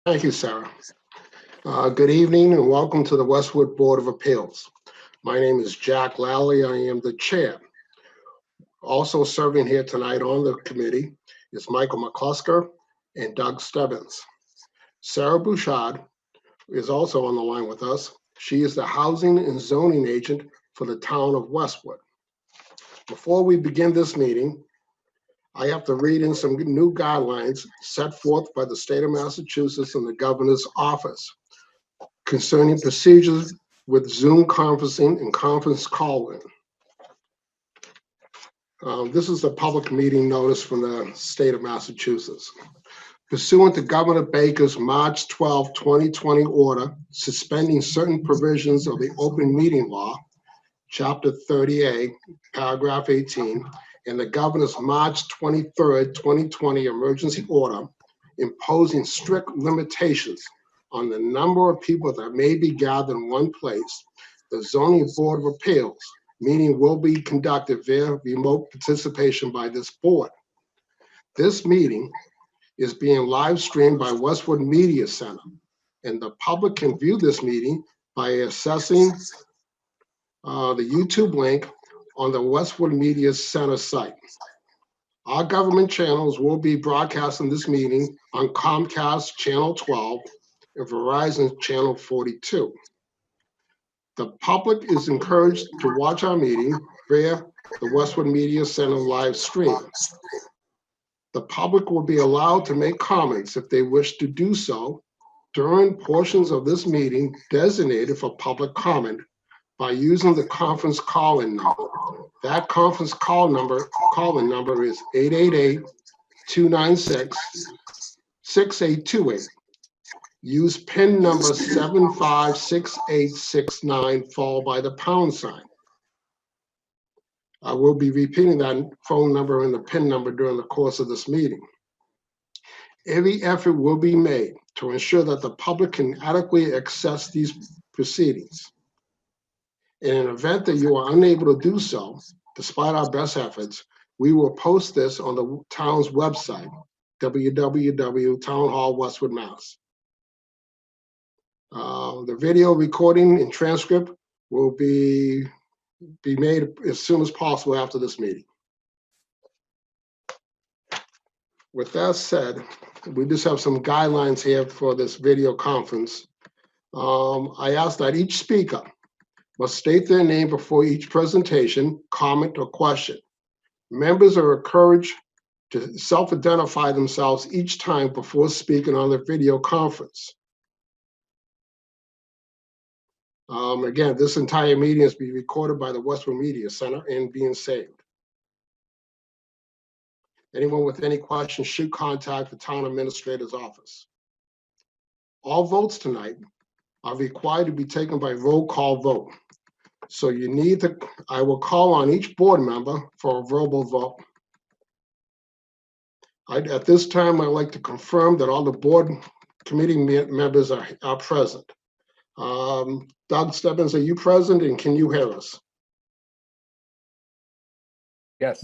Thank you, Sarah. Good evening and welcome to the Westwood Board of Appeals. My name is Jack Lally. I am the chair. Also serving here tonight on the committee is Michael McClusker and Doug Stebbins. Sarah Bouchard is also on the line with us. She is the housing and zoning agent for the town of Westwood. Before we begin this meeting, I have to read in some new guidelines set forth by the state of Massachusetts and the governor's office concerning procedures with Zoom conferencing and conference calling. This is a public meeting notice from the state of Massachusetts. Pursuant to Governor Baker's March 12, 2020 order suspending certain provisions of the open meeting law, Chapter 30A, Paragraph 18, and the governor's March 23, 2020 emergency order imposing strict limitations on the number of people that may be gathered in one place, the Zoning Board of Appeals meeting will be conducted via remote participation by this board. This meeting is being live streamed by Westwood Media Center, and the public can view this meeting by accessing the YouTube link on the Westwood Media Center site. Our government channels will be broadcasting this meeting on Comcast Channel 12 and Verizon Channel 42. The public is encouraged to watch our meeting via the Westwood Media Center live stream. The public will be allowed to make comments if they wish to do so during portions of this meeting designated for public comment by using the conference call-in number. That conference call-in number is 888-296-6828. Use PIN number 756869 followed by the pound sign. I will be repeating that phone number and the PIN number during the course of this meeting. Every effort will be made to ensure that the public can adequately access these proceedings. In an event that you are unable to do so, despite our best efforts, we will post this on the town's website, www.townhallwestwoodmass. The video recording and transcript will be made as soon as possible after this meeting. With that said, we just have some guidelines here for this video conference. I ask that each speaker must state their name before each presentation, comment, or question. Members are encouraged to self-identify themselves each time before speaking on the video conference. Again, this entire meeting is being recorded by the Westwood Media Center and being saved. Anyone with any questions should contact the town administrator's office. All votes tonight are required to be taken by roll call vote. So I will call on each board member for a verbal vote. At this time, I'd like to confirm that all the board committee members are present. Doug Stebbins, are you present and can you hear us? Yes,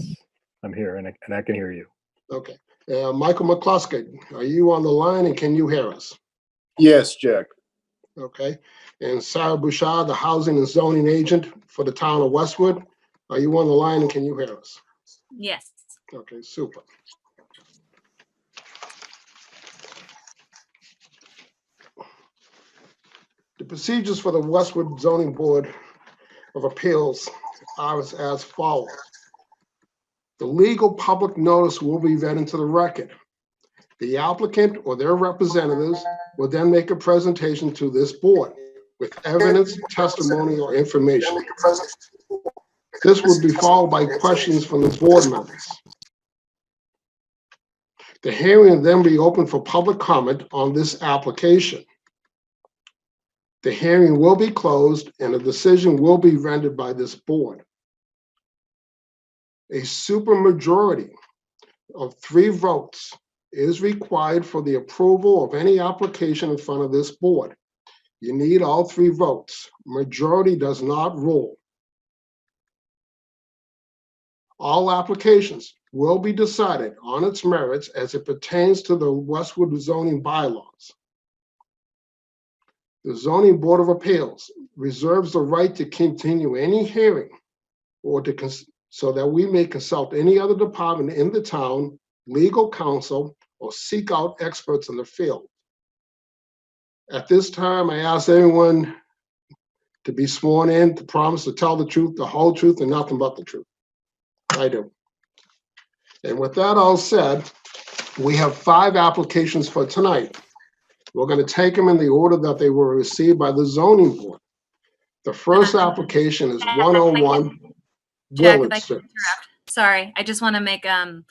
I'm here and I can hear you. Okay. Michael McClusker, are you on the line and can you hear us? Yes, Jack. Okay. And Sarah Bouchard, the housing and zoning agent for the town of Westwood, are you on the line and can you hear us? Yes. Okay, super. The procedures for the Westwood Zoning Board of Appeals are as follows. The legal public notice will be read into the record. The applicant or their representatives will then make a presentation to this board with evidence, testimony, or information. This will be followed by questions from the board members. The hearing will then be open for public comment on this application. The hearing will be closed and a decision will be rendered by this board. A supermajority of 3 votes is required for the approval of any application in front of this board. You need all 3 votes. Majority does not rule. All applications will be decided on its merits as it pertains to the Westwood zoning bylaws. The Zoning Board of Appeals reserves the right to continue any hearing or so that we may consult any other department in the town, legal counsel, or seek out experts in the field. At this time, I ask everyone to be sworn in, to promise to tell the truth, the whole truth, and nothing but the truth. I do. And with that all said, we have 5 applications for tonight. We're going to take them in the order that they were received by the zoning board. The first application is 101 Jack, if Willard I can Street. interrupt. Sorry, I just want to make a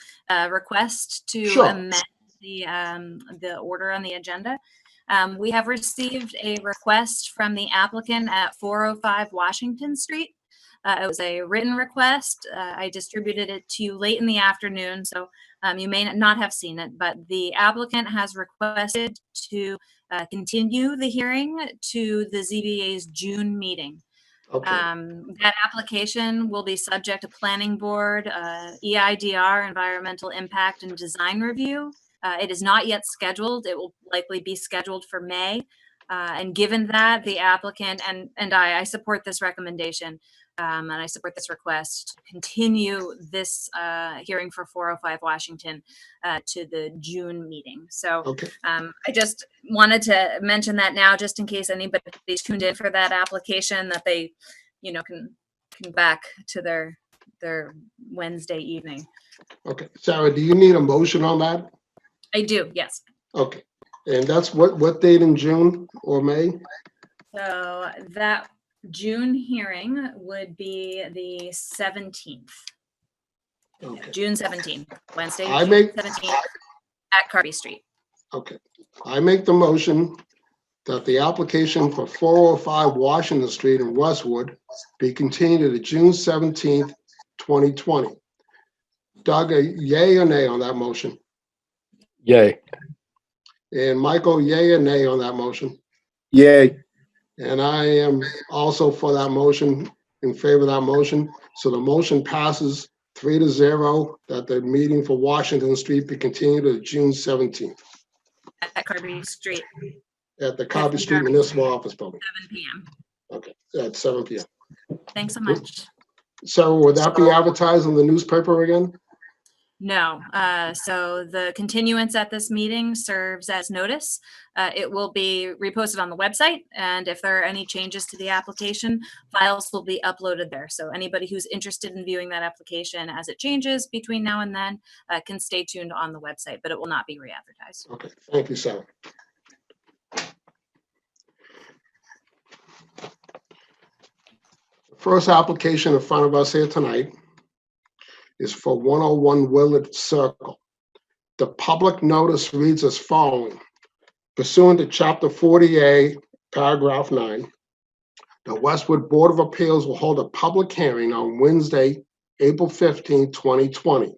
request to Sure. amend the order on the agenda. We have received a request from the applicant at 405 Washington Street. It was a written request. I distributed it to you late in the afternoon, so you may not have seen it, but the applicant has requested to continue the hearing to the ZBA's June meeting. Okay. That application will be subject to planning board, EIDR, environmental impact and design review. It is not yet scheduled. It will likely be scheduled for May. And given that, the applicant and I support this recommendation and I support this request to continue this hearing for 405 Washington to the June meeting. So Okay. I just wanted to mention that now, just in case anybody's tuned in for that application, that they, can back to their Wednesday evening. Okay. Sarah, do you need a motion on that? I do, yes. Okay. And that's what date in June or May? So that June hearing would be the 17th. Okay. June 17th, Wednesday, I June make- 17th at Carby Street. Okay. I make the motion that the application for 405 Washington Street in Westwood be continued to June 17th, 2020. Doug, a yay or nay on that motion? Yay. And Michael, yay or nay on that motion? Yay. And I am also for that motion, in favor of that motion. So the motion passes 3-0 that the meeting for Washington Street be continued to June 17th At Carby Street, at the Copy Street Municipal Office Building. 7 p.m. Okay, at 7 p.m. Thanks so much. So would that be advertised in the newspaper again? No, so the continuance at this meeting serves as notice. It will be reposted on the website, and if there are any changes to the application, files will be uploaded there. So anybody who's interested in viewing that application as it changes between now and then can stay tuned on the website, but it will not be re-advertised. Okay, thank you, Sarah. First application in front of us here tonight is for 101 Willard Circle. The public notice reads as following. Pursuant to Chapter 40A, Paragraph 9, the Westwood Board of Appeals will hold a public hearing on Wednesday, April 15, 2020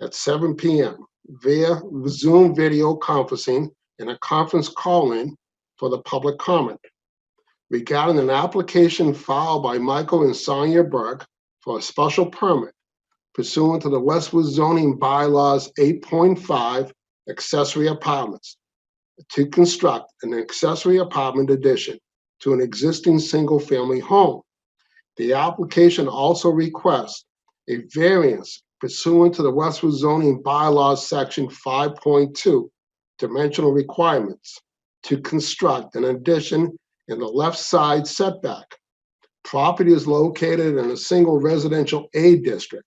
at 7 p.m. via Zoom video conferencing and a conference call-in for the public comment regarding an application filed by Michael and Sonia Burke for a special permit pursuant to the Westwood zoning bylaws 8.5 accessory apartments to construct an accessory apartment addition to an existing single-family home. The application also requests a variance pursuant to the Westwood zoning bylaws section 5.2 dimensional requirements to construct an addition in the left side setback. Property is located in a single residential A district.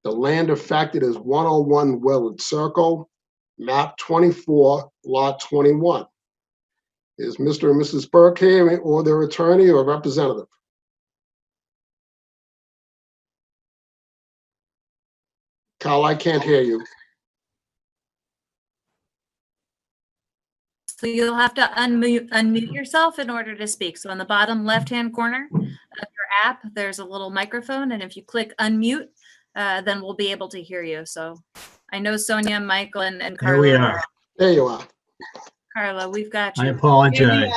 The land affected is 101 Willard Circle, map 24, lot 21. Is Mr. and Mrs. Burke here or their attorney or representative? Carl, I can't hear you. So you'll have to unmute yourself in order to speak. So on the bottom left-hand corner of your app, there's a little microphone, and if you click unmute, then we'll be able to hear you. So I know Sonia, Michael, and Carla. Here we are. There you are. Carla, we've got you. I apologize.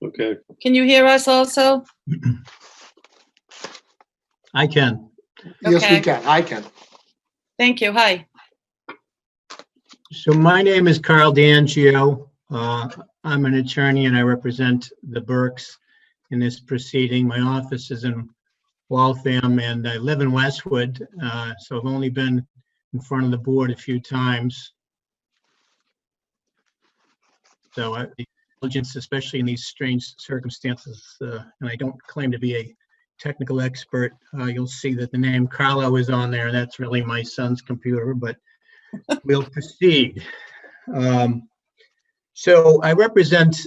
Okay. Can you hear us also? I can. Yes, we Okay. can. I can. Thank you. Hi. So my name is Carl D'Angio. I'm an attorney and I represent the Burkes in this proceeding. My office is in Waltham and I live in Westwood, so I've only been in front of the board a few times. So diligence, especially in these strange circumstances, and I don't claim to be a technical expert. You'll see that the name Carlo is on there. That's really my son's computer, but we'll proceed. So I represent,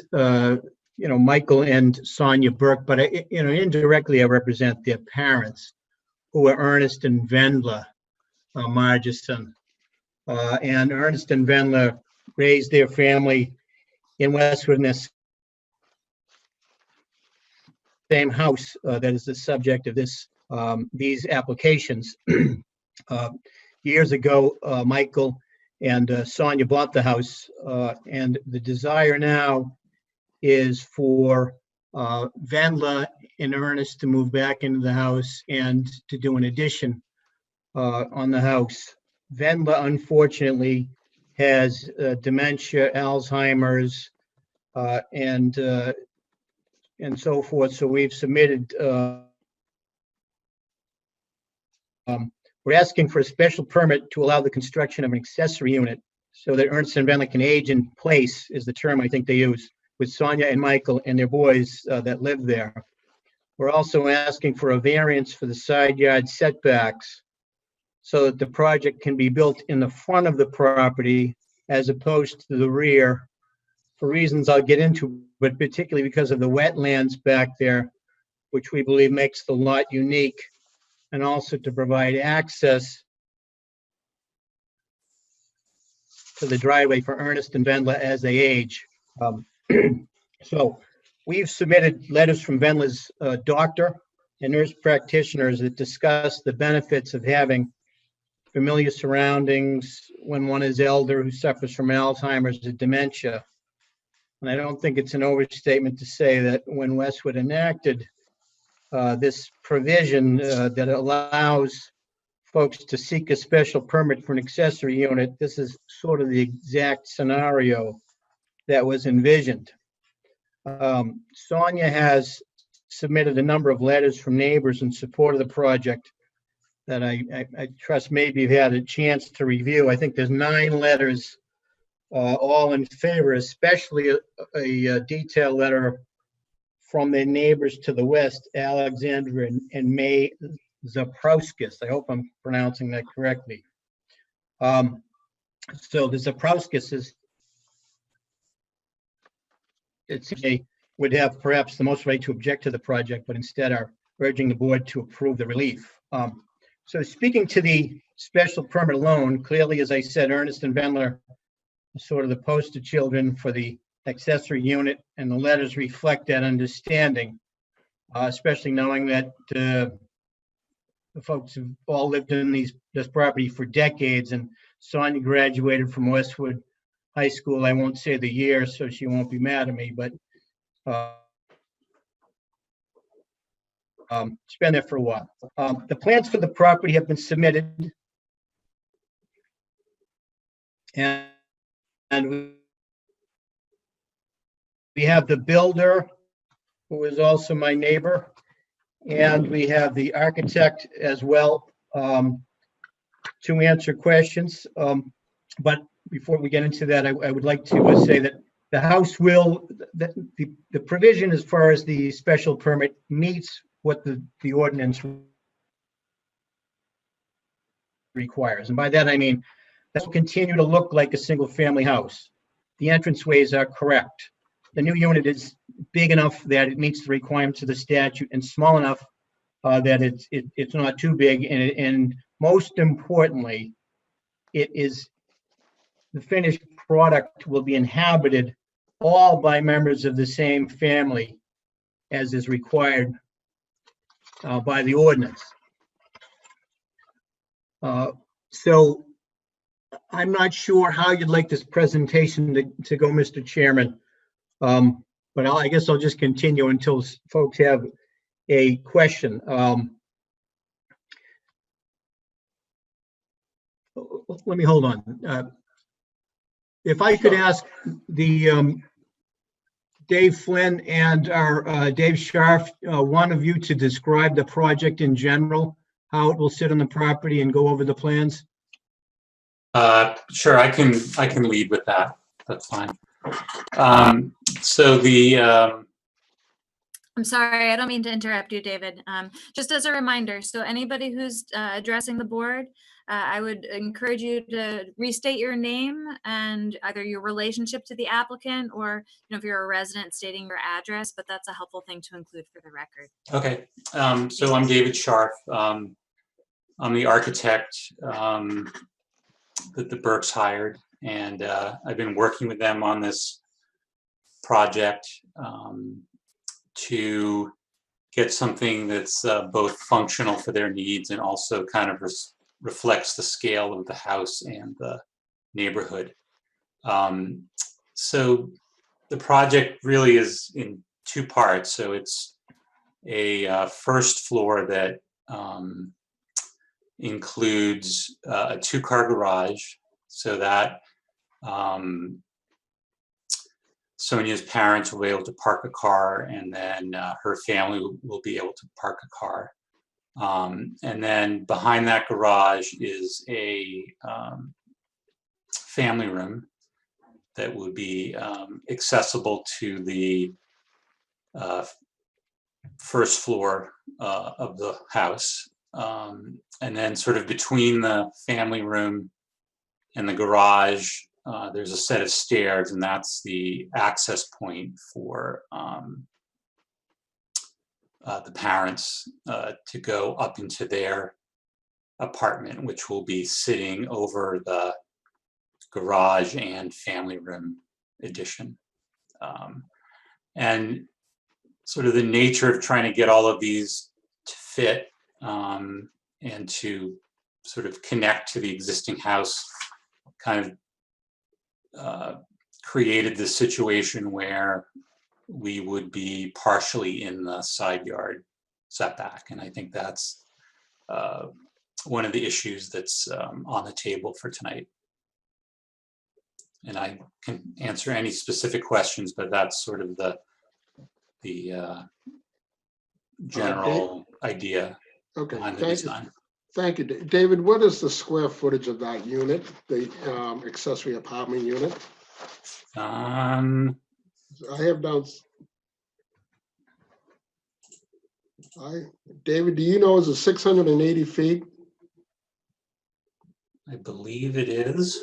Michael and Sonia Burke, but indirectly I represent their parents, who are Ernest and Vendla Margison. And Ernest and Vendla raised their family in Westwood in this same house that is the subject of these applications. Years ago, Michael and Sonia bought the house, and the desire now is for Vendla and Ernest to move back into the house and to do an addition on the house. Vendla, unfortunately, has dementia, Alzheimer's, and so forth. So we've submitted. We're asking for a special permit to allow the construction of an accessory unit so that Ernst and Vendla can age in place, is the term I think they use, with Sonia and Michael and their boys that live there. We're also asking for a variance for the side yard setbacks so that the project can be built in the front of the property as opposed to the rear, for reasons I'll get into, but particularly because of the wetlands back there, which we believe makes the lot unique, and also to provide access to the driveway for Ernest and Vendla as they age. So we've submitted letters from Vendla's doctor and nurse practitioners that discuss the benefits of having familiar surroundings when one is elder who suffers from Alzheimer's or dementia. And I don't think it's an overstatement to say that when Westwood enacted this provision that allows folks to seek a special permit for an accessory unit, this is sort of the exact scenario that was envisioned. Sonia has submitted a number of letters from neighbors in support of the project that I trust maybe you've had a chance to review. I think there's 9 letters all in favor, especially a detailed letter from their neighbors to the west, Alexandra and May Zaprowskis. I hope I'm pronouncing that correctly. So the Zaprowskises, it seems they would have perhaps the most right to object to the project, but instead are urging the board to approve the relief. So speaking to the special permit alone, clearly, as I said, Ernest and Vendla are sort of the poster children for the accessory unit, and the letters reflect that understanding, especially knowing that the folks have all lived in this property for decades, and Sonia graduated from Westwood High School. I won't say the year, so she won't be mad at me, but she's been there for a while. The plans for the property have been submitted, and we have the builder, who is also my neighbor, and we have the architect as well to answer questions. But before we get into that, I would like to say that the house will, the provision as far as the special permit meets what the ordinance requires. And by that, I mean, that will continue to look like a single family house. The entranceways are correct. The new unit is big enough that it meets the requirements of the statute and small enough that it's not too big. And most importantly, the finished product will be inhabited all by members of the same family as is required by the ordinance. So I'm not sure how you'd like this presentation to go, Mr. Chairman. But I guess I'll just continue until folks have a question. Let me hold on. If I could ask the Dave Flynn and our Dave Scharf, one of you to describe the project in general, how it will sit on the property and go over the plans? Sure, I can lead with that. That's fine. So I'm sorry, I don't mean to interrupt you, David. Just as a reminder, so anybody who's addressing the board, I would encourage you to restate your name and either your relationship to the applicant or, if you're a resident, stating your address, but that's a helpful thing to include for the record. okay, so I'm David Scharf. I'm the architect that the Burks hired, and I've been working with them on this project to get something that's both functional for their needs and also kind of reflects the scale of the house and the neighborhood. So the project really is in two parts. So it's a first floor that includes a two-car garage, so that Sonia's parents will be able to park a car, and then her family will be able to park a car. And then behind that garage is a family room that would be accessible to the first floor of the house. And then sort of between the family room and the garage, there's a set of stairs, and that's the access point for the parents to go up into their apartment, which will be sitting over the garage and family room addition. And sort of the nature of trying to get all of these to fit and to sort of connect to the existing house kind of created this situation where we would be partially in the side yard setback. And I think that's one of the issues that's on the table for tonight. And I can answer any specific questions, but that's sort of the general idea Okay, behind the thank you. design. Thank you, David. What is the square footage of that unit, the accessory apartment unit? I have down. David, do you know, is it 680 feet? I believe it is.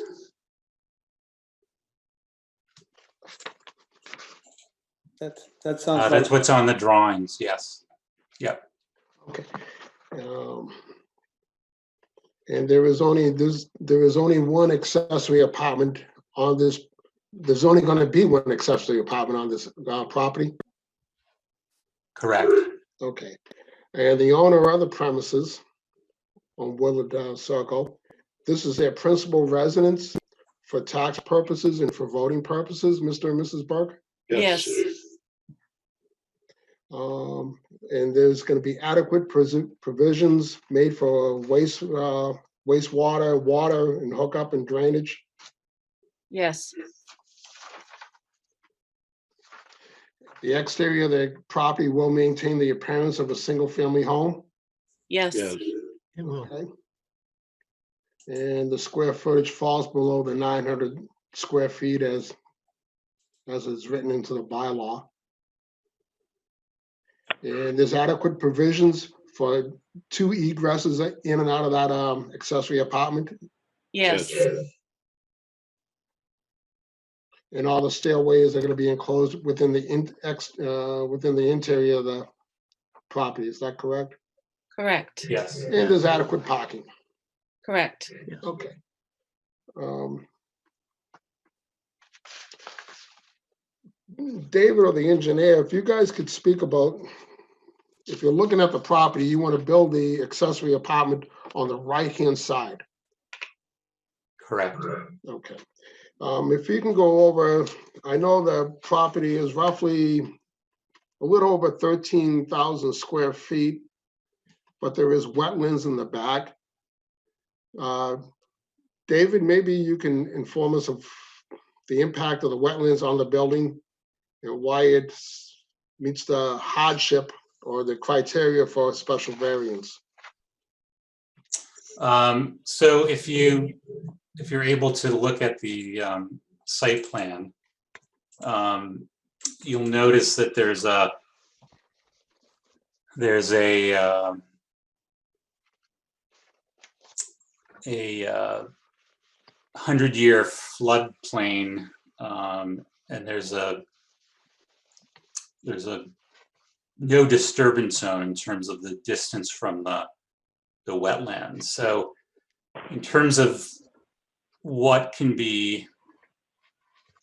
That sounds That's like, what's on the drawings. Yes. Yep. Okay. And there is only one accessory apartment on this. There's only going to be one accessory apartment on this property. Correct. Okay. And the owner of the premises on Woodland Circle, this is their principal residence for tax purposes and for voting purposes, Mr. and Mrs. Burke? Yes. And there's going to be adequate provisions made for wastewater, water, and hookup and drainage. Yes. The exterior of the property will maintain the appearance of a single-family home. Yes. Yes. It will. Okay. And the square footage falls below the 900 square feet as is written into the bylaw. And there's adequate provisions for 2 egresses in and out of that accessory apartment. Yes. And all the stairways are going to be enclosed within the interior of the property. Is that correct? Correct. Yes. And there's adequate parking. Correct. Okay. David or the engineer, if you guys could speak about, if you're looking at the property, you want to build the accessory apartment on the right-hand side. Correct. Okay. If you can go over, I know the property is roughly a little over 13,000 square feet, but there is wetlands in the back. David, maybe you can inform us of the impact of the wetlands on the building and why it meets the hardship or the criteria for a special variance. So if you're able to look at the site plan, you'll notice that there's a 100-year floodplain, and there's a no disturbance zone in terms of the distance from the wetlands. So in terms of what can be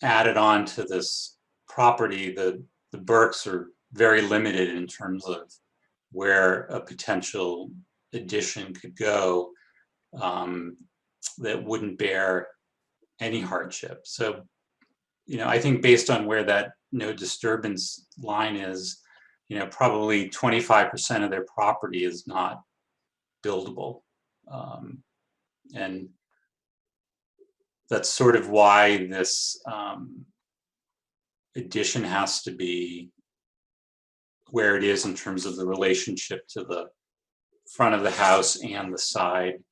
added on to this property, the Burkes are very limited in terms of where a potential addition could go that wouldn't bear any hardship. So, I think based on where that no disturbance line is, probably 25% of their property is not buildable. And that's sort of why this addition has to be where it is in terms of the relationship to the front of the house and the side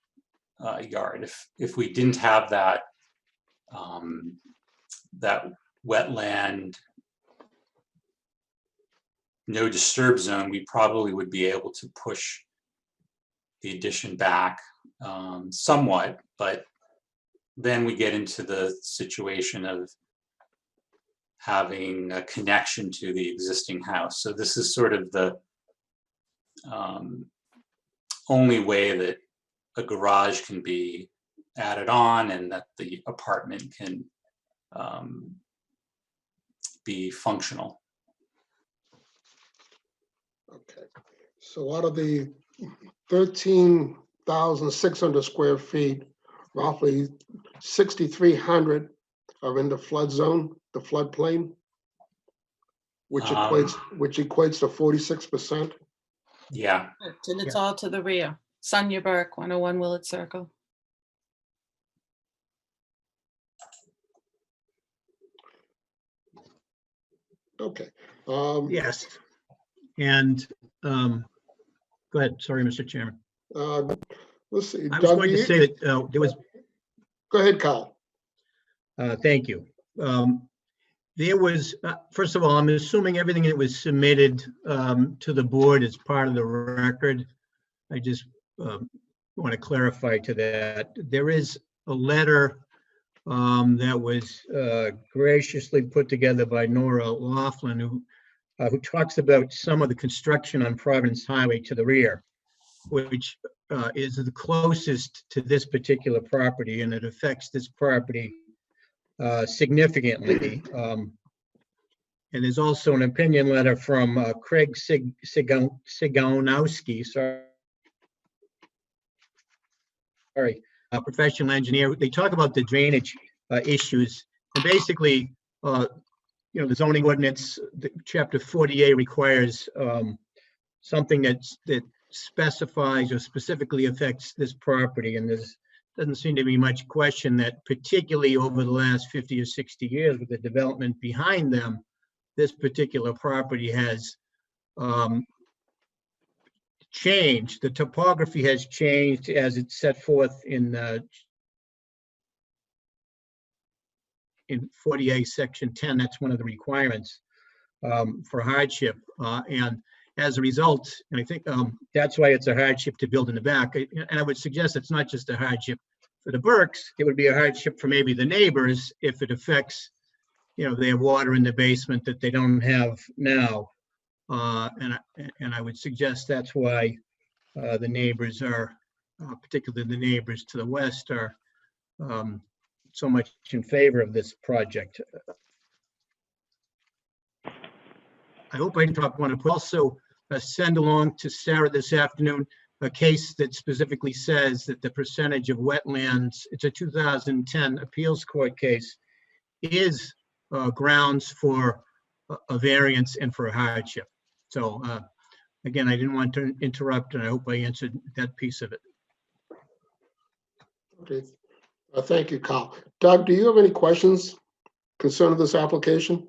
yard. If we didn't have that that wetland no disturb zone, we probably would be able to push the addition back somewhat, but then we get into the situation of having a connection to the existing house. So this is sort of the only way that a garage can be added on and that the apartment can be functional. Okay, so out of the 13,600 square feet, roughly 6,300 are in the flood zone, the floodplain, which equates to 46%. Yeah. And it's all to the rear. Sonia Burke, 101 Willard Circle. Okay. Yes. And go ahead. Sorry, Mr. Chairman. Let's see. I was going to say that there was. Go ahead, Kyle. Thank you. There was, first of all, I'm assuming everything that was submitted to the board is part of the record. I just want to clarify to that. There is a letter that was graciously put together by Nora Laughlin, who talks about some of the construction on Providence Highway to the rear, which is the closest to this particular property, and it affects this property significantly. And there's also an opinion letter from Craig Sigonowski, a professional engineer. They talk about the drainage issues, and basically, the zoning ordinance, chapter 48 requires something that specifies or specifically affects this property, and there's doesn't seem to be much question that, particularly over the last 50 or 60 years with the development behind them, this particular property has changed. The topography has changed as it's set forth in 48 section 10. That's one of the requirements for hardship, and as a result, and I think that's why it's a hardship to build in the back. And I would suggest it's not just a hardship for the Burkes, it would be a hardship for maybe the neighbors if it affects, they have water in the basement that they don't have now. And I would suggest that's why the neighbors are, particularly the neighbors to the west, are so much in favor of this project. I hope I didn't want to also send along to Sarah this afternoon a case that specifically says that the percentage of wetlands, it's a 2010 appeals court case, is grounds for a variance and for a hardship. So again, I didn't want to interrupt, and I hope I answered that piece of it. Okay. Thank you, Kyle. Doug, do you have any questions concerning this application?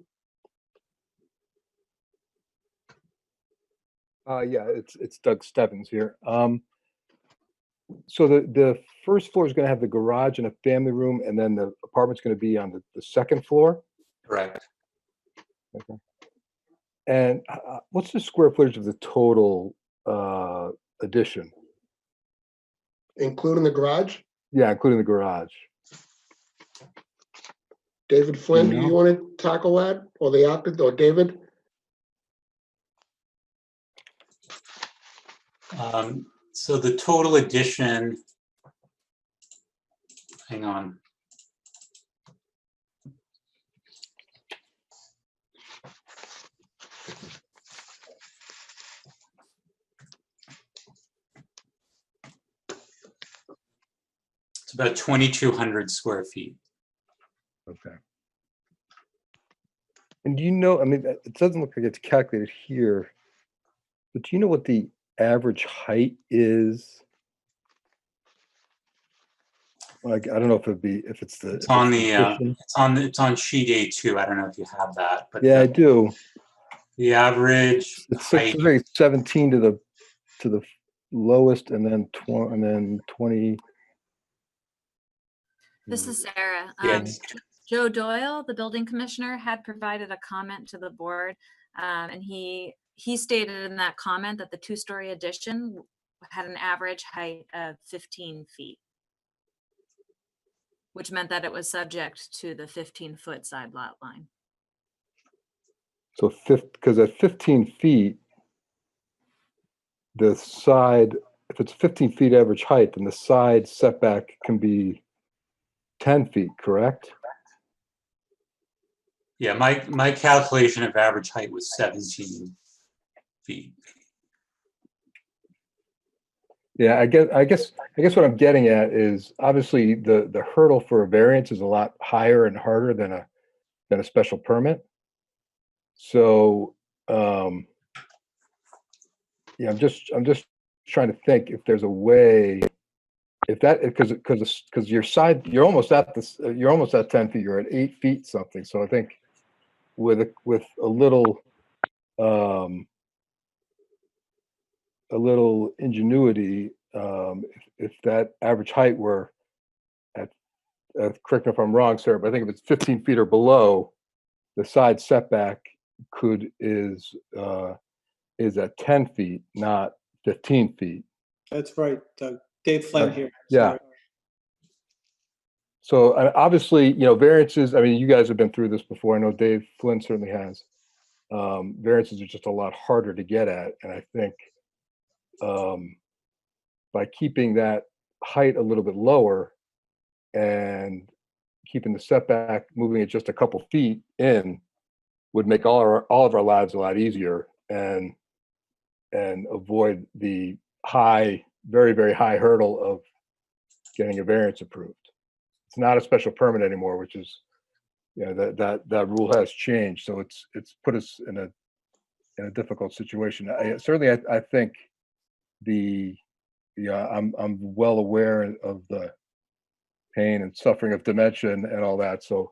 Yeah, it's Doug Stebbins here. So the first floor is going to have the garage and a family room, and then the apartment's going to be on the second floor. Correct. Okay. And what's the square footage of the total addition? Including the garage? Yeah, including the garage. David Flynn, do No. you want to tackle that? Or the architect, or David? So the total addition, hang on. It's about 2,200 square feet. Okay. And do you know, I mean, it doesn't look like it's calculated here, but do you know what the average height is? Like, I don't know if it's the. It's on the, addition. it's on sheet A2. I don't know if you have that, but Yeah, I do. the average It's height, like 17 to the lowest, and then 20. This is Sarah. Yeah. Joe Doyle, the building commissioner, had provided a comment to the board, and he stated in that comment that the two-story addition had an average height of 15 feet, which meant that it was subject to the 15-foot side lot line. So because at 15 feet, the side, if it's 15 feet average height, then the side setback can be 10 feet, correct? yeah, my calculation of average height was 17 feet. Yeah, I guess what I'm getting at is obviously the hurdle for a variance is a lot higher and harder than a special permit. So yeah, I'm just trying to think if there's a way, if that, because your side, you're almost at 10 feet, you're at 8 feet something. So I think with a little ingenuity, if that average height were at, correct me if I'm wrong, sir, but I think if it's 15 feet or below, the side setback is at 10 feet, not 15 feet. That's right, Doug. Dave Flynn here. Yeah. Sorry. So obviously, variances, I mean, you guys have been through this before. I know Dave Flynn certainly has. Variances are just a lot harder to get at. And I think by keeping that height a little bit lower and keeping the setback, moving it just a couple feet in, would make all of our lives a lot easier and avoid the very, very high hurdle of getting a variance approved. It's not a special permit anymore, which is, that rule has changed. So it's put us in a difficult situation. I think I'm well aware of the pain and suffering of dementia and all that. So,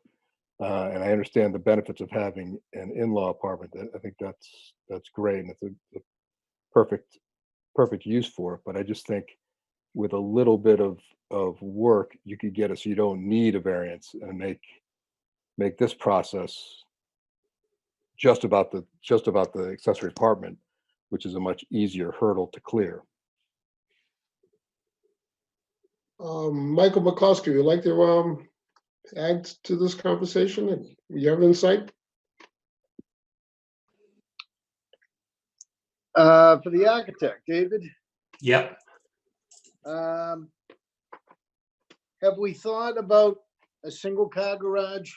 and I understand the benefits of having an in-law apartment. I think that's great, and it's a perfect use for it. But I just think with a little bit of work, you could get it so you don't need a variance and make this process just about the accessory apartment, which is a much easier hurdle to clear. Michael McCluskey, would you like to add to this conversation? You have insight? For the architect, David, Yep. have we thought about a single car garage?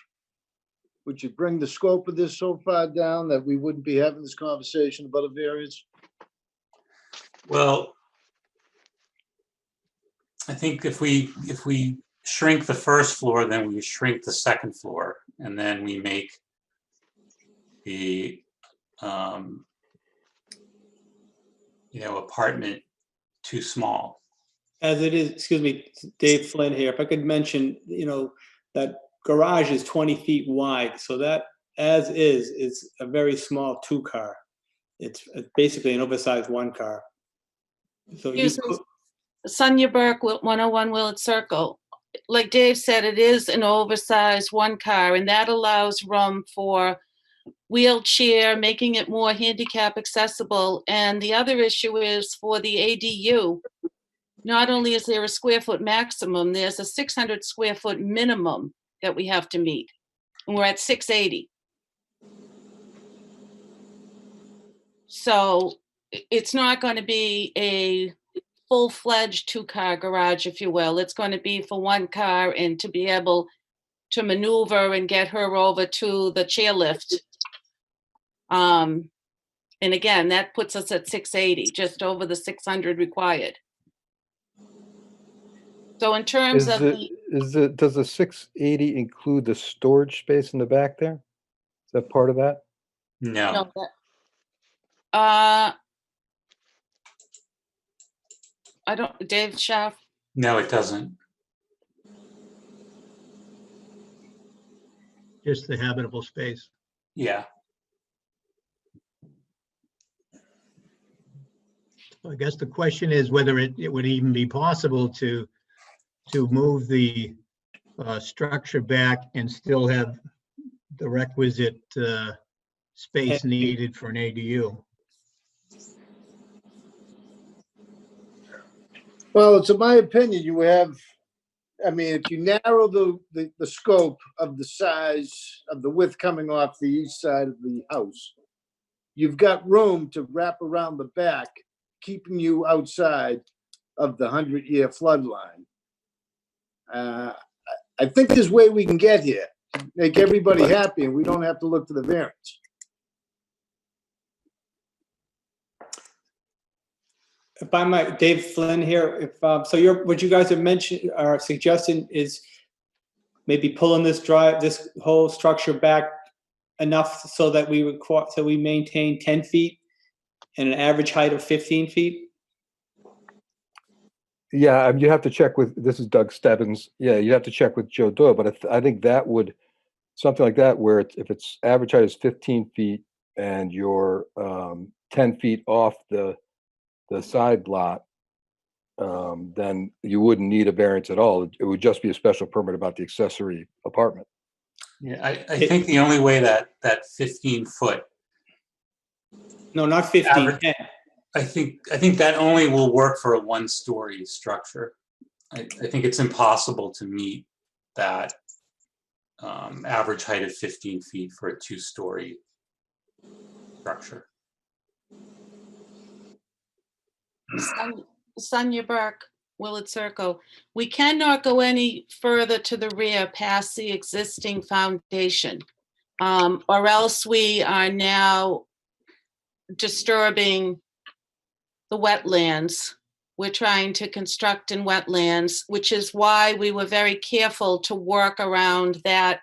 Would you bring the scope of this so far down that we wouldn't be having this conversation about a variance? Well, I think if we shrink the first floor, then we shrink the second floor, and then we make the apartment too small. As it is, excuse me, Dave Flynn here. If I could mention, that garage is 20 feet wide. So that as is a very small 2-car. It's basically an oversized one car. So you Excuse me, could, Sonia Burke, 101 Willard Circle. Like Dave said, it is an oversized one car, and that allows room for wheelchair, making it more handicap accessible. And the other issue is for the ADU. Not only is there a square foot maximum, there's a 600 square foot minimum that we have to meet. And we're at 680. So it's not going to be a full-fledged two-car garage, if you will. It's going to be for one car and to be able to maneuver and get her over to the chairlift. And again, that puts us at 680, just over the 600 required. So in terms of Does the 680 include the storage space in the back there? Is that part of that? No, no, I don't, Dave Schaff, no, it doesn't. Just the habitable space. Yeah. I guess the question is whether it would even be possible to move the structure back and still have the requisite space needed for an ADU. Well, it's in my opinion, you have, I mean, if you narrow the scope of the size of the width coming off the east side of the house, you've got room to wrap around the back, keeping you outside of the 100-year flood line. I think there's a way we can get here, make everybody happy, and we don't have to look to the variance. if I might, Dave Flynn here, if, so what you guys have mentioned or suggesting is maybe pulling this whole structure back enough so that we maintain 10 feet and an average height of 15 feet? Yeah, I mean, you have to check with, this is Doug Stebbins. Yeah, you have to check with Joe Doyle, but I think that would, something like that, where if it's average height is 15 feet and you're 10 feet off the side lot, then you wouldn't need a variance at all. It would just be a special permit about the accessory apartment. Yeah, I think the only way that 15-foot, No, not 15, Average. 10. I think that only will work for a one-story structure. I think it's impossible to meet that average height of 15 feet for a two-story structure. Sonia Burke, Willard Circle. We cannot go any further to the rear past the existing foundation, or else we are now disturbing the wetlands. We're trying to construct in wetlands, which is why we were very careful to work around that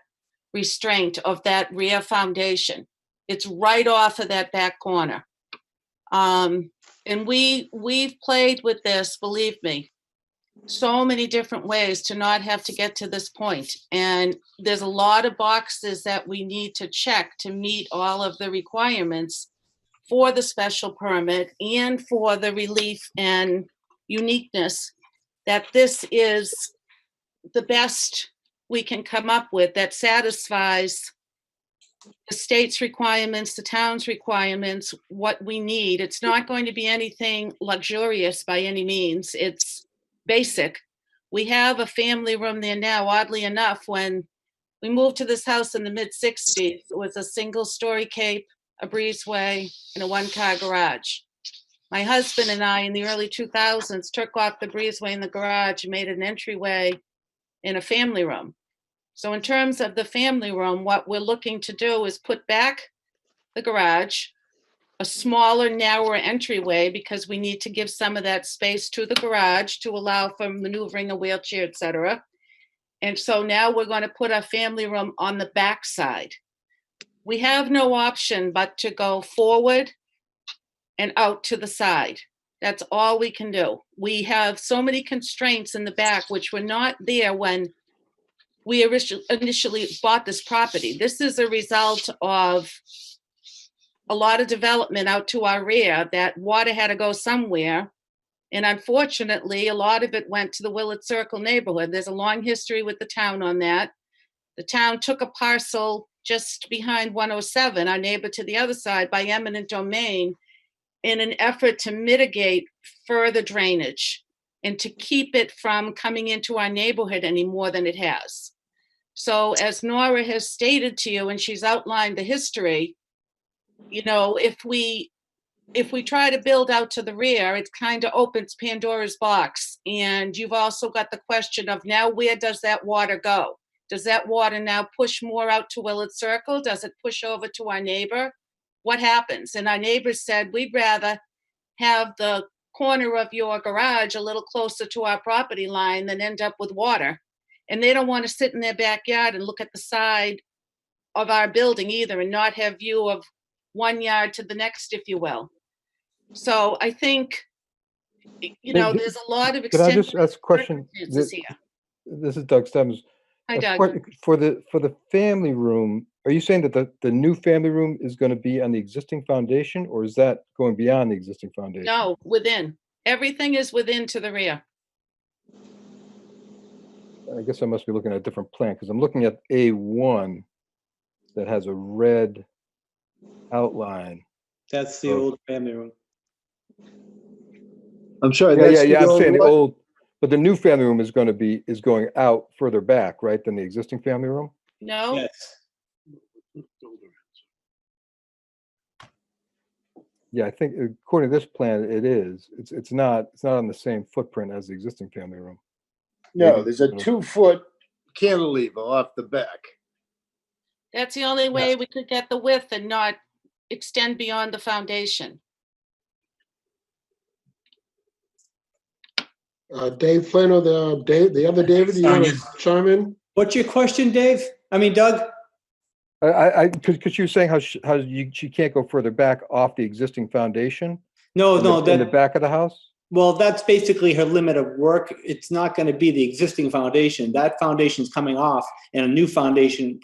restraint of that rear foundation. It's right off of that back corner. And we've played with this, believe me, so many different ways to not have to get to this point. And there's a lot of boxes that we need to check to meet all of the requirements for the special permit and for the relief and uniqueness, that this is the best we can come up with that satisfies the state's requirements, the town's requirements, what we need. It's not going to be anything luxurious by any means. It's basic. We have a family room there now. Oddly enough, when we moved to this house in the mid-60s, it was a single-story cape, a breezeway, and a one-car garage. My husband and I, in the early 2000s, took off the breezeway in the garage and made an entryway in a family room. So in terms of the family room, what we're looking to do is put back the garage, a smaller, narrower entryway, because we need to give some of that space to the garage to allow for maneuvering a wheelchair, et cetera. And so now we're going to put our family room on the back side. We have no option but to go forward and out to the side. That's all we can do. We have so many constraints in the back, which were not there when we initially bought this property. This is a result of a lot of development out to our rear, that water had to go somewhere. And unfortunately, a lot of it went to the Willard Circle neighborhood. There's a long history with the town on that. The town took a parcel just behind 107, our neighbor to the other side, by eminent domain, in an effort to mitigate further drainage and to keep it from coming into our neighborhood any more than it has. So as Nora has stated to you, and she's outlined the history, you know, if we try to build out to the rear, it kind of opens Pandora's box. And you've also got the question of, now where does that water go? Does that water now push more out to Willard Circle? Does it push over to our neighbor? What happens? And our neighbors said, we'd rather have the corner of your garage a little closer to our property line than end up with water. And they don't want to sit in their backyard and look at the side of our building either, and not have view of one yard to the next, if you will. So I think, you know, there's a lot of Can I just ask a question? circumstances here. This is Doug Stebbins. Hi, A Doug. For the family room, are you saying that the new family room is going to be on the existing foundation, or is that going beyond the existing foundation? No, within. Everything is within to the rear. I guess I must be looking at a different plan, because I'm looking at A1 that has a red outline. That's the Oh. old family room. I'm sorry. Yeah, that's the I'm saying the what? old, but the new family room is going out further back, right, than the existing family room? No, Yes. Yeah, I think according to this plan, it is. It's not on the same footprint as the existing family room. No, there's a 2-foot cantilever off the back. that's the only way we could get the width and not extend beyond the foundation. Dave Flynn or the other David, you want to chime in? What's your question, Dave? I mean, Doug? Because you were saying how she can't go further back off the existing foundation No, no, in the that, back of the house? well, that's basically her limit of work. It's not going to be the existing foundation. That foundation's coming off and a new foundation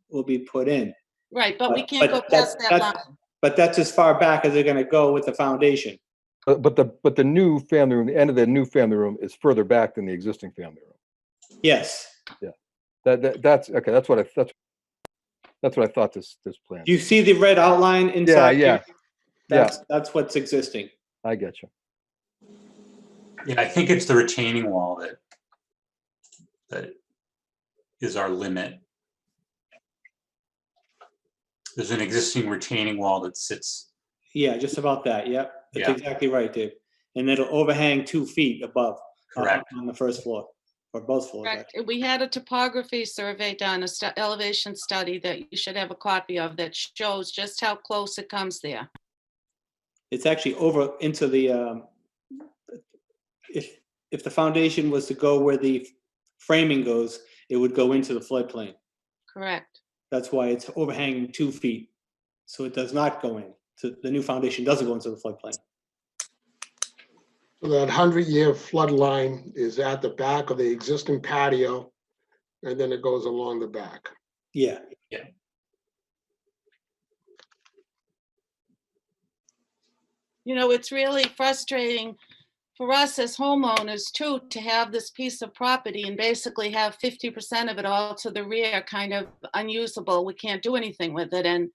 will be put in. Right, but we But- can't go but past that- that that- line. But that's as far back as they're going to go with the foundation. But the new family room, the end of the new family room is further back than the existing family room. Yes. That's okay. That's what I thought this plan. Do you see the red outline inside? Yeah. here? That's what's existing. I get you. Yeah, I think it's the retaining wall that is our limit. There's an existing retaining wall that sits. Yeah, just about that. Yep. That's Yeah. exactly right, Dave. And it'll overhang 2 feet above. Correct. On the first floor, or both floors. Correct. actually. We had a topography survey done, elevation study that you should have a copy of, that shows just how close it comes there. It's actually over into the, if the foundation was to go where the framing goes, it would go into the floodplain. Correct. That's why it's overhanging 2 feet. So it does not go in. So the new foundation doesn't go into the floodplain. So that 100-year flood line is at the back of the existing patio, and then it goes along the back. Yeah. You know, it's really frustrating for us as homeowners too, to have this piece of property and basically have 50% of it all to the rear kind of unusable. We can't do anything with it. And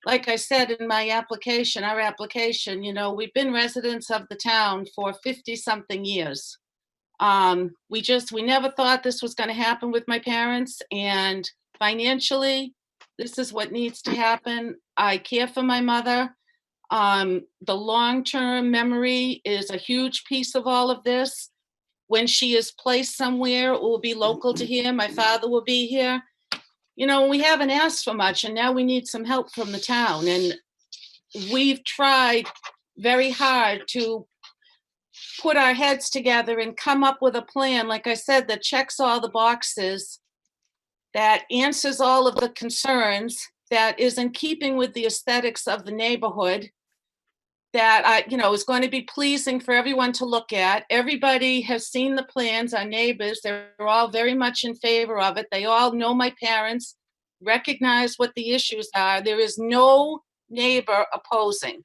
like I said in my application, our application, you know, we've been residents of the town for 50-something years. We never thought this was going to happen with my parents, and financially, this is what needs to happen. I care for my mother. The long-term memory is a huge piece of all of this. When she is placed somewhere, it will be local to here. My father will be here. You know, we haven't asked for much, and now we need some help from the town. And we've tried very hard to put our heads together and come up with a plan, like I said, that checks all the boxes, that answers all of the concerns, that is in keeping with the aesthetics of the neighborhood, that is going to be pleasing for everyone to look at. Everybody has seen the plans, our neighbors, they're all very much in favor of it. They all know my parents, recognize what the issues are. There is no neighbor opposing.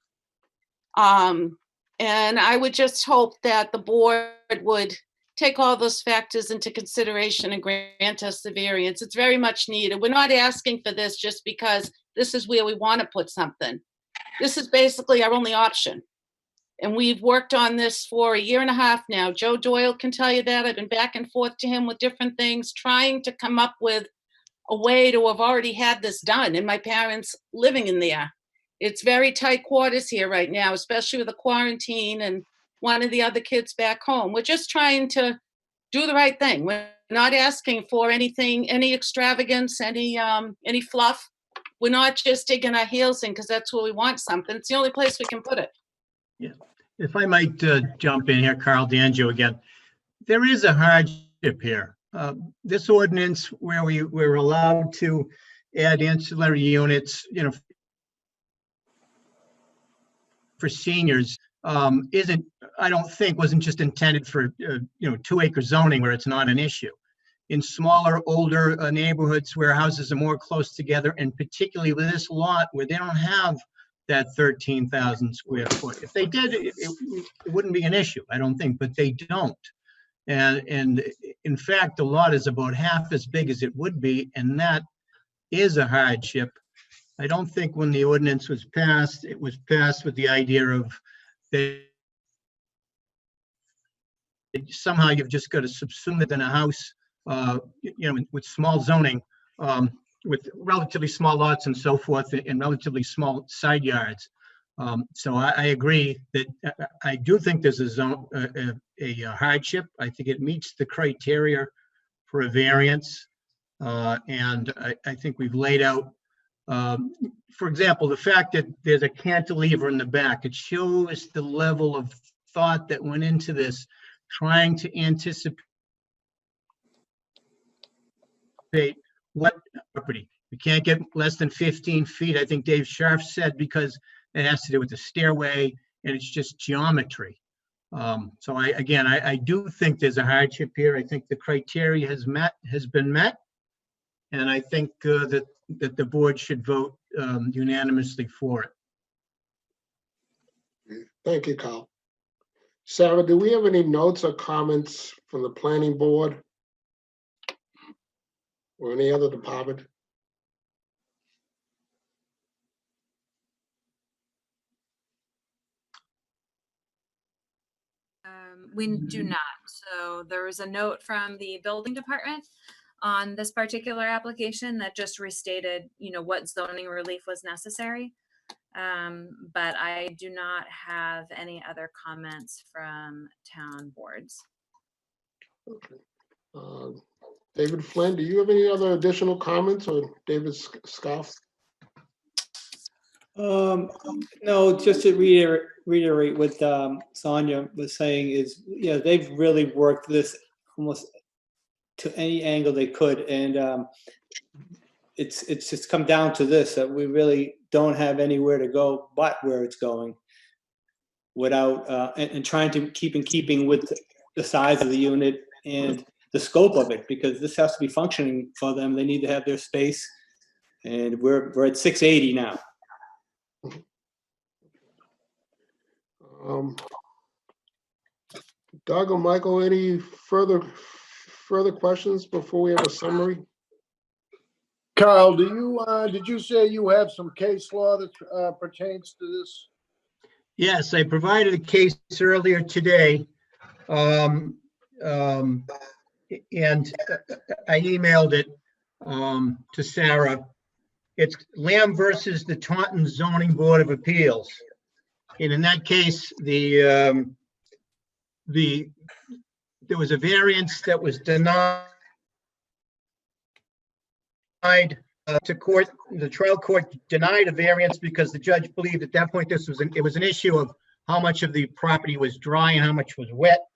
And I would just hope that the board would take all those factors into consideration and grant us the variance. It's very much needed. We're not asking for this just because this is where we want to put something. This is basically our only option. And we've worked on this for 1.5 years now. Joe Doyle can tell you that. I've been back and forth to him with different things, trying to come up with a way to have already had this done, and my parents living in there. It's very tight quarters here right now, especially with the quarantine and one of the other kids back home. We're just trying to do the right thing. We're not asking for anything, any extravagance, any fluff. We're not just digging our heels in because that's where we want something. It's the only place we can put it. Yeah, if I might jump in here, Carl D'Angelo again. There is a hardship here. This ordinance where we're allowed to add ancillary units, you know, for seniors, isn't, I don't think, wasn't just intended for, 2-acre zoning where it's not an issue. In smaller, older neighborhoods where houses are more close together, and particularly with this lot where they don't have that 13,000 square foot. If they did, it wouldn't be an issue, I don't think, but they don't. And in fact, the lot is about half as big as it would be, and that is a hardship. I don't think when the ordinance was passed, it was passed with the idea of that somehow you've just got to subsume it in a house, with small zoning, with relatively small lots and so forth, and relatively small side yards. So I agree that I do think there's a hardship. I think it meets the criteria for a variance. And I think we've laid out, for example, the fact that there's a cantilever in the back, it shows the level of thought that went into this, trying to anticipate what property. We can't get less than 15 feet, I think Dave Scharf said, because it has to do with the stairway and it's just geometry. So I do think there's a hardship here. I think the criteria has been met. And I think that the board should vote unanimously for it. Thank you, Carl. Sarah, do we have any notes or comments from the planning board or any other department? We do not. So there was a note from the building department on this particular application that just restated, what zoning relief was necessary. But I do not have any other comments from town boards. Okay. David Flynn, do you have any other additional comments, or David Scoff? No, just to reiterate what Sonia was saying is, they've really worked this almost to any angle they could, and it's just come down to this, that we really don't have anywhere to go but where it's going, without and trying to keep in keeping with the size of the unit and the scope of it, because this has to be functioning for them. They need to have their space, and we're at 680 now. Doug or Michael, any further questions before we have a summary? Carl, did you say you have some case law that pertains to this? Yes, I provided a case earlier today. And I emailed it to Sarah. It's Lamb versus the Taunton Zoning Board of Appeals. And in that case, there was a variance that was denied to court. The trial court denied a variance because the judge believed at that point it was an issue of how much of the property was dry and how much was wet,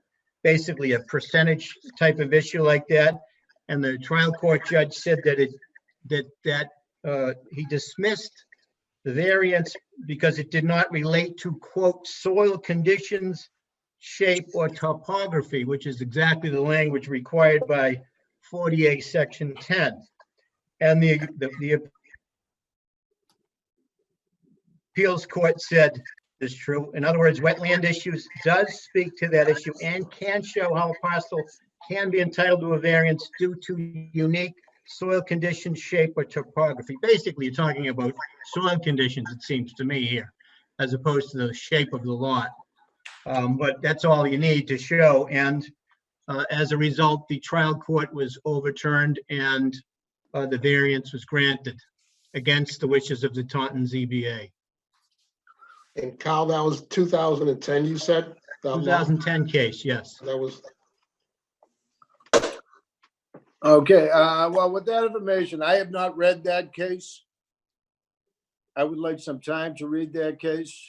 basically a percentage type of issue like that. And the trial court judge said that he dismissed the variance because it did not relate to, quote, soil conditions, shape, or topography, which is exactly the language required by 48 section 10. And the appeals court said is true. In other words, wetland issues does speak to that issue and can show how a parcel can be entitled to a variance due to unique soil conditions, shape, or topography. Basically, you're talking about soil conditions, it seems to me here, as opposed to the shape of the lot. But that's all you need to show. And as a result, the trial court was overturned and the variance was granted against the wishes of the Taunton ZBA. And Kyle, that was 2010, you said? That law? 2010 case, yes. That was, Okay, well, with that information, I have not read that case. I would like some time to read that case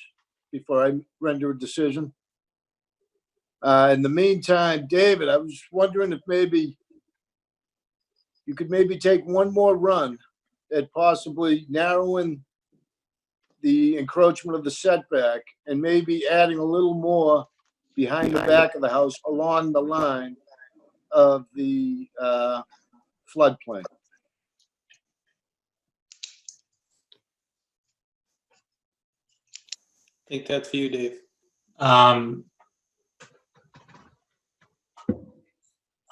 before I render a decision. In the meantime, David, I was wondering if maybe you could maybe take one more run at possibly narrowing the encroachment of the setback and maybe adding a little more behind the back of the house along the line of the floodplain. I think that's for you, Dave.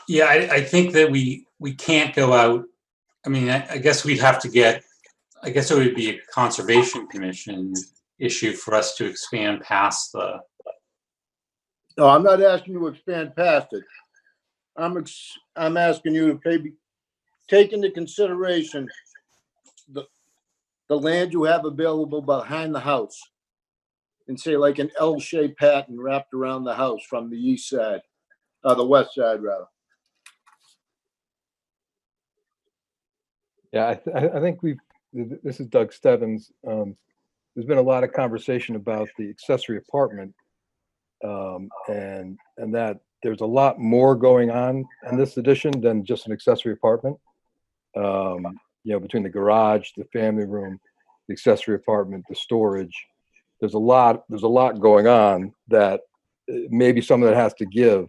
Yeah, I think that we can't go out. I mean, I guess we'd have to get, I guess it would be a conservation commission issue for us to expand past the. No, I'm not asking you to expand past it. I'm asking you to maybe take into consideration the land you have available behind the house and say like an L-shaped pattern wrapped around the house from the east side, the west side rather. Yeah, I think this is Doug Stebbins. There's been a lot of conversation about the accessory apartment and that there's a lot more going on in this edition than just an accessory apartment. You know, between the garage, the family room, the accessory apartment, the storage, there's a lot going on that maybe some of that has to give.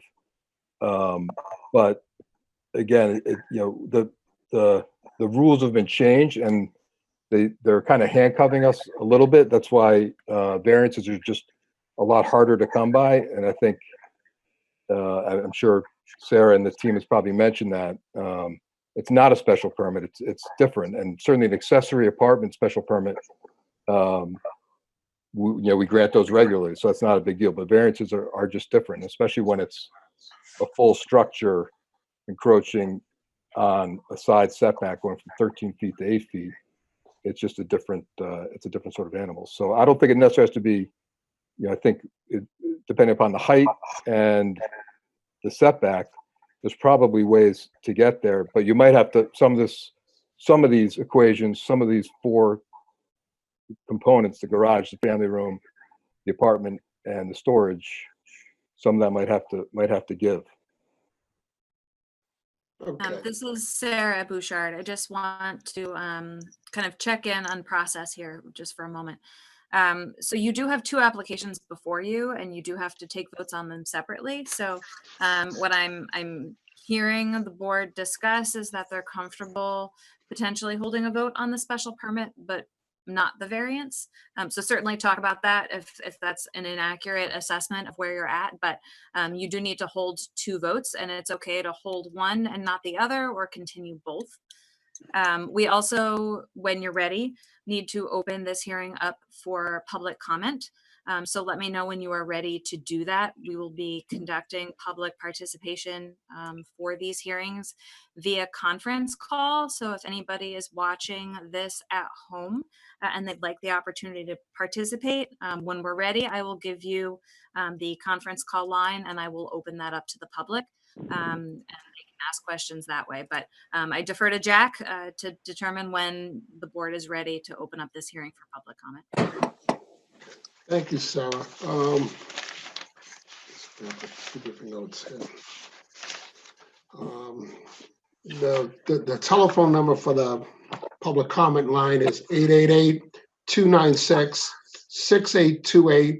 But again, you know, the rules have been changed and they're kind of handcuffing us a little bit. That's why variances are just a lot harder to come by. And I think I'm sure Sarah and the team has probably mentioned that it's not a special permit. It's different, and certainly an accessory apartment special permit. We grant those regularly, so that's not a big deal. But variances are just different, especially when it's a full structure encroaching on a side setback going from 13 feet to 8 feet. It's just a different sort of animal. So I don't think it necessarily has to be. I think depending upon the height and the setback, there's probably ways to get there, but you might have to, some of these equations, some of these four components, the garage, the family room, the apartment, and the storage, some of that might have to give. okay. This is Sarah Bouchard. I just want to kind of check in on process here just for a moment. So you do have two applications before you, and you do have to take votes on them separately. So what I'm hearing the board discuss is that they're comfortable potentially holding a vote on the special permit, but not the variance. So certainly talk about that if that's an inaccurate assessment of where you're at, but you do need to hold two votes, and it's okay to hold one and not the other, or continue both. We also, when you're ready, need to open this hearing up for public comment. So let me know when you are ready to do that. We will be conducting public participation for these hearings via conference call. So if anybody is watching this at home and they'd like the opportunity to participate, when we're ready, I will give you the conference call line and I will open that up to the public. And they can ask questions that way. But I defer to Jack to determine when the board is ready to open up this hearing for public comment. Thank you, Sarah. Two different notes here. The telephone number for the public comment line is 888-296-6828.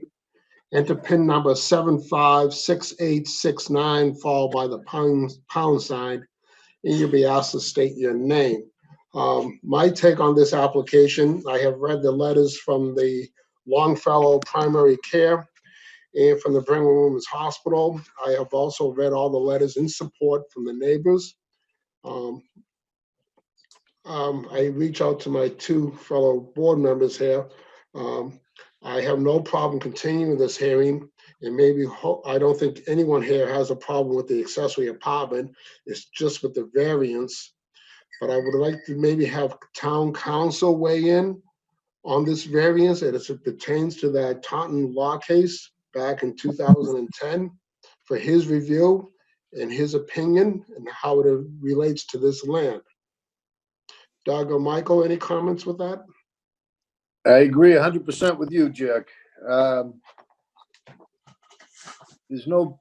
Enter PIN number 756869, followed by the pound sign, and you'll be asked to state your name. My take on this application, I have read the letters from the Longfellow Primary Care, and from the Brigham Women's Hospital. I have also read all the letters in support from the neighbors. I reach out to my two fellow board members here. I have no problem continuing this hearing, and maybe I don't think anyone here has a problem with the accessory apartment. It's just with the variance. But I would like to maybe have town council weigh in on this variance as it pertains to that Taunton law case back in 2010 for his review and his opinion and how it relates to this land. Doug or Michael, any comments with that? I agree 100% with you, Jack. There's no,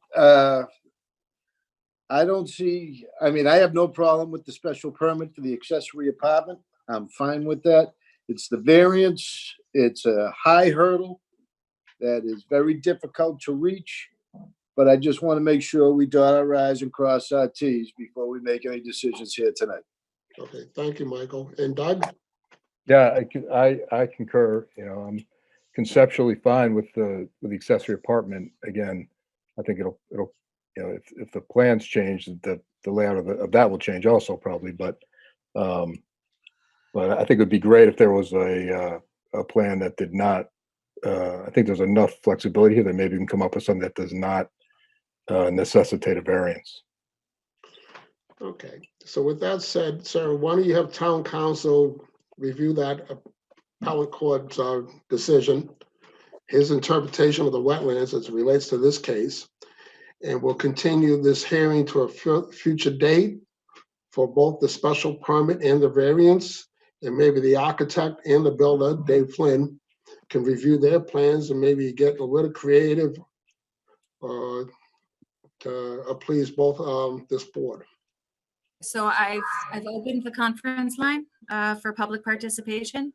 I don't see, I mean, I have no problem with the special permit for the accessory apartment. I'm fine with that. It's the variance. It's a high hurdle that is very difficult to reach. But I just want to make sure we dot our i's and cross our t's before we make any decisions here tonight. Okay, thank you, Michael. And Doug? Yeah, I concur. You know, I'm conceptually fine with the accessory apartment. Again, I think it'll you know, if the plans change, the layout of that will change also probably. But I think it would be great if there was a plan that did not. I think there's enough flexibility here that maybe we can come up with something that does not necessitate a variance. Okay, so with that said, sir, why don't you have town council review that appellate court's decision, his interpretation of the wetlands as it relates to this case, and we'll continue this hearing to a future date for both the special permit and the variance, and maybe the architect and the builder, Dave Flynn, can review their plans and maybe get a little creative to please both this board. So I've opened the conference line for public participation.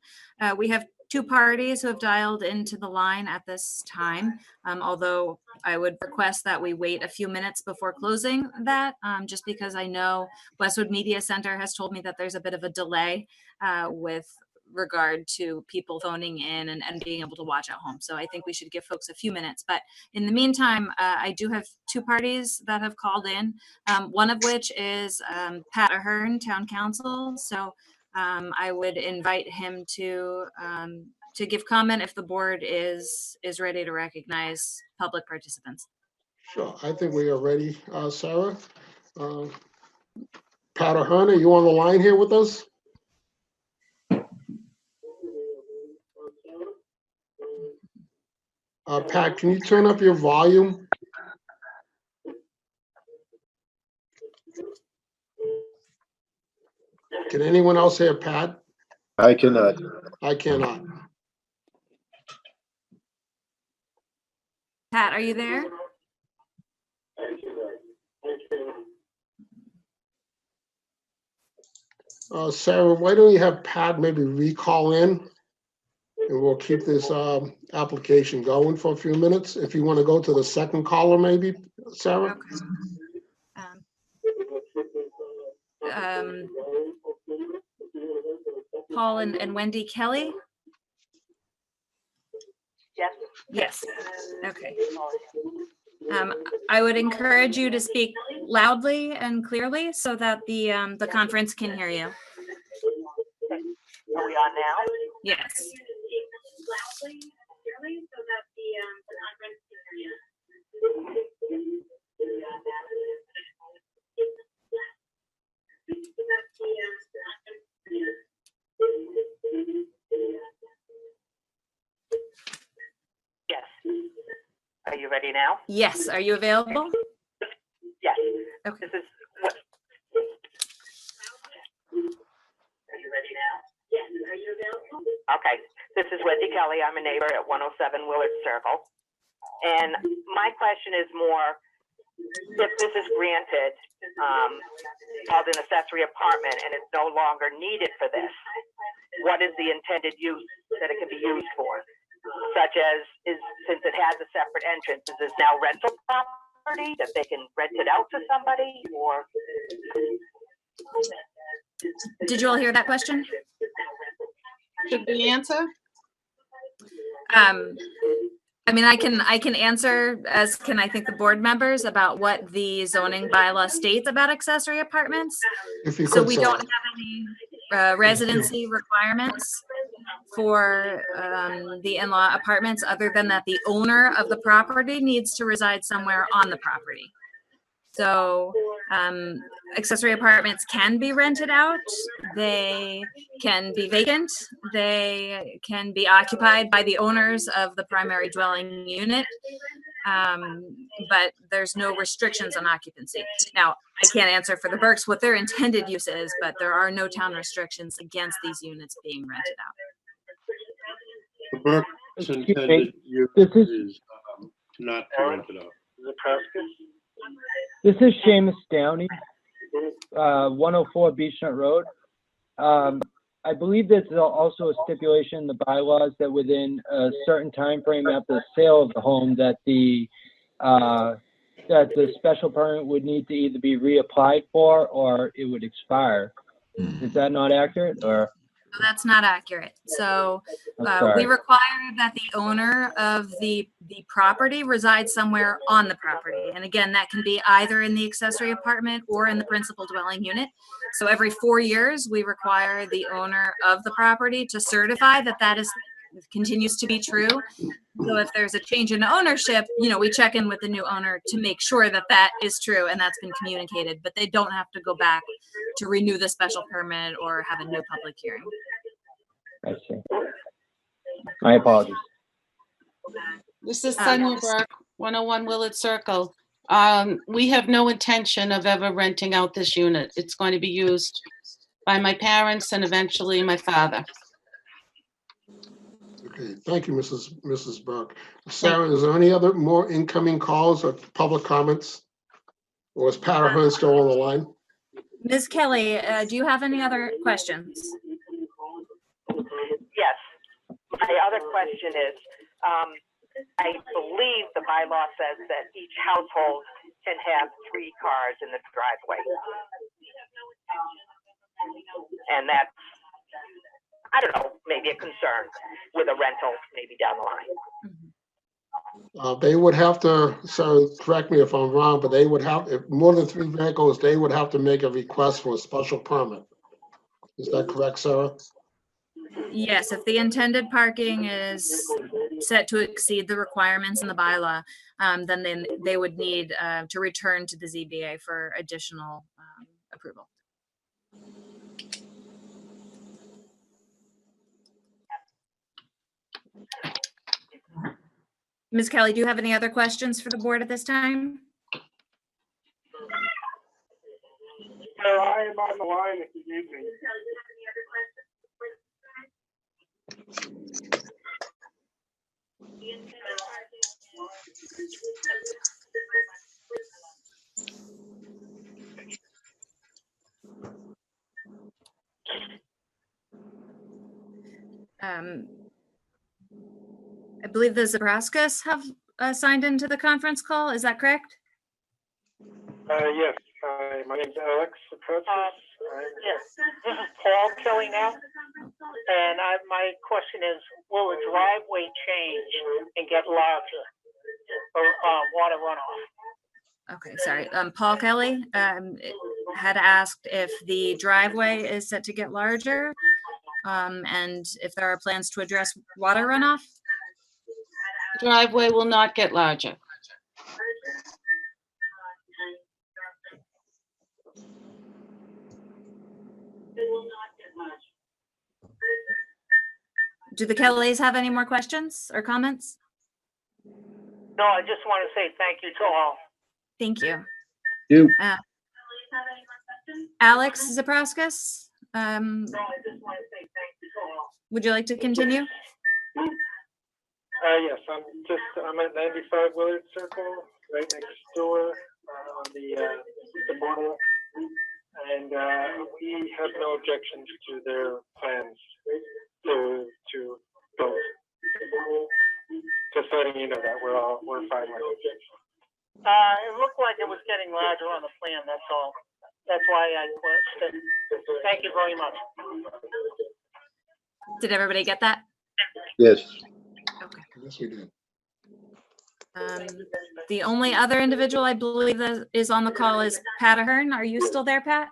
We have two parties who have dialed into the line at this time, although I would request that we wait a few minutes before closing that, just because I know Westwood Media Center has told me that there's a bit of a delay with regard to people phoning in and being able to watch at home. So I think we should give folks a few minutes. But in the meantime, I do have two parties that have called in, one of which is Pat Ahern, Town Council. So I would invite him to give comment if the board is ready to recognize public participants. Sure, I think we are ready, Sarah. Pat Ahern, are you on the line here with us? Pat, can you turn up your volume? Can anyone else hear Pat? I cannot. I cannot. Pat, are you there? Sarah, why don't you have Pat maybe recall in? And we'll keep this application going for a few minutes. If you want to go to the second caller, maybe, Sarah? Okay. Paul and Wendy Kelly? Yes. Yes. Okay. I would encourage you to speak loudly and clearly so that the conference can hear you. Are we on now? Yes. Loudly and clearly so that the conference can hear you. Yes. Are you ready now? Yes. Are you available? Yes. Okay. This is what. Are you ready now? Yes. Are you available? Okay. This is Wendy Kelly. I'm a neighbor at 107 Willard Circle. And my question is more, if this is granted, called an accessory apartment and it's no longer needed for this, what is the intended use that it can be used for? Such as, since it has a separate entrance, is this now rental property that they can rent it out to somebody, or? Did you all hear that question? Should we answer? I mean, I can answer, as can I think the board members, about what the zoning bylaw states about accessory apartments. If you So could, we Sarah. don't have any residency requirements for the in-law apartments, other than that the owner of the property needs to reside somewhere on the property. So accessory apartments can be rented out. They can be vacant. They can be occupied by the owners of the primary dwelling unit. But there's no restrictions on occupancy. Now, I can't answer for the Burkes what their intended use is, but there are no town restrictions against these units being rented out. The Burke's intended use is not to rent it out. This is Seamus Downey, 104 Beechnut Road. I believe there's also a stipulation in the bylaws that within a certain time frame after the sale of the home that the special permit would need to either be reapplied for or it would expire. Is that not accurate, or? That's not accurate. So I'm we sorry. require that the owner of the property resides somewhere on the property. And again, that can be either in the accessory apartment or in the principal dwelling unit. So every 4 years, we require the owner of the property to certify that that continues to be true. So if there's a change in ownership, we check in with the new owner to make sure that that is true and that's been communicated, but they don't have to go back to renew the special permit or have a new public hearing. I see. My apologies. This is Sonia Burke, 101 Willard Circle. We have no intention of ever renting out this unit. It's going to be used by my parents and eventually my father. Okay, thank you, Mrs. Burke. Sarah, is there any other more incoming calls or public comments? Or is Pat Ahern still on the line? Ms. Kelly, do you have any other questions? Yes. My other question is, I believe the bylaw says that each household can have 3 cars in the driveway. And that's, I don't know, maybe a concern with a rental, maybe down the line. They would have to, so correct me if I'm wrong, but they would have, if more than 3 vehicles, they would have to make a request for a special permit. Is that correct, Sarah? Yes, if the intended parking is set to exceed the requirements in the bylaw, then they would need to return to the ZBA for additional approval. Ms. Kelly, do you have any other questions for the board at this time? No, I am on the line if you need me. I believe the Zabrowskis have signed into the conference call. Is that correct? Yes. Hi, my name's Alex. Yes, this is Paul Kelly now. And my question is, will the driveway change and get larger for water runoff? Okay, sorry. Paul Kelly had asked if the driveway is set to get larger and if there are plans to address water runoff. Driveway will not get larger. Do the Kellys have any more questions or comments? No, I just want to say thank you to all. Thank you. You. Alex Zabrowskis, would you like to continue? Yes, I'm at 95 Willard Circle, right next door on the border. And we have no objections to their plans to both. Just letting you know that we're fine with it. It looked like it was getting larger on the plan, that's all. That's why I questioned. Thank you very much. Did everybody get that? Yes. Okay. Yes, we did. The only other individual I believe that is on the call is Pat Ahern. Are you still there, Pat?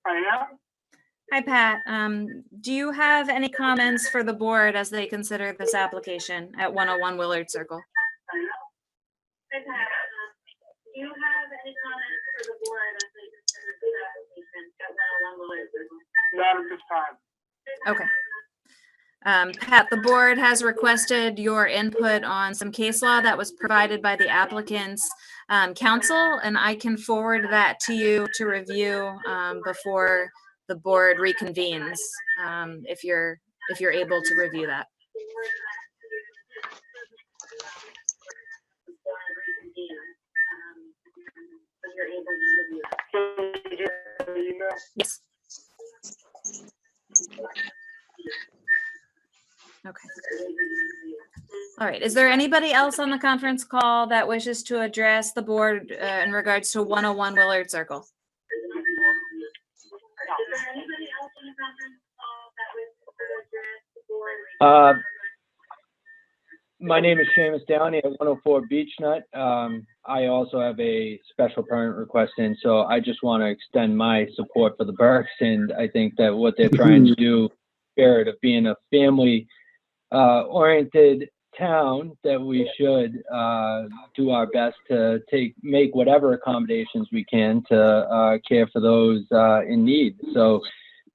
I am. Hi, Pat. Do you have any comments for the board as they consider this application at 101 Willard Circle? Hi, Pat. Do you have any comments for the board as they consider this application at 101 Willard Circle? Not at this time. Okay. Pat, the board has requested your input on some case law that was provided by the applicant's counsel, and I can forward that to you to review before the board reconvenes, if you're able to review that. Yes. Okay. All right. Is there anybody else on the conference call that wishes to address the board in regards to 101 Willard Circle? My name is Seamus Downey at 104 Beach Nut. I also have a special permit request in, so I just want to extend my support for the Burks, and I think that what they're trying to do, spirit of being a family oriented town, that we should do our best to make whatever accommodations we can to care for those in need. So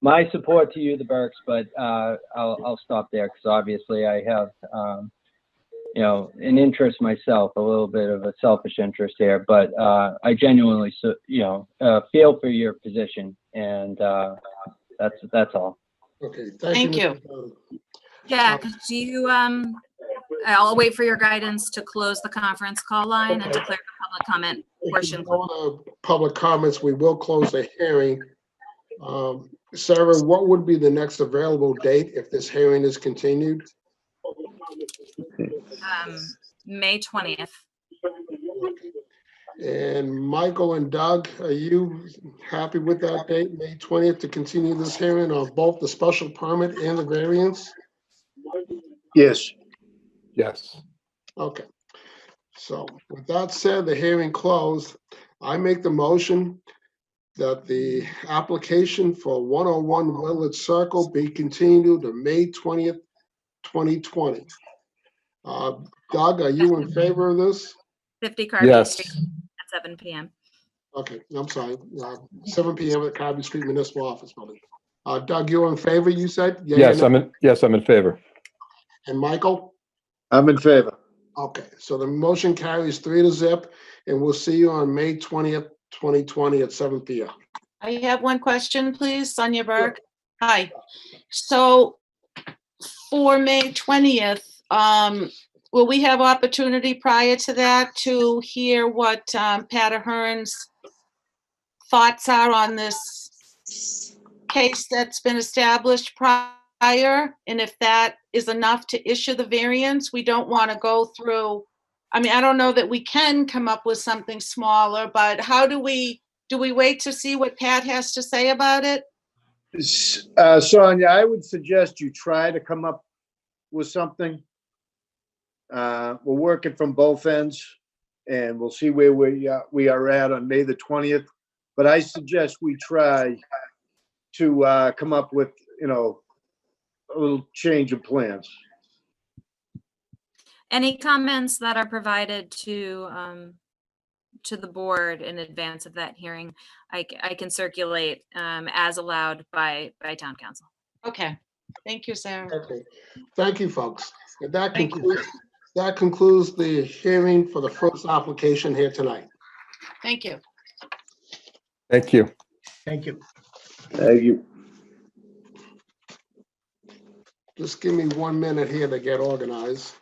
my support to you, the Burks, but I'll stop there because obviously I have an interest myself, a little bit of a selfish interest here, but I genuinely feel for your position, and that's all. Okay, Thank you. Yeah, do you, I'll wait for your guidance to close the conference call line and declare the public comment portion. Public comments, we will close the hearing. Sarah, what would be the next available date if this hearing is continued? May 20th. And Michael and Doug, are you happy with that date, May 20th, to continue this hearing on both the special permit and the variance? Yes. Yes. Okay. So with that said, the hearing closed. I make the motion that the application for 101 Willard Circle be continued to May 20th, 2020. Doug, are you in favor of this? 50 Carvey Yes. Street at 7 p.m. Okay, I'm sorry. 7 p.m. at Carvey Street Municipal Office Building. Doug, you're in favor, you said? Yeah, Yes, I'm in favor. And Michael? I'm in favor. Okay, so the motion carries 3-0, and we'll see you on May 20th, 2020 at 7 p.m. I have one question, please, Sonia Berg. Hi. So for May 20th, will we have opportunity prior to that to hear what Pat Ahern's thoughts are on this case that's been established prior? And if that is enough to issue the variance, we don't want to go through, I mean, I don't know that we can come up with something smaller, but how do we wait to see what Pat has to say about it? Sonia, I would suggest you try to come up with something. We're working from both ends, and we'll see where we are at on May the 20th. But I suggest we try to come up with, a little change of plans. Any comments that are provided to the board in advance of that hearing, I can circulate as allowed by town council. Okay. Thank you, Sarah. Okay, thank you, folks. And that concludes the hearing for the first application here tonight. Thank you. Thank you. Thank you. Thank you. Just give me 1 minute here to get organized.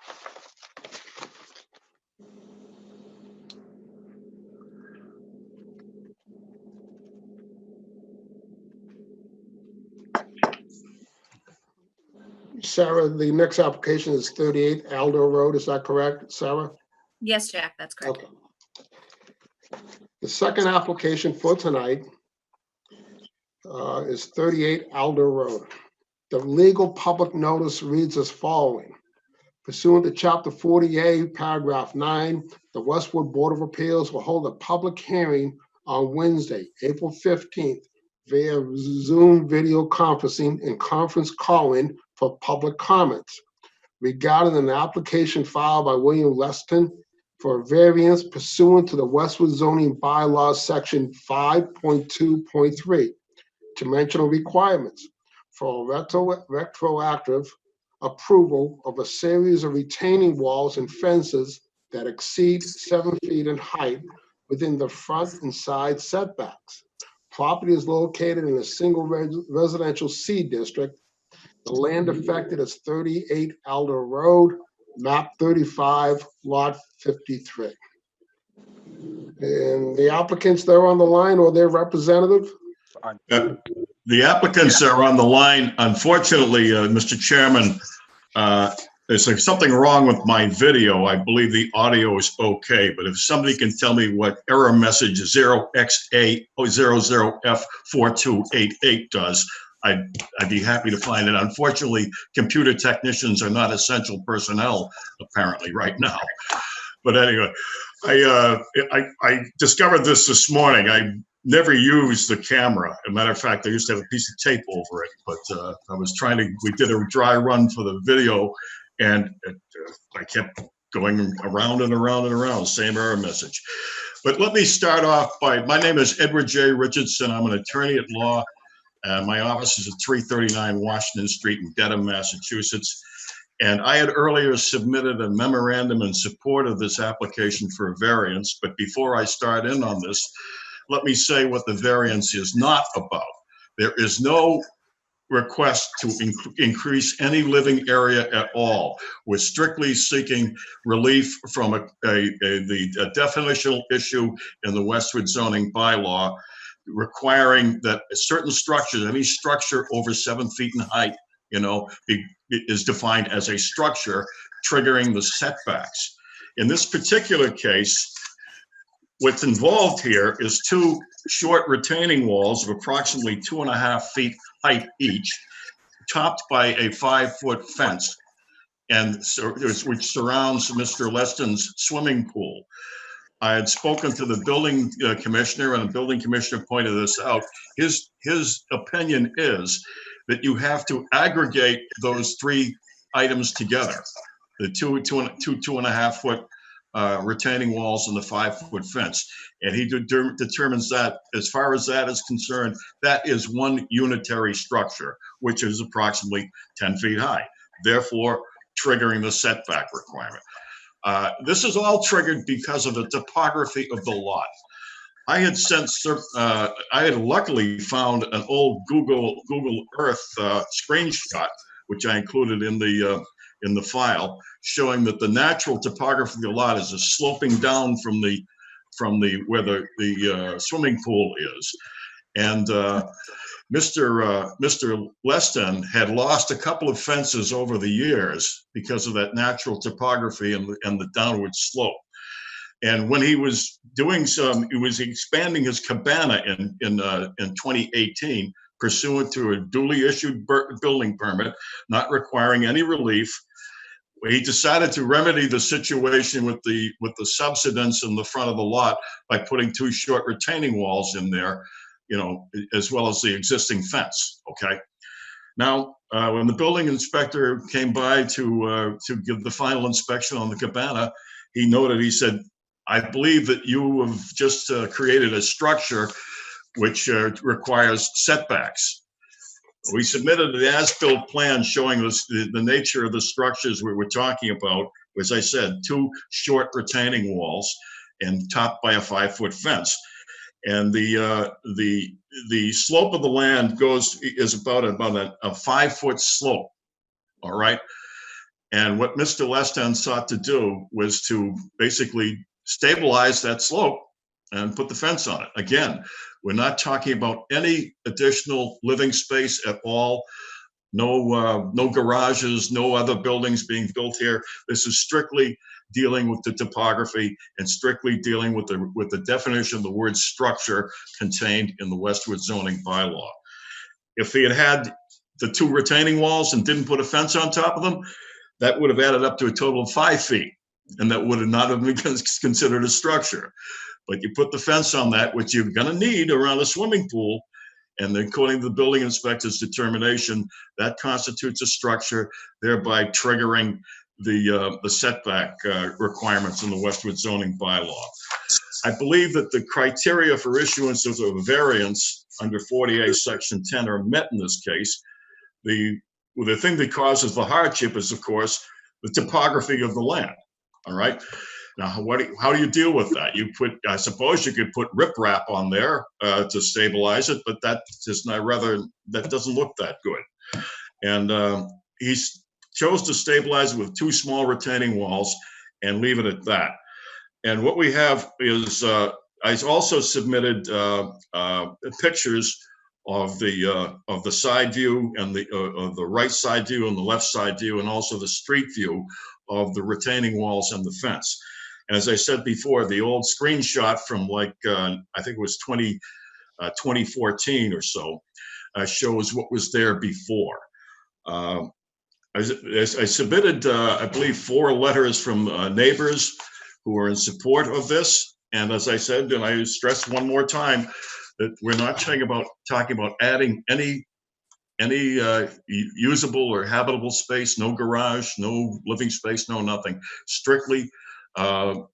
Sarah, the next application is 38 Aldo Road. Is that correct, Sarah? Yes, Jack, that's correct. Okay. The second application for tonight is 38 Alder Road. The legal public notice reads as following. Pursuant to Chapter 40A, Paragraph 9, the Westwood Board of Appeals will hold a public hearing on Wednesday, April 15th, via Zoom video conferencing and conference call-in for public comments regarding an application filed by William Leston for a variance pursuant to the Westwood zoning bylaws section 5.2.3, dimensional requirements for retroactive approval of a series of retaining walls and fences that exceed 7 feet in height within the front and side setbacks. Property is located in a single residential C district. The land affected is 38 Alder Road, map 35, lot 53. And the applicants, they're on the line, or their representative? The applicants are on the line. Unfortunately, Mr. Chairman, there's something wrong with my video. I believe the audio is okay, but if somebody can tell me what error message 0xA00F4288 does, I'd be happy to find it. Unfortunately, computer technicians are not essential personnel apparently right now. But anyway, I discovered this morning. I never used the camera. As a matter of fact, I used to have a piece of tape over it, but I was we did a dry run for the video, and I kept going around and around and around, same error message. But let me start off my name is Edward J. Richardson. I'm an attorney at law. My office is at 339 Washington Street in Dedham, Massachusetts. And I had earlier submitted a memorandum in support of this application for a variance. But before I start in on this, let me say what the variance is not about. There is no request to increase any living area at all. We're strictly seeking relief from the definitional issue in the Westwood zoning bylaw, requiring that certain structures, any structure over 7 feet in height, is defined as a structure triggering the setbacks. In this particular case, what's involved here is two short retaining walls of approximately 2.5 feet height each, topped by a 5-foot fence, which surrounds Mr. Leston's swimming pool. I had spoken to the building commissioner, and the building commissioner pointed this out. His opinion is that you have to aggregate those three items together: the 2.5 foot retaining walls and the 5-foot fence. And he determines that, as far as that is concerned, that is one unitary structure, which is approximately 10 feet high, therefore triggering the setback requirement. This is all triggered because of the topography of the lot. I had luckily found an old Google Earth screenshot, which I included in the file, showing that the natural topography of the lot is sloping down from where the swimming pool is. And Mr. Leston had lost a couple of fences over the years because of that natural topography and the downward slope. And when he was he was expanding his cabana in 2018, pursuant to a duly issued building permit, not requiring any relief. He decided to remedy the situation with the subsidence in the front of the lot by putting two short retaining walls in there, as well as the existing fence. Okay. Now, when the building inspector came by to give the final inspection on the cabana, he said, "I believe that you have just created a structure which requires setbacks." We submitted an as-built plan showing the nature of the structures we were talking about. As I said, two short retaining walls and topped by a 5-foot fence. And the slope of the land is about a 5-foot slope. All right. And what Mr. Leston sought to do was to basically stabilize that slope and put the fence on it. Again, we're not talking about any additional living space at all. No garages, no other buildings being built here. This is strictly dealing with the topography and strictly dealing with the definition of the word structure contained in the Westwood zoning bylaw. If he had had the 2 retaining walls and didn't put a fence on top of them, that would have added up to a total of 5 feet. And that would have not have been considered a structure. But you put the fence on that, which you're gonna need around a swimming pool, and then according to the building inspector's determination, that constitutes a structure, thereby triggering the setback requirements in the Westwood zoning bylaw. I believe that the criteria for issuance of a variance under 40A section 10 are met in this case. The thing that causes the hardship is, of course, the topography of the land. All right. Now, how do you deal with that? I suppose you could put riprap on there to stabilize it, but that doesn't look that good. And he chose to stabilize it with 2 small retaining walls and leave it at that. And what we have is I also submitted pictures of the side view and of the right side view and the left side view, and also the street view of the retaining walls and the fence. And as I said before, the old screenshot from like I think it was 2014 or so shows what was there before. I submitted, I believe, 4 letters from neighbors who are in support of this. And as I said, and I stress one more time, that we're not talking about adding any usable or habitable space, no garage, no living space, no nothing. Strictly we'll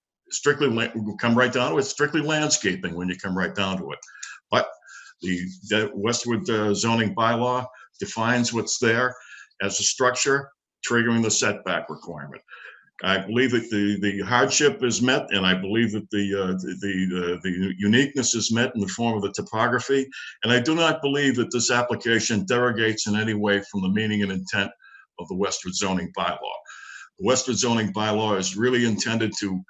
come right down to it, strictly landscaping when you come right down to it. But the Westwood zoning bylaw defines what's there as a structure, triggering the setback requirement. I believe that the hardship is met, and I believe that the uniqueness is met in the form of the topography. And I do not believe that this application derogates in any way from the meaning and intent of the Westwood zoning bylaw. The Westwood zoning bylaw is really intended to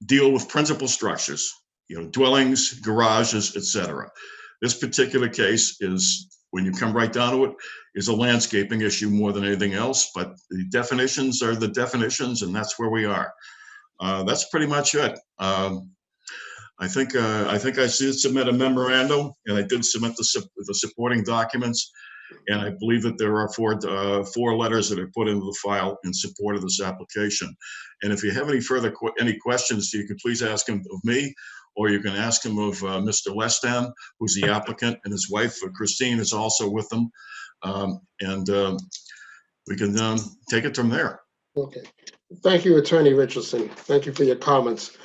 deal with principal structures, dwellings, garages, etc. This particular case is, when you come right down to it, is a landscaping issue more than anything else, but the definitions are the definitions, and that's where we are. That's pretty much it. I think I did submit a memorandum, and I did submit the supporting documents, and I believe that there are 4 letters that are put into the file in support of this application. And if you have any questions, you can please ask them of me, or you can ask him of Mr. Lestan, who's the applicant, and his wife, Christine, is also with them. And we can take it from there. Okay. Thank you, Attorney Richardson. Thank you for your comments.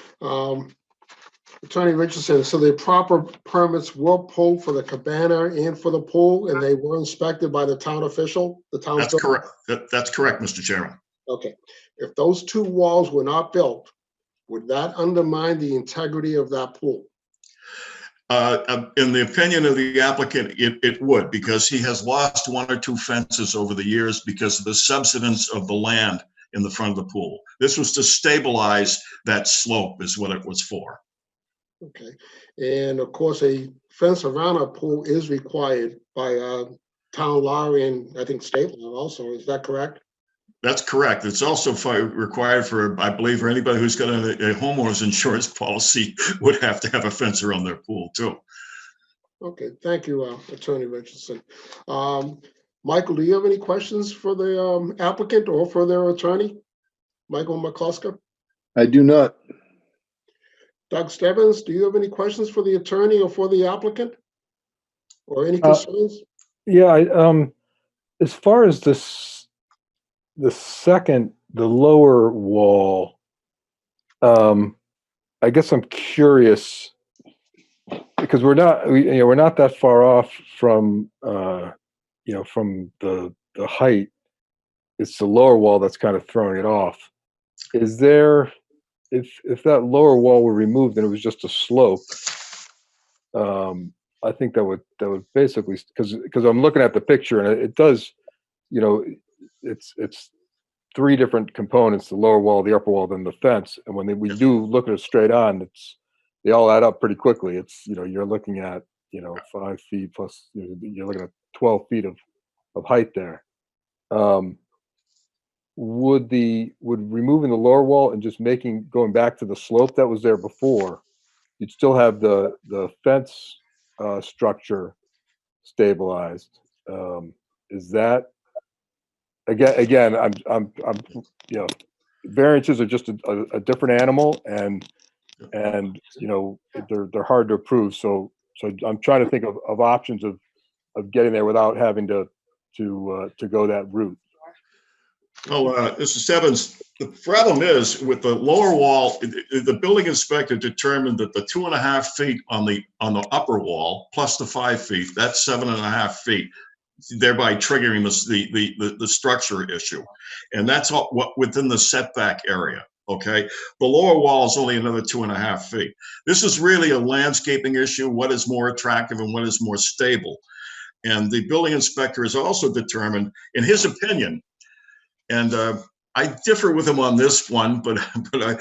Attorney Richardson, so the proper permits were pulled for the cabana and for the pool, and they were inspected by the town official? That's correct. That's correct, Mr. Chairman. Okay. If those 2 walls were not built, would that undermine the integrity of that pool? In the opinion of the applicant, it would, because he has lost 1 or 2 fences over the years because of the subsidence of the land in the front of the pool. This was to stabilize that slope is what it was for. Okay. And of course, a fence around a pool is required by town law and I think state law also. Is that correct? That's correct. It's also required for, I believe, for anybody who's got a homeowner's insurance policy would have to have a fence around their pool too. Okay, thank you, Attorney Richardson. Michael, do you have any questions for the applicant or for their attorney, Michael McClusker? I do not. Doug Stebbins, do you have any questions for the attorney or for the applicant? Or any concerns? Yeah, as far as the lower wall, I guess I'm curious because we're not that far off from from the height. It's the lower wall that's kind of throwing it off. Is there, if that lower wall were removed and it was just a slope, I think that would basically, because I'm looking at the picture and it does, it's 3 different components: the lower wall, the upper wall, then the fence. And when we do look at it straight on, they all add up pretty quickly. It's you're looking at 5 feet plus you're looking at 12 feet of height there. Would removing the lower wall and just going back to the slope that was there before, you'd still have the fence structure stabilized. Is that, again, I'm, you know, variances are just a different animal, and you know, they're hard to approve. So I'm trying to think of options of getting there without having to go that route. Oh, Mr. Stebbins, the problem is with the lower wall, the building inspector determined that the 2.5 feet on the upper wall plus the 5 feet, that's 7.5 feet, thereby triggering the structure issue. And that's all what within the setback area. Okay, the lower wall is only another 2.5 feet. This is really a landscaping issue. What is more attractive and what is more stable? And the building inspector has also determined, in his opinion, and I differ with him on this one, but I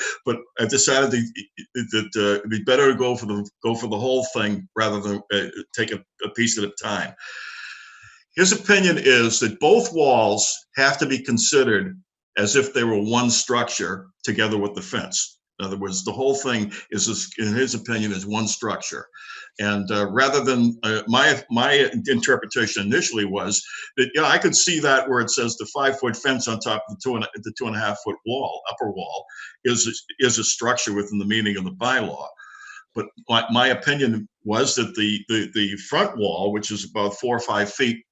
decided that it'd be better to go for the whole thing rather than take a piece at a time. His opinion is that both walls have to be considered as if they were one structure together with the fence. In other words, the whole thing is, in his opinion, is one structure. And rather than my interpretation initially was that, yeah, I could see that where it says the 5-foot fence on top of the 2.5 foot wall, upper wall, is a structure within the meaning of the bylaw. But my opinion was that the front wall, which is about 4 or 5 feet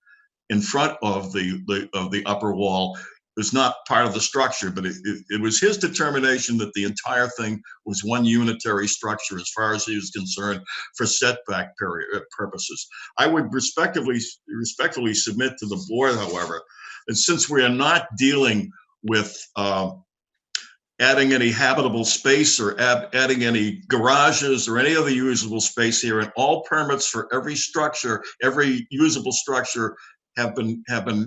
in front of the upper wall, is not part of the structure, but it was his determination that the entire thing was one unitary structure as far as he was concerned for setback purposes. I would respectfully submit to the board, however, that since we are not dealing with adding any habitable space or adding any garages or any other usable space here, and all permits for every structure, every usable structure have been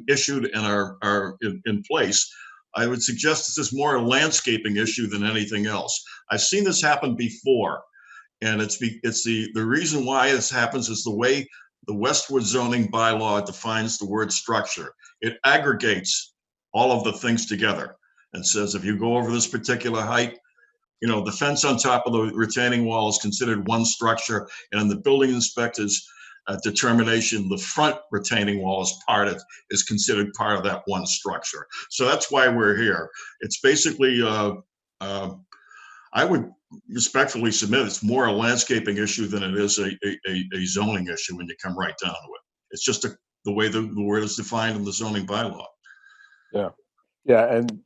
issued and are in place, I would suggest this is more a landscaping issue than anything else. I've seen this happen before, and it's the reason why this happens is the way the Westwood zoning bylaw defines the word structure. It aggregates all of the things together and says if you go over this particular height, you know, the fence on top of the retaining wall is considered one structure, and in the building inspector's determination, the front retaining wall is considered part of that one structure. So that's why we're here. It's basically, I would respectfully submit, it's more a landscaping issue than it is a zoning issue when you come right down to it. It's just the way the word is defined in the zoning bylaw. Yeah, and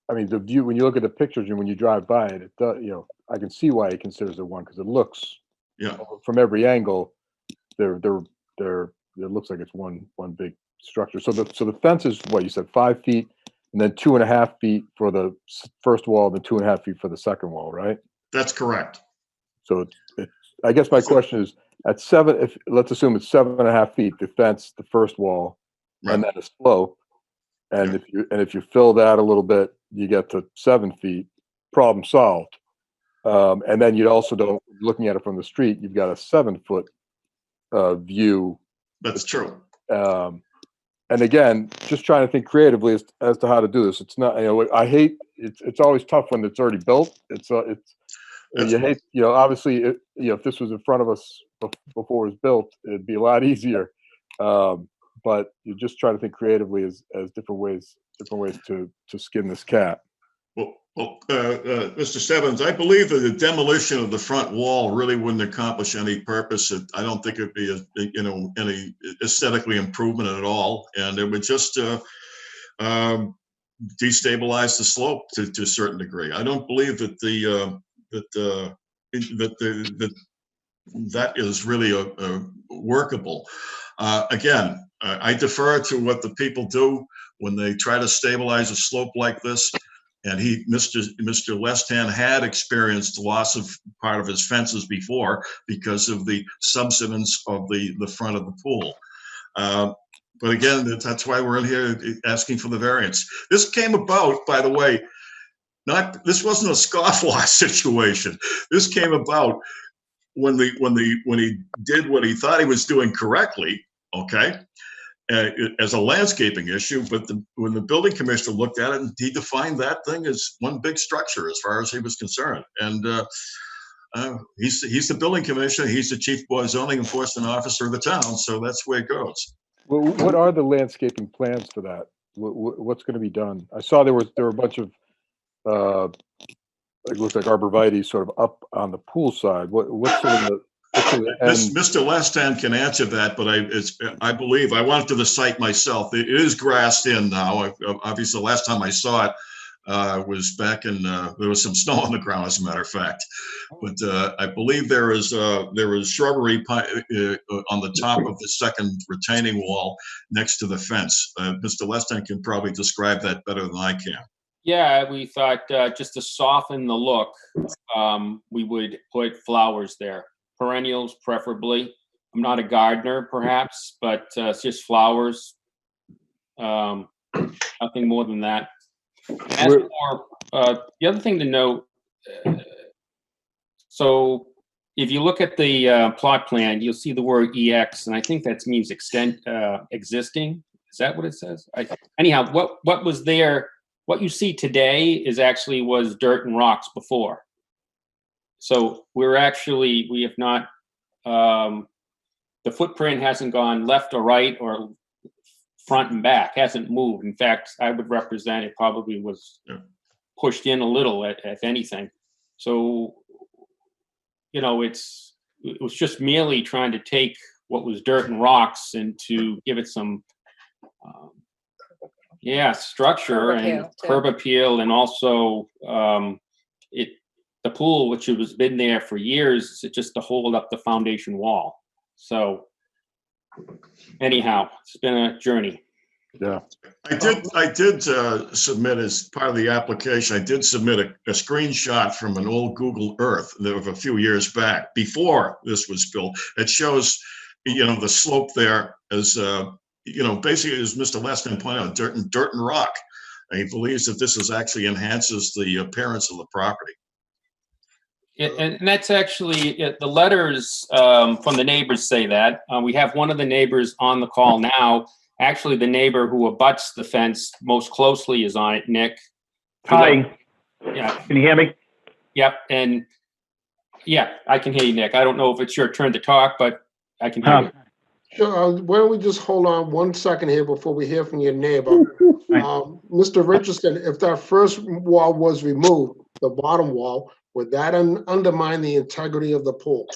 I mean, the view, when you look at the pictures and when you drive by it, it does, you know, I can see why he considers it one, because it looks, yeah, from every angle, it looks like it's one big structure. So the fence is what you said, 5 feet, and then 2.5 feet for the first wall, then 2.5 feet for the second wall, right? That's correct. So I guess my question is, at let's assume it's 7.5 feet, the fence, the first wall, right, and then a slope, and if you fill that a little bit, you get to 7 feet. Problem solved. And then you also don't, looking at it from the street, you've got a 7-foot view. That's true. And again, just trying to think creatively as to how to do this. It's not, you know, I hate, it's always tough when it's already built. You hate, you know, obviously, you know, if this was in front of us before it was built, it'd be a lot easier. But you just try to think creatively as different ways to skin this cat. Well, Mr. Stebbins, I believe that the demolition of the front wall really wouldn't accomplish any purpose. I don't think it'd be any aesthetically improvement at all, and it would just destabilize the slope to a certain degree. I don't believe that that is really workable. Again, I defer to what the people do when they try to stabilize a slope like this. And Mr. Lestan had experienced loss of part of his fences before because of the subsidence of the front of the pool. But again, that's why we're in here asking for the variance. This came about, by the way, this wasn't a scofflaw situation. This came about when he did what he thought he was doing correctly, okay, as a landscaping issue, but when the building commissioner looked at it, he defined that thing as one big structure as far as he was concerned. And He's the building commissioner. He's the chief zoning enforcement officer of the town. So that's where it goes. Well, what are the landscaping plans for that? What's going to be done? I saw there were a bunch of it looks like arborvitae sort of up on the pool side. What's sort of the end? Mr. Lestan can answer that, but I believe I went to the site myself. It is grassed in now. Obviously, the last time I saw it was back in there was some snow on the ground, as a matter of fact. But I believe there is shrubbery on the top of the second retaining wall next to the fence. Mr. Lestan can probably describe that better than I can. Yeah, we thought just to soften the look, we would put flowers there, perennials preferably. I'm not a gardener, perhaps, but it's just flowers. Nothing more than that. As for the other thing to note, so if you look at the plot plan, you'll see the word EX, and I think that means existing. Is that what it says? Anyhow, what was there? What you see today was dirt and rocks before. So we have not, the footprint hasn't gone left or right or front and back, hasn't moved. In fact, I would represent it probably was pushed in a little, if anything. So, it was just merely trying to take what was dirt and rocks and to give it some, structure and curb appeal, and also the pool, which has been there for years, just to hold up the foundation wall. So anyhow, it's been a journey. Yeah, I did submit, as part of the application, I did submit a screenshot from an old Google Earth of a few years back before this was built. It shows, the slope there as basically, as Mr. Lestan pointed out, dirt and rock. And he believes that this actually enhances the appearance of the property. And that's actually the letters from the neighbors say that. We have one of the neighbors on the call now. Actually, the neighbor who abuts the fence most closely is on it, Nick. Hi. Yeah. Can you hear me? Yep. And yeah, I can hear you, Nick. I don't know if it's your turn to talk, but I can hear you. Sure. Why don't we just hold on 1 second here before we hear from your neighbor? Mr. Richardson, if that first wall was removed, the bottom wall, would that undermine the integrity of the pool?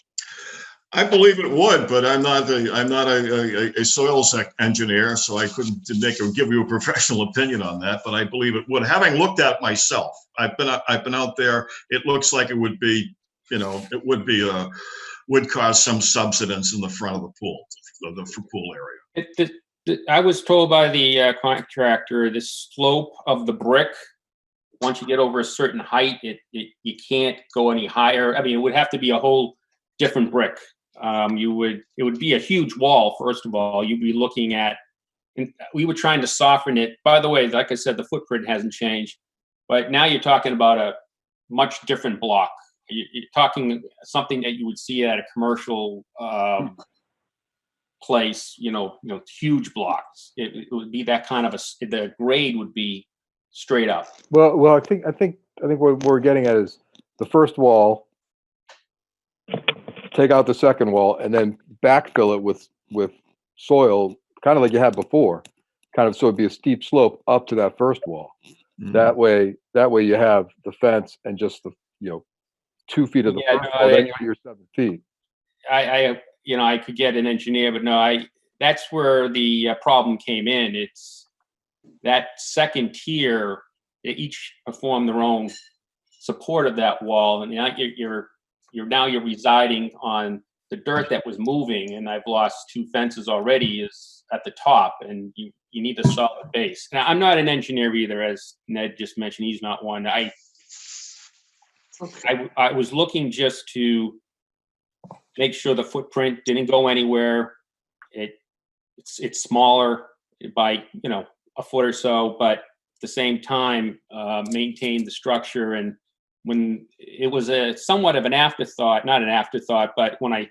I believe it would, but I'm not a soils engineer, so I couldn't give you a professional opinion on that. But I believe it would. Having looked at it myself, I've been out there. It looks like it would be, would cause some subsidence in the front of the pool, the pool area. I was told by the contractor, the slope of the brick, once you get over a certain height, you can't go any higher. I mean, it would have to be a whole different brick. It would be a huge wall. First of all, you'd be looking at, and we were trying to soften it. By the way, like I said, the footprint hasn't changed, but now you're talking about a much different block. You're talking something that you would see at a commercial place, huge blocks. It would be that kind of the grade would be straight up. Well, I think what we're getting at is the first wall, take out the second wall, and then backfill it with soil, kind of like you had before, so it'd be a steep slope up to that first wall. Mm-hmm. That way you have the fence and just the 2 feet of the first wall, then you're 7 feet. I could get an engineer, but no, that's where the problem came in. It's that second tier, they each perform their own support of that wall, and now you're residing on the dirt that was moving, and I've lost 2 fences already is at the top, and you need a solid base. Now, I'm not an engineer either, as Ned just mentioned. He's not one. I was looking just to make sure the footprint didn't go anywhere. It's smaller by a foot or so, but at the same time maintain the structure. And when it was somewhat of an afterthought, not an afterthought, but when I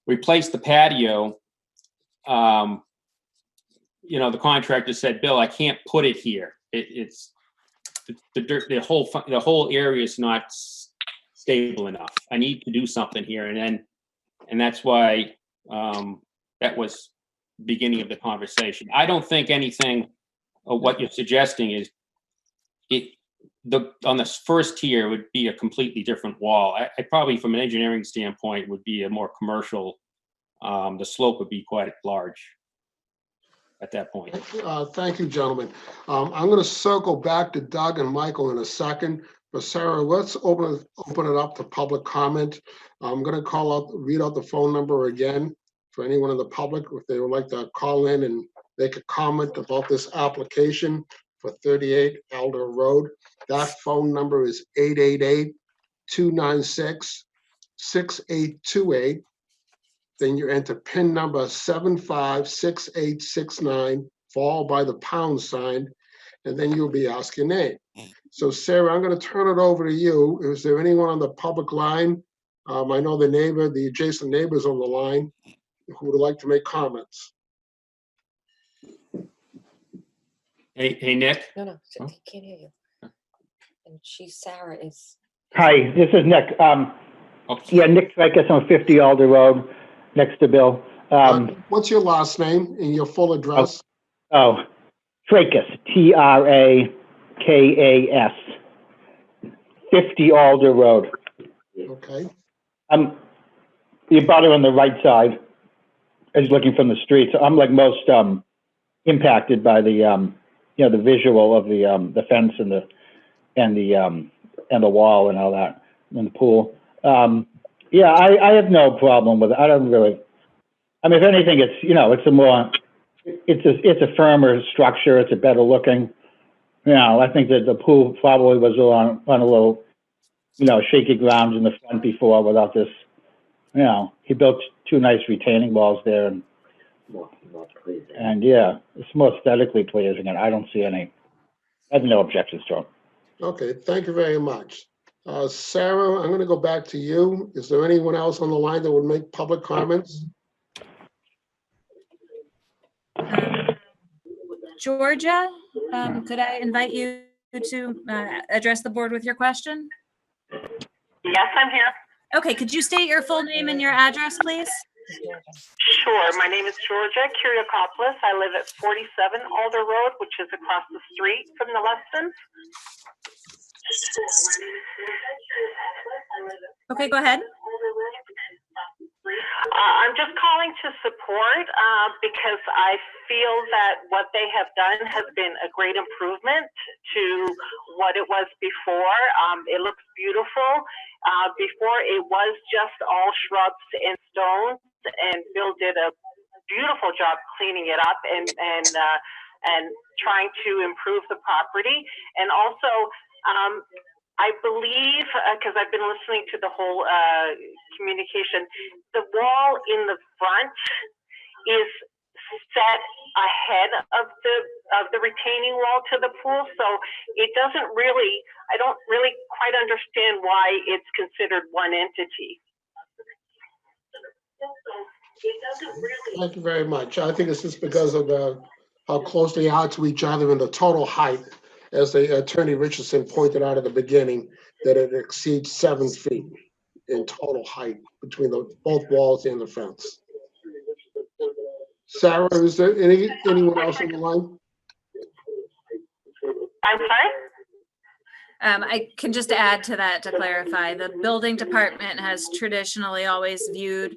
replaced the patio, the contractor said, "Bill, I can't put it here. It's the dirt. The whole area is not stable enough. I need to do something here. And that's why that was the beginning of the conversation. I don't think anything of what you're suggesting is on this first tier would be a completely different wall. I probably, from an engineering standpoint, would be a more commercial. The slope would be quite large at that point. Thank you, gentlemen. I'm going to circle back to Doug and Michael in a second. But Sarah, let's open it up to public comment. I'm going to read out the phone number again for anyone in the public if they would like to call in and make a comment about this application for 38 Elder Road. That phone number is 888-296-6828. Then you enter PIN number 756869, followed by the £, and then you'll be asked your name. So Sarah, I'm going to turn it over to you. Is there anyone on the public line? I know the adjacent neighbors on the line who would like to make comments. Hey, Nick? No, he can't hear you. And Sarah is. Hi, this is Nick. Yeah, Nick Tricus on 50 Alder Road, next to Bill. What's your last name and your full address? Tricus, Trakas, 50 Alder Road. Okay. The abutter on the right side is looking from the street. So I'm like most impacted by the the visual of the fence and the wall and all that, and the pool. Yeah, I have no problem with it. I don't really. I mean, if anything, it's it's a firmer structure. It's a better looking. I think that the pool probably was on a little, shaky ground in the front before without this. He built 2 nice retaining walls there, and yeah, it's more aesthetically pleasing, and I don't see I have no objections to it. Okay, thank you very much. Sarah, I'm going to go back to you. Is there anyone else on the line that would make public comments? Georgia, could I invite you to address the board with your question? Yes, I'm here. Okay, could you state your full name and your address, please? Sure. My name is Georgia Kyriakopoulos. I live at 47 Alder Road, which is across the street from the Lestons. Okay, go ahead. I'm just calling to support because I feel that what they have done has been a great improvement to what it was before. It looks beautiful. Before it was just all shrubs and stones, and Bill did a beautiful job cleaning it up and trying to improve the property. And also, I believe, because I've been listening to the whole communication, the wall in the front is set ahead of the retaining wall to the pool, so it doesn't really. I don't really quite understand why it's considered one entity. Thank you very much. I think it's just because of how close they are to each other and the total height, as the Attorney Richardson pointed out at the beginning, that it exceeds 7 feet in total height between both walls and the fence. Sarah, is there anyone else on the line? I'm sorry? I can just add to that to clarify. The building department has traditionally always viewed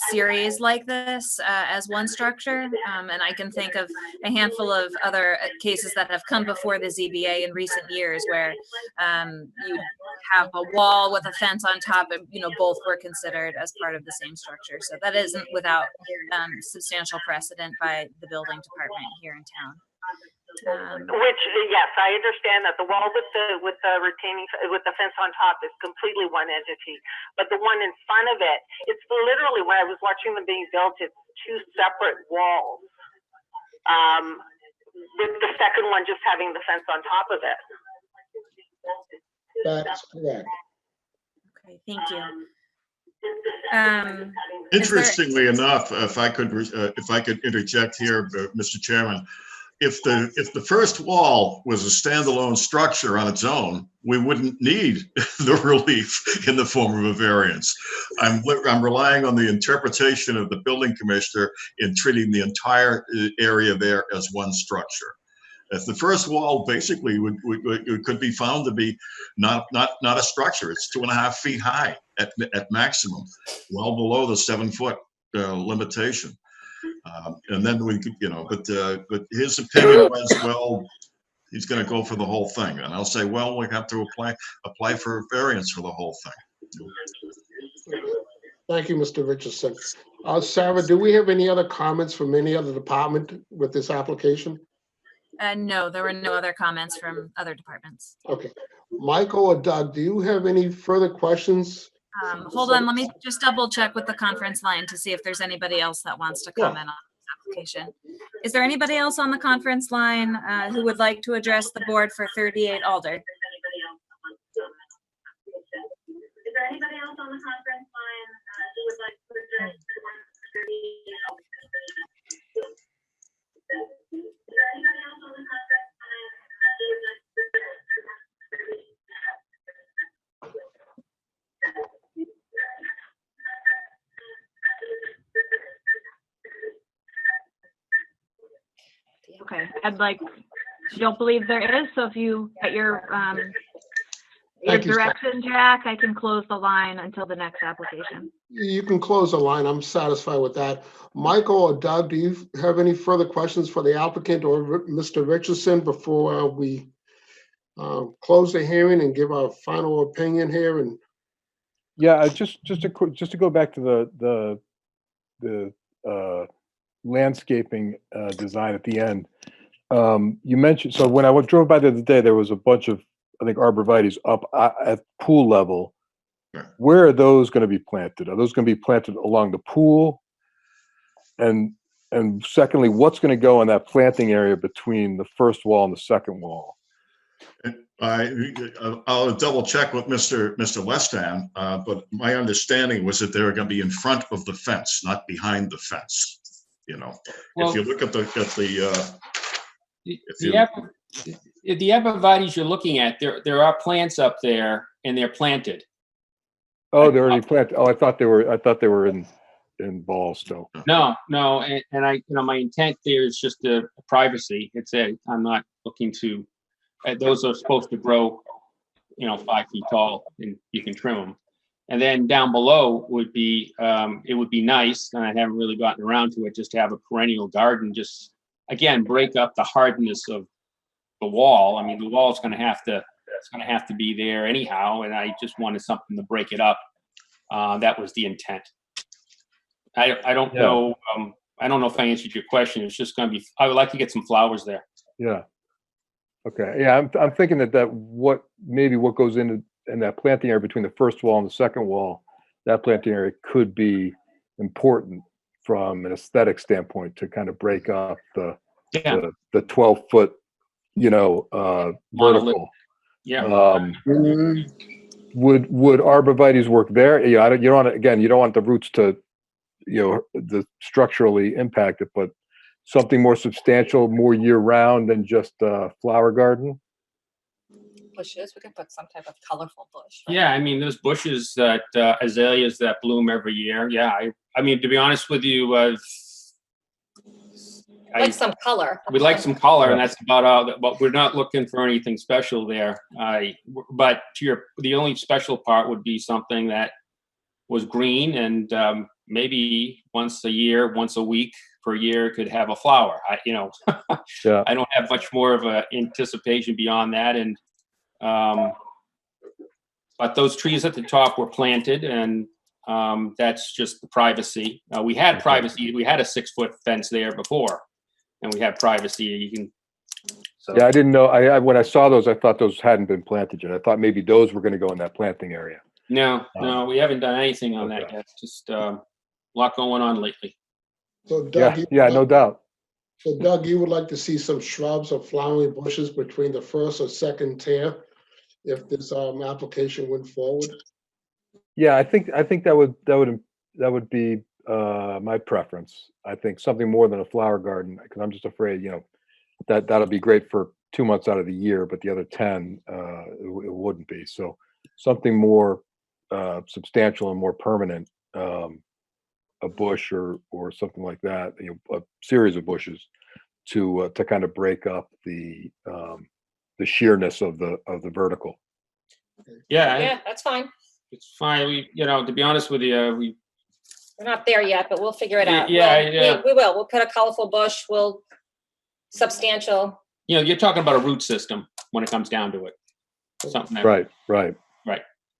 series like this as one structure, and I can think of a handful of other cases that have come before the ZBA in recent years where you have a wall with a fence on top, and both were considered as part of the same structure. So that isn't without substantial precedent by the building department here in town. Which, yes, I understand that the wall with the fence on top is completely one entity, but the one in front of it, it's literally, when I was watching them being built, it's 2 separate walls, with the second one just having the fence on top of it. That's correct. Okay, thank you. Interestingly enough, if I could interject here, Mr. Chairman, if the first wall was a standalone structure on its own, we wouldn't need the relief in the form of a variance. I'm relying on the interpretation of the building commissioner in treating the entire area there as one structure. If the first wall basically could be found to be not a structure, it's 2.5 feet high at maximum, well below the 7-foot limitation. And then we could, but his opinion was, well, he's going to go for the whole thing. And I'll say, well, we have to apply for a variance for the whole thing. Thank you, Mr. Richardson. Sarah, do we have any other comments from any other department with this application? No, there were no other comments from other departments. Okay. Michael or Doug, do you have any further questions? Hold on, let me just double check with the conference line to see if there's anybody else that wants to comment on this application. Is there anybody else on the conference line who would like to address the board for 38 Alder? Is there anybody else on the conference line who would like to address the board for 38 Alder? Is there anybody else on the conference line who would like to address the board for 38 Okay, you don't believe there is, so if you get your direction, Jack, I can close the line until the next application. You can close the line. I'm satisfied with that. Michael or Doug, do you have any further questions for the applicant or Mr. Richardson before we close the hearing and give our final opinion here? And yeah, just to go back to the landscaping design at the end. You mentioned, so when I drove by the other day, there was a bunch of, I think, arborvitaes up at pool level. Where are those going to be planted? Are those going to be planted along the pool? And secondly, what's going to go in that planting area between the first wall and the second wall? I'll double check with Mr. Lestan, but my understanding was that they were going to be in front of the fence, not behind the fence. Well, if you look at the arborvitaes you're looking at, there are plants up there and they're planted. Oh, they're already planted. Oh, I thought they were in balls still. No, and I, my intent there is just the privacy. I'm not looking to. Those are supposed to grow, 5 feet tall, and you can trim them. And then down below would be, it would be nice, and I haven't really gotten around to it, just to have a perennial garden. Just again, break up the hardness of the wall. I mean, the wall is going to have to be there anyhow, and I just wanted something to break it up. That was the intent. I don't know. I don't know if I answered your question. It's just going to be. I would like to get some flowers there. Yeah. Okay. Yeah, I'm thinking that what goes in that planting area between the first wall and the second wall, that planting area could be important from an aesthetic standpoint to kind of break up the 12-foot, vertical. Yeah. Would arborvitaes work there? Yeah, you don't want the roots to, the structurally impact it, but something more substantial, more year-round than just a flower garden? Bushes, we can put some type of colorful bush. Right? Yeah, I mean, there's bushes that, azaleas that bloom every year. Yeah, I mean, to be honest with you, like some color. We'd like some color, and that's about all. But we're not looking for anything special there. But the only special part would be something that was green and maybe once a year, once a week per year could have a flower. I don't have much more of a anticipation beyond that. And but those trees at the top were planted, and that's just the privacy. We had privacy. We had a 6-foot fence there before, and we had privacy. Yeah, I didn't know. When I saw those, I thought those hadn't been planted yet. I thought maybe those were going to go in that planting area. No, we haven't done anything on that yet. Just a lot going on lately. So Doug, no doubt. So Doug, you would like to see some shrubs or flowering bushes between the first or second tier if this application went forward? Yeah, I think that would be my preference. I think something more than a flower garden, because I'm just afraid, that'll be great for 2 months out of the year, but the other 10, it wouldn't be. So something more substantial and more permanent, a bush or something like that, a series of bushes to kind of break up the sheerness of the vertical. Yeah, Yeah, that's fine. it's fine. To be honest with you, We're not there yet, but we'll figure it out. Yeah, We'll- yeah. We will. We'll cut a colorful bush. We'll substantial. you're talking about a root system when it comes down to it. Something that, Right. right.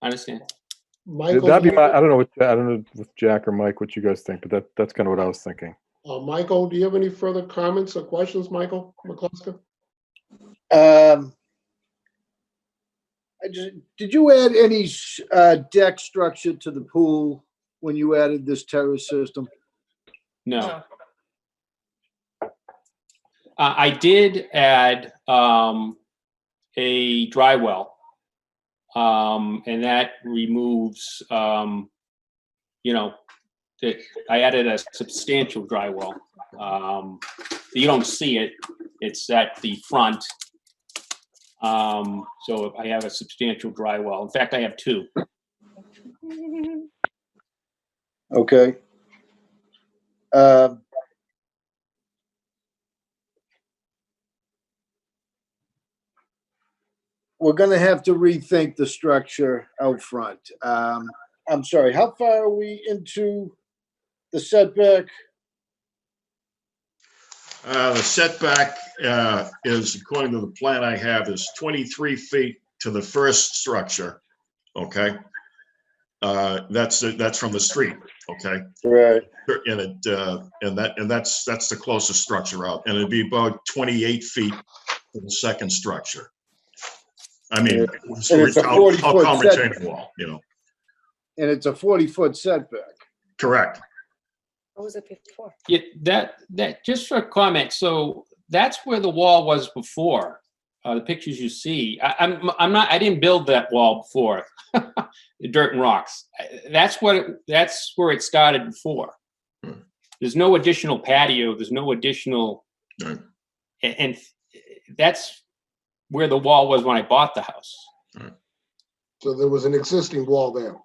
I understand. Michael, That'd be do my, you- I don't know with Jack or Mike what you guys think, but that's kind of what I was thinking. Michael, do you have any further comments or questions, Michael McCluskey? Did you add any deck structure to the pool when you added this terrace system? No. I did add a dry well, and that removes, I added a substantial dry well. You don't see it; it's at the front. So I have a substantial dry well. In fact, I have two. Okay. We're gonna have to rethink the structure out front. I'm sorry, how far are we into the setback? The setback is, according to the plan I have, is 23 feet to the first structure, okay? That's from the street, okay? Right. And that's the closest structure out, and it'd be about 28 feet to the second structure. I mean, And it's a I'll 40-foot call setback. retaining wall, And it's a 40-foot setback. Correct. What was it before? Yeah, that just for a comment. So that's where the wall was before. The pictures you see. I didn't build that wall before. The dirt and rocks. That's where it started before. There's no additional patio. There's no additional, and that's where the wall was when I bought the house. So there was an existing wall there.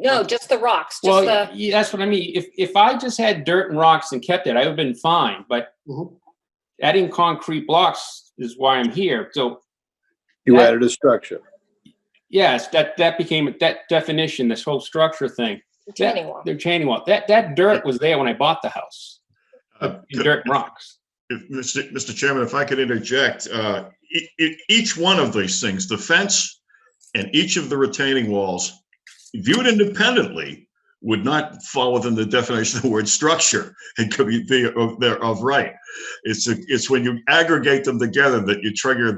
No, just the rocks. Well, Just yeah, that's what I mean. If I just had dirt and rocks and kept it, I would have been fine. But adding concrete blocks is why I'm here. So you added a structure. Yes, that became that definition. This whole structure thing. Retaining wall. The retaining wall. That dirt was there when I bought the house. Dirt and rocks. Mr. Chairman, if I could interject, each one of these things, the fence and each of the retaining walls, viewed independently, would not fall within the definition of the word structure. It could be of right. It's when you aggregate them together that you trigger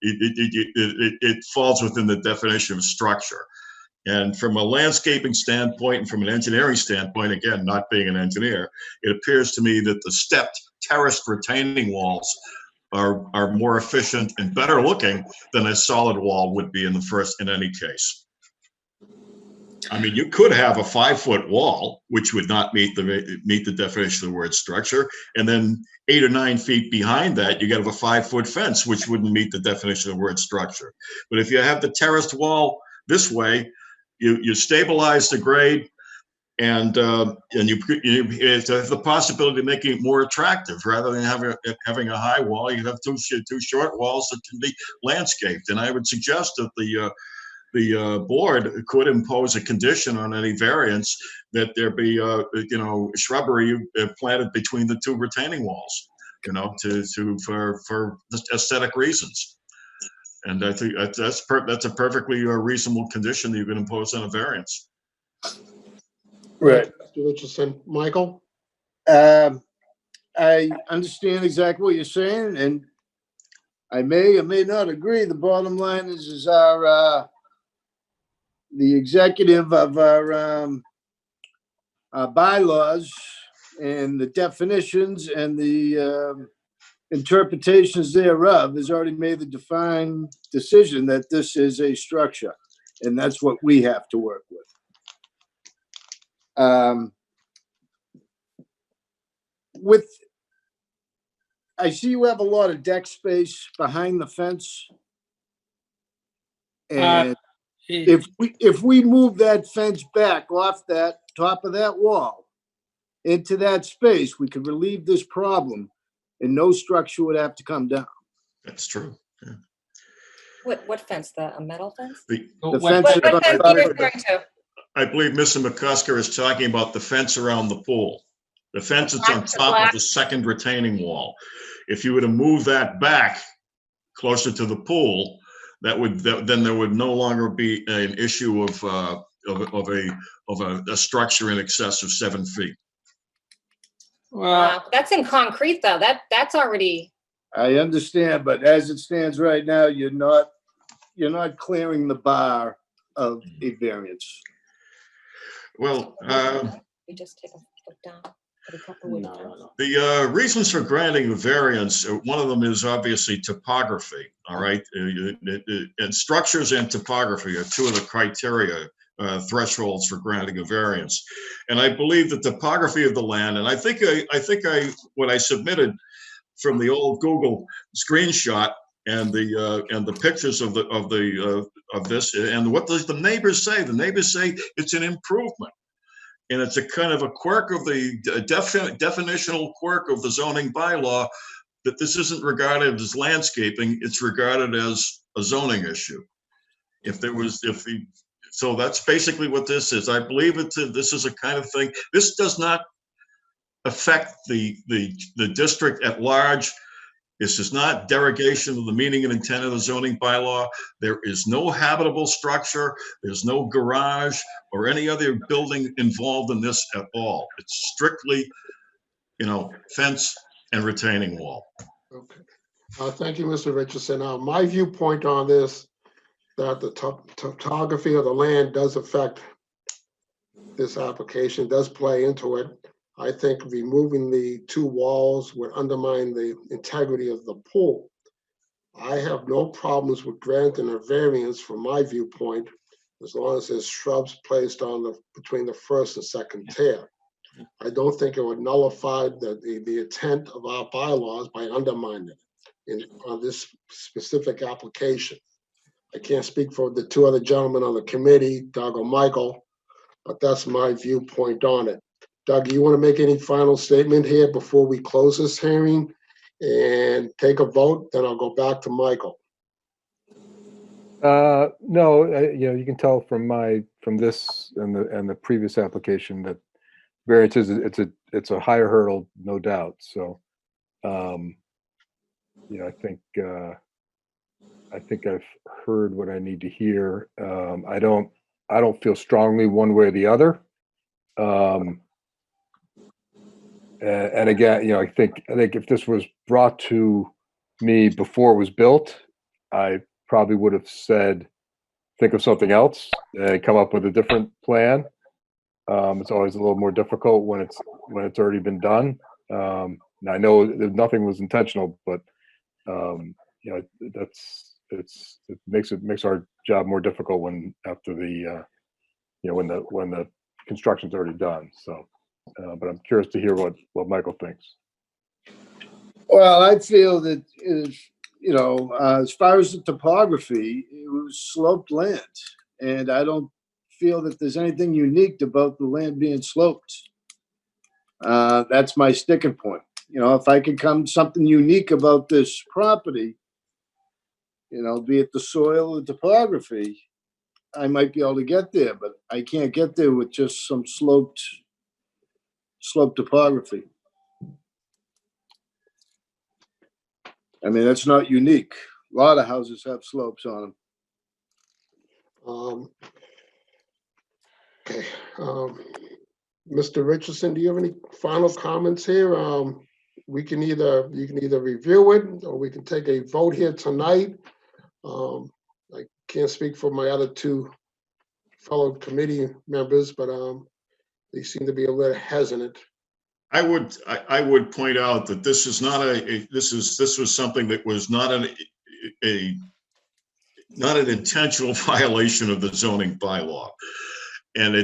it falls within the definition of structure. And from a landscaping standpoint and from an engineering standpoint, again, not being an engineer, it appears to me that the stepped terraced retaining walls are more efficient and better looking than a solid wall would be in any case. I mean, you could have a 5-foot wall, which would not meet the definition of the word structure, and then 8 or 9 feet behind that, you got to have a 5-foot fence, which wouldn't meet the definition of the word structure. But if you have the terraced wall this way, you stabilize the grade, and you have the possibility of making it more attractive rather than having a high wall. You have two short walls that can be landscaped, and I would suggest that the board could impose a condition on any variance that there be shrubbery planted between the two retaining walls, for aesthetic reasons. And I think that's a perfectly reasonable condition that you can impose on a variance. Right. Mr. Richardson, Michael? I understand exactly what you're saying, and I may or may not agree. The bottom line is our the executive of our bylaws and the definitions and the interpretations thereof has already made the defined decision that this is a structure, and that's what we have to work with. I see you have a lot of deck space behind the fence. And if we move that fence back off that top of that wall into that space, we could relieve this problem and no structure would have to come down. That's true. Yeah. What fence? A metal fence? The What- fence What is on fence top are you of referring to? I believe Mr. McCusker is talking about the fence around the pool. The fence that's on The top of black- the second retaining wall. If you were to move that back closer to the pool, then there would no longer be an issue of a structure in excess of 7 feet. Well, That's in concrete though. That's already. I understand, but as it stands right now, you're not clearing the bar of a variance. Well, We just take a foot down. Put a couple of down. the reasons for granting the variance, one of them is obviously topography, all right? And structures and topography are two of the criteria, thresholds for granting a variance. And I believe the topography of the land, and I think what I submitted from the old Google screenshot and the pictures of this, and what does the neighbors say? The neighbors say it's an improvement. And it's a kind of a quirk of the definitional quirk of the zoning bylaw that this isn't regarded as landscaping, it's regarded as a zoning issue. So that's basically what this is. I believe this is a kind of thing. This does not affect the district at large. This is not derogation of the meaning and intent of the zoning bylaw. There is no habitable structure. There's no garage or any other building involved in this at all. It's strictly, fence and retaining wall. Okay. Thank you, Mr. Richardson. My viewpoint on this, that the topography of the land does affect this application, does play into it. I think removing the 2 walls would undermine the integrity of the pool. I have no problems with granting a variance from my viewpoint, as long as there's shrubs placed between the first and second tier. I don't think it would nullify the intent of our bylaws by undermining it on this specific application. I can't speak for the 2 other gentlemen on the committee, Doug or Michael, but that's my viewpoint on it. Doug, you want to make any final statement here before we close this hearing and take a vote? Then I'll go back to Michael. No, you can tell from this and the previous application that variances, it's a higher hurdle, no doubt. So, I think I've heard what I need to hear. I don't feel strongly one way or the other. And again, I think if this was brought to me before it was built, I probably would have said, think of something else and come up with a different plan. It's always a little more difficult when it's already been done. And I know that nothing was intentional, but it makes our job more difficult when the construction's already done. So. But I'm curious to hear what Michael thinks. Well, I feel that as far as the topography, it was sloped land, and I don't feel that there's anything unique about the land being sloped. That's my sticking point. If I could come something unique about this property, be it the soil or topography, I might be able to get there, but I can't get there with just some sloped topography. I mean, that's not unique. A lot of houses have slopes on them. Okay. Mr. Richardson, do you have any final comments here? You can either review it or we can take a vote here tonight. I can't speak for my other 2 fellow committee members, but they seem to be a little hesitant. I would point out that this is not this was something that was not an intentional violation of the zoning bylaw, and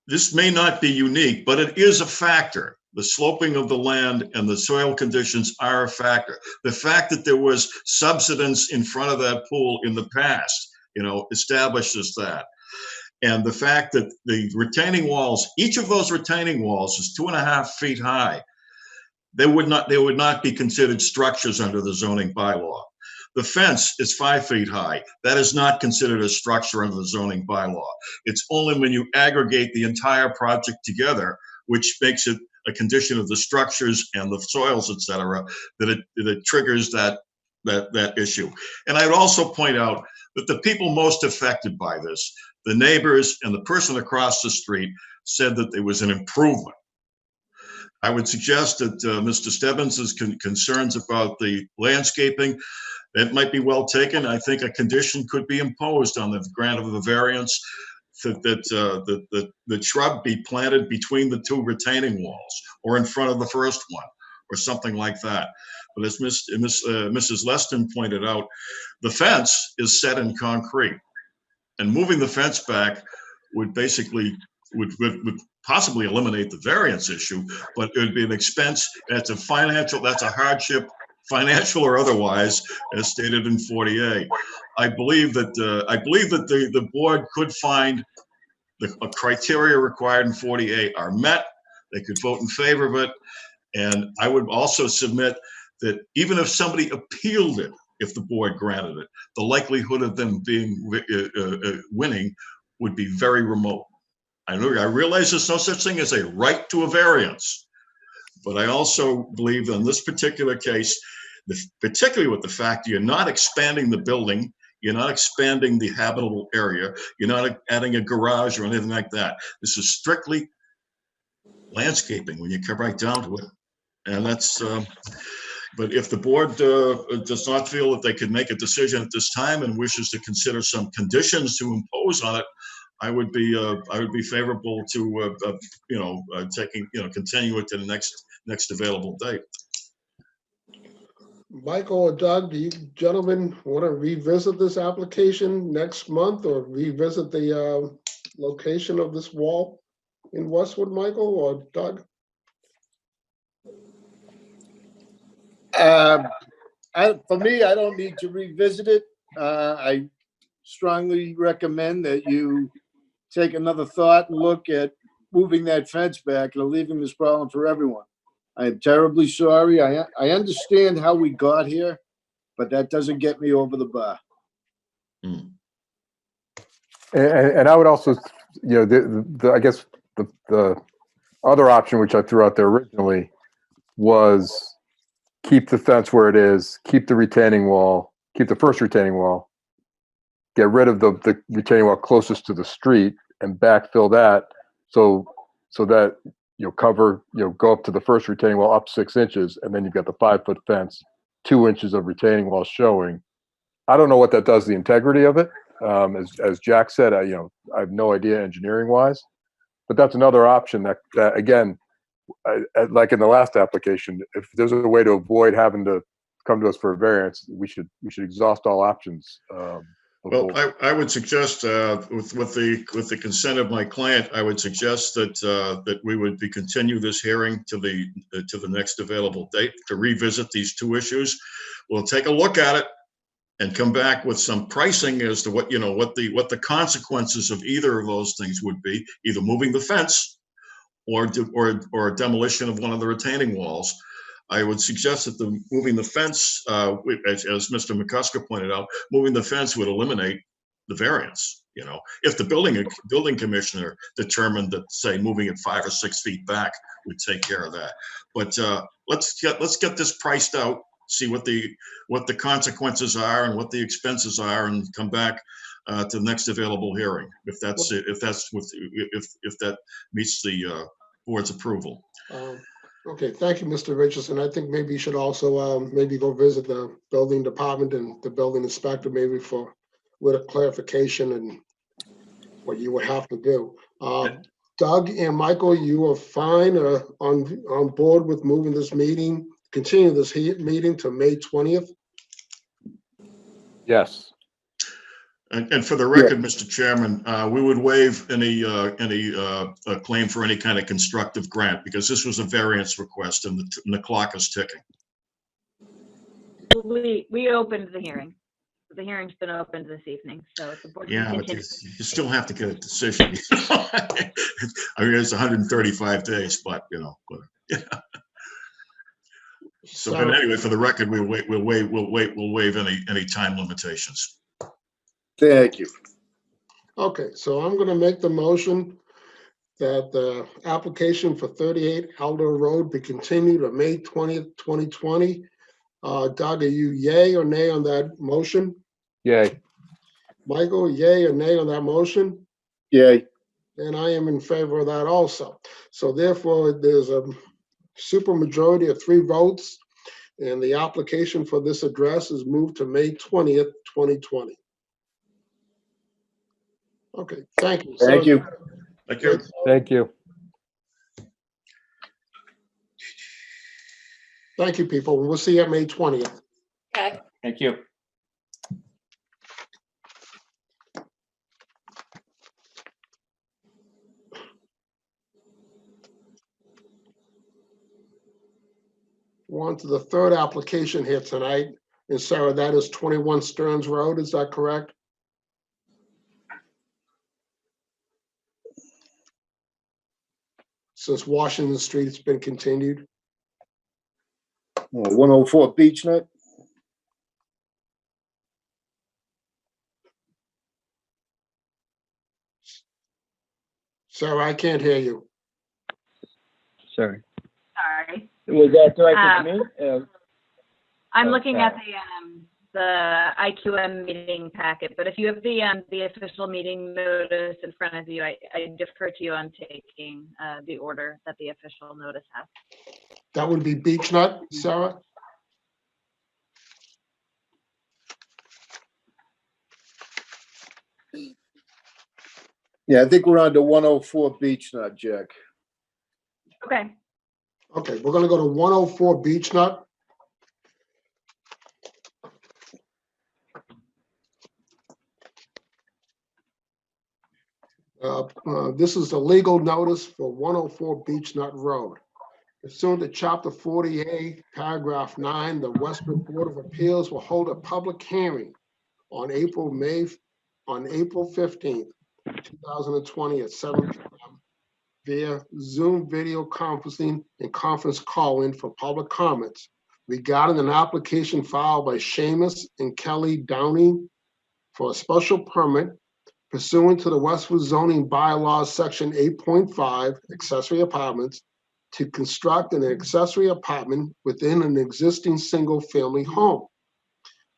this may not be unique, but it is a factor. the sloping of the land and the soil conditions are a factor. The fact that there was subsidence in front of that pool in the past, establishes that. And the fact that the retaining walls, each of those retaining walls is 2.5 feet high. They would not be considered structures under the zoning bylaw. The fence is 5 feet high. That is not considered a structure under the zoning bylaw. It's only when you aggregate the entire project together, which makes it a condition of the structures and the soils, et cetera, that it triggers that issue. And I would also point out that the people most affected by this, the neighbors and the person across the street, said that there was an improvement. I would suggest that Mr. Stebbins' concerns about the landscaping, that might be well taken. I think a condition could be imposed on the grant of the variance that the shrub be planted between the 2 retaining walls or in front of the first one or something like that. But as Mrs. Leston pointed out, the fence is set in concrete, and moving the fence back would basically would possibly eliminate the variance issue, but it would be an expense. That's a hardship, financial or otherwise, as stated in 40A. I believe that the board could find the criteria required in 40A are met. They could vote in favor of it. And I would also submit that even if somebody appealed it, if the board granted it, the likelihood of them being winning would be very remote. I realize there's no such thing as a right to a variance, but I also believe in this particular case, particularly with the fact you're not expanding the building, you're not expanding the habitable area, you're not adding a garage or anything like that. This is strictly landscaping when you come right down to it. And that's, but if the board does not feel that they can make a decision at this time and wishes to consider some conditions to impose on it, I would be favorable to continue it to the next available date. Michael or Doug, do you gentlemen want to revisit this application next month or revisit the location of this wall in Westwood, Michael or Doug? For me, I don't need to revisit it. I strongly recommend that you take another thought and look at moving that fence back and relieving this problem for everyone. I am terribly sorry. I understand how we got here, but that doesn't get me over the bar. And I would also, I guess the other option, which I threw out there originally, was keep the fence where it is, keep the retaining wall, keep the first retaining wall, get rid of the retaining wall closest to the street and backfill that so that go up to the first retaining wall up 6 inches, and then you've got the 5-foot fence, 2 inches of retaining wall showing. I don't know what that does to the integrity of it. As Jack said, I have no idea engineering wise, but that's another option that again, like in the last application, if there's a way to avoid having to come to us for a variance, we should exhaust all options. Well, I would suggest, with the consent of my client, I would suggest that we would continue this hearing to the next available date to revisit these 2 issues. We'll take a look at it and come back with some pricing as to what the consequences of either of those things would be, either moving the fence or demolition of one of the retaining walls. I would suggest that moving the fence, as Mr. McCusker pointed out, moving the fence would eliminate the variance. If the building commissioner determined that, say, moving it 5 or 6 feet back would take care of that. But let's get this priced out, see what the consequences are and what the expenses are, and come back to the next available hearing if that meets the board's approval. Okay, thank you, Mr. Richardson. I think maybe you should also maybe go visit the building department and the building inspector maybe with a clarification and what you would have to do. Doug and Michael, you are fine on board with moving this meeting, continue this meeting to May 20th? Yes. And for the record, Mr. Chairman, we would waive any claim for any kind of constructive grant because this was a variance request and the clock is ticking. We opened the hearing. The hearing's been opened this evening, so the board can Yeah, but continue. you still have to get a decision. I mean, it's 135 days, but yeah. So, but anyway, for the record, we'll waive any time limitations. Thank you. Okay, so I'm gonna make the motion that the application for 38 Elder Road be continued to May 20th, 2020. Doug, are you yay or nay on that motion? Yay. Michael, yay or nay on that motion? Yay. And I am in favor of that also. So therefore, there's a super majority of 3 votes, and the application for this address is moved to May 20th, 2020. Okay, thank you. Thank you. Thank you. Thank you. Thank you, people. We'll see you at May 20th. Okay. Thank you. We're on to the 3rd application here tonight. And Sarah, that is 21 Stearns Road, is that correct? Since Washington Street's been continued. 104 Beach Nut. Sarah, I can't hear you. Sorry. Sorry. Was that directed to me? I'm looking at the IQM meeting packet, but if you have the official meeting notice in front of you, I defer to you on taking the order that the official notice has. That would be Beach Nut, Sarah? Yeah, I think we're on to 104 Beach Nut, Jack. Okay. Okay, we're gonna go to 104 Beach Nut. This is the legal notice for 104 Beach Nut Road. Pursuant to Chapter 48, Paragraph 9, the Western Board of Appeals will hold a public hearing on April 15th, 2020 at 7 p.m. via Zoom video conferencing and conference call-in for public comments regarding an application filed by Seamus and Kelly Downey for a special permit pursuant to the Westwood zoning bylaws, section 8.5, accessory apartments, to construct an accessory apartment within an existing single-family home.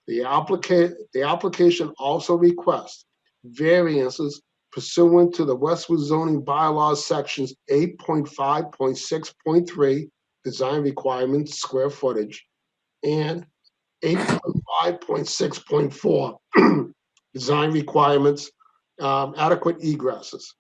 The application also requests variances pursuant to the Westwood zoning bylaws, sections 8.5.6.3, design requirements, square footage, and 8.5.6.4, design requirements, adequate egresses,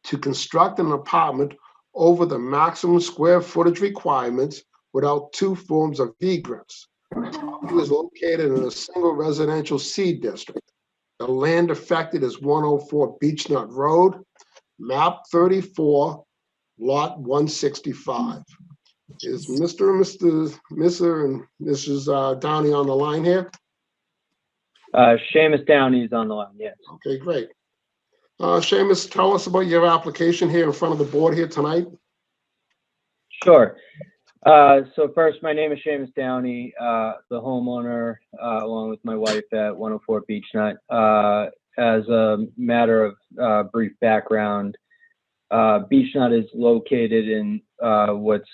to construct an apartment over the maximum square footage requirements without 2 forms of egress. The property is located in a single residential C district. The land affected is 104 Beach Nut Road, map 34, lot 165. Is Mr. and Mrs. Downey on the line here? Seamus Downey is on the line, yes. Okay, great. Seamus, tell us about your application here in front of the board here tonight. Sure. So first, my name is Seamus Downey, the homeowner, along with my wife at 104 Beach Nut. As a matter of brief background, Beach Nut is located in what's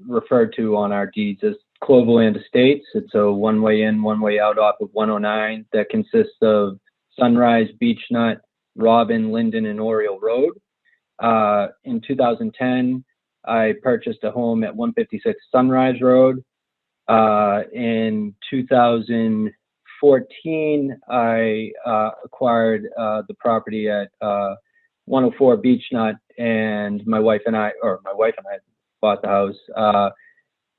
referred to on our deeds as Cloverland Estates. It's a one-way in, one-way out off of 109 that consists of Sunrise, Beach Nut, Robin, Linden, and Oriole Road. In 2010, I purchased a home at 156 Sunrise Road. In 2014, I acquired the property at 104 Beach Nut, and my wife and I bought the house,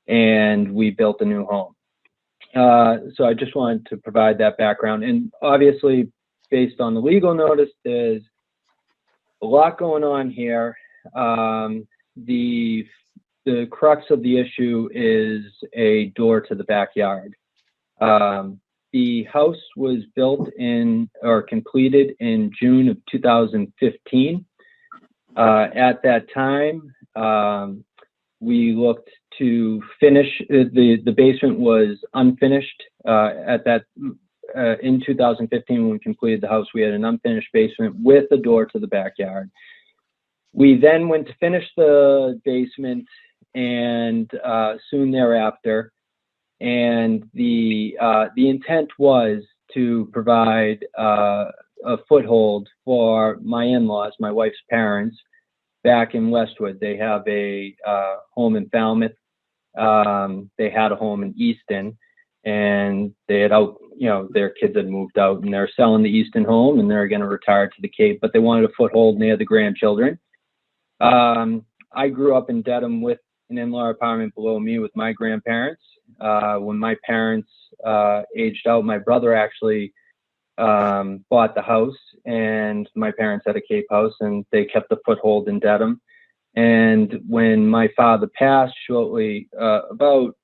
and we built a new home. So I just wanted to provide that background. And obviously, based on the legal notice. There's a lot going on here. The crux of the issue is a door to the backyard. The house was built in or completed in June of 2015. At that time, we looked to finish, the basement was unfinished. In 2015, when we completed the house, we had an unfinished basement with a door to the backyard. We then went to finish the basement and soon thereafter, and the intent was to provide a foothold for my in-laws, my wife's parents, back in Westwood. They have a home in Falmouth. They had a home in Easton, and they had their kids had moved out, and they're selling the Easton home, and they're going to retire to the Cape, but they wanted a foothold near the grandchildren. I grew up in Dedham with an in-law apartment below me with my grandparents. When my parents aged out, my brother actually bought the house, and my parents had a Cape house, and they kept the foothold in Dedham. And when my father passed, shortly about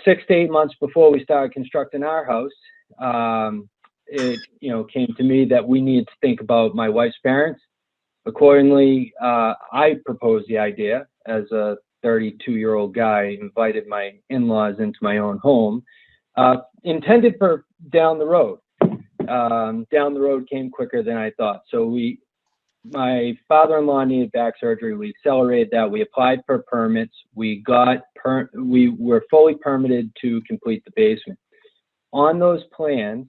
6 to 8 months before we started constructing our house, it came to me that we needed to think about my wife's parents. Accordingly, I proposed the idea as a 32-year-old guy, invited my in-laws into my own home, intended for down the road. Down the road came quicker than I thought. So my father-in-law needed back surgery. We accelerated that. We applied for permits. We were fully permitted to complete the basement. On those plans,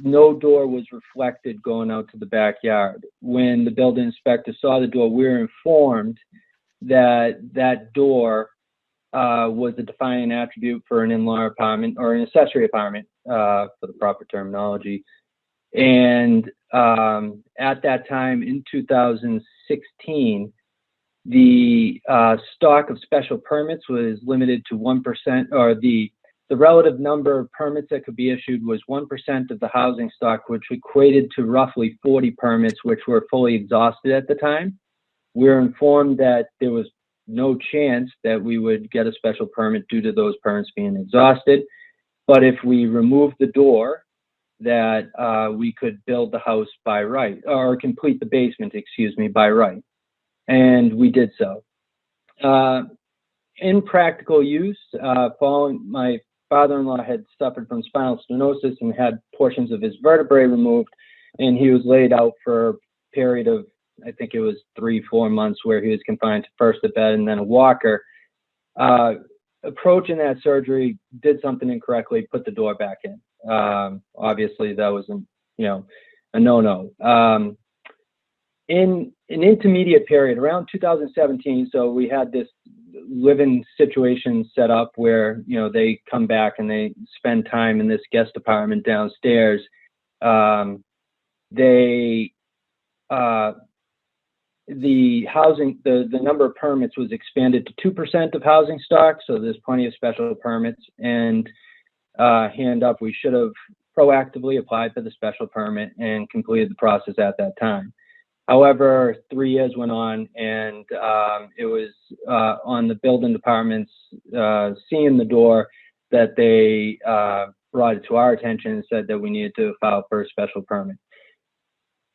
no door was reflected going out to the backyard. When the building inspector saw the door, we were informed that that door was a defining attribute for an in-law apartment or an accessory apartment, for the proper terminology. And at that time in 2016, the stock of special permits was limited to 1%, or the relative number of permits that could be issued was 1% of the housing stock, which equated to roughly 40 permits, which were fully exhausted at the time. We were informed that there was no chance that we would get a special permit due to those permits being exhausted. But if we removed the door, that we could build the house by right, or complete the basement, by right. And we did so. In practical use, following my father-in-law had suffered from spinal stenosis and had portions of his vertebrae removed, and he was laid out for a period of, I think it was 3-4 months, where he was confined to first a bed and then a walker. Approaching that surgery, did something incorrectly, put the door back in. Obviously that was a no-no. In an intermediate period around 2017, so we had this living situation set up where they come back and they spend time in this guest apartment downstairs. The housing, the number of permits was expanded to 2% of housing stock, so there's plenty of special permits. And hand up, we should have proactively applied for the special permit and completed the process at that time. However, 3 years went on, and it was on the building department's seeing the door that they brought it to our attention and said that we needed to file for a special permit.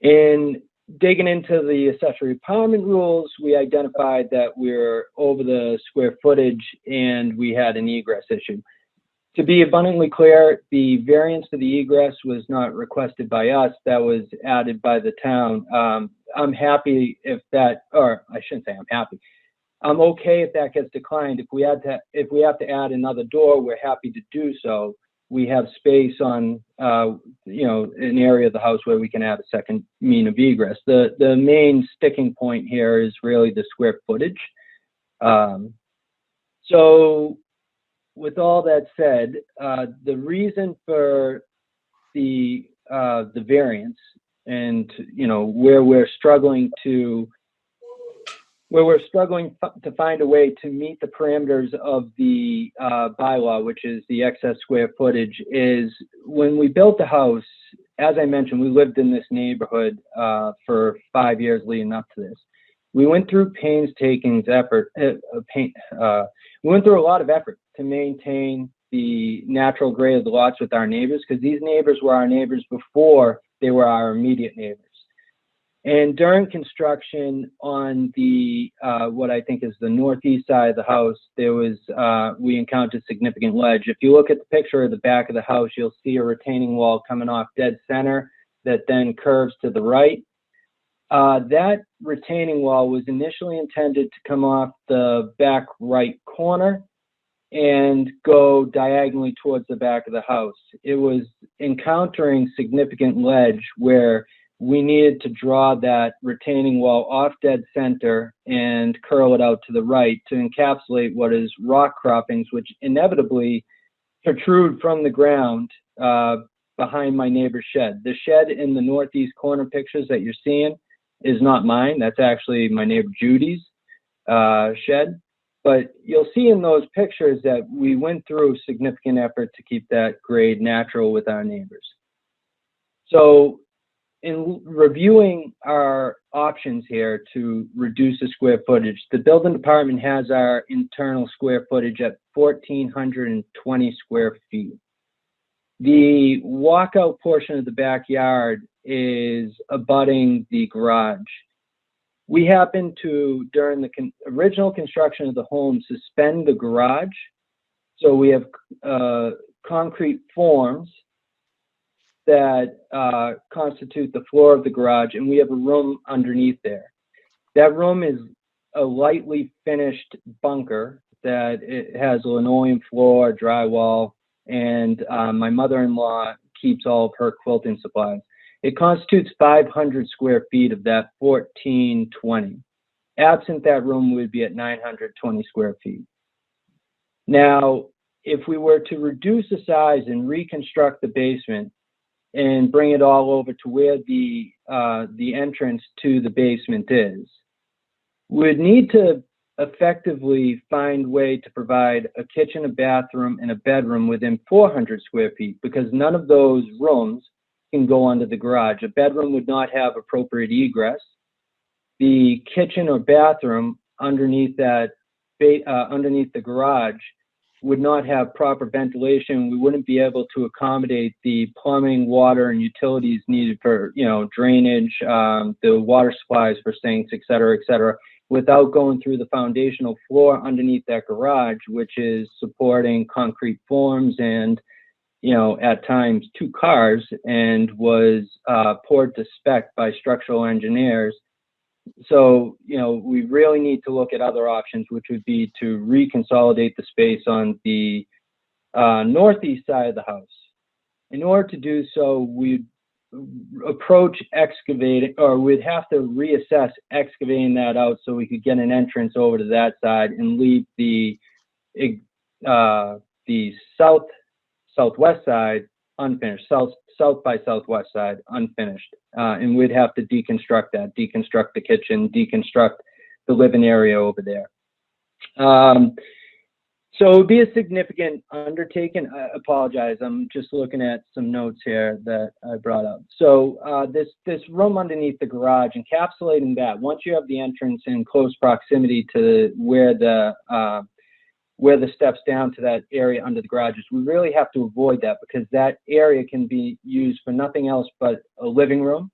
In digging into the accessory apartment rules, we identified that we're over the square footage and we had an egress issue. To be abundantly clear, the variance to the egress was not requested by us. That was added by the town. I'm happy if that, or I shouldn't say I'm happy. I'm okay if that gets declined. If we have to add another door, we're happy to do so. We have space on, an area of the house where we can add a second mean of egress. The main sticking point here is really the square footage. So with all that said, the reason for the variance and, where we're struggling to find a way to meet the parameters of the bylaw, which is the excess square footage, is when we built the house as I mentioned, we lived in this neighborhood for 5 years leading up to this. We went through painstaking effort. We went through a lot of effort to maintain the natural grade of the lots with our neighbors, because these neighbors were our neighbors before they were our immediate neighbors. And during construction on the what I think is the northeast side of the house, there was we encountered significant ledge. If you look at the picture of the back of the house, you'll see a retaining wall coming off dead center that then curves to the right. That retaining wall was initially intended to come off the back right corner and go diagonally towards the back of the house. It was encountering significant ledge where we needed to draw that retaining wall off dead center and curl it out to the right to encapsulate what is rock croppings, which inevitably protrude from the ground behind my neighbor's shed. The shed in the northeast corner pictures that you're seeing is not mine. That's actually my neighbor Judy's shed. But you'll see in those pictures that we went through significant effort to keep that grade natural with our neighbors. So in reviewing our options here to reduce the square footage, the building department has our internal square footage at 1,420 square feet. The walkout portion of the backyard is abutting the garage. We happened to, during the original construction of the home, suspend the garage. So we have concrete forms that constitute the floor of the garage, and we have a room underneath there. That room is a lightly finished bunker that it has a linoleum floor, drywall, and my mother-in-law keeps all of her quilting supplies. It constitutes 500 square feet of that 1,420. Absent that room, we'd be at 920 square feet. Now, if we were to reduce the size and reconstruct the basement and bring it all over to where the entrance to the basement is, we'd need to effectively find a way to provide a kitchen, a bathroom, and a bedroom within 400 square feet, because none of those rooms can go under the garage. A bedroom would not have appropriate egress. The kitchen or bathroom underneath that, underneath the garage, would not have proper ventilation. We wouldn't be able to accommodate the plumbing, water, and utilities needed for, drainage, the water supplies for sinks, et cetera, without going through the foundational floor underneath that garage, which is supporting concrete forms and, at times 2 cars, and was poured to spec by structural engineers. So, we really need to look at other options, which would be to reconsolidate the space on the northeast side of the house. In order to do so, we'd approach excavating, or we'd have to reassess excavating that out so we could get an entrance over to that side and leave the southwest side unfinished, south by southwest side unfinished. And we'd have to deconstruct that, deconstruct the kitchen, deconstruct the living area over there. So it would be a significant undertaking. I apologize, I'm just looking at some notes here that I brought up. So this room underneath the garage, encapsulating that, once you have the entrance in close proximity to where the steps down to that area under the garage is, we really have to avoid that, because that area can be used for nothing else but a living room,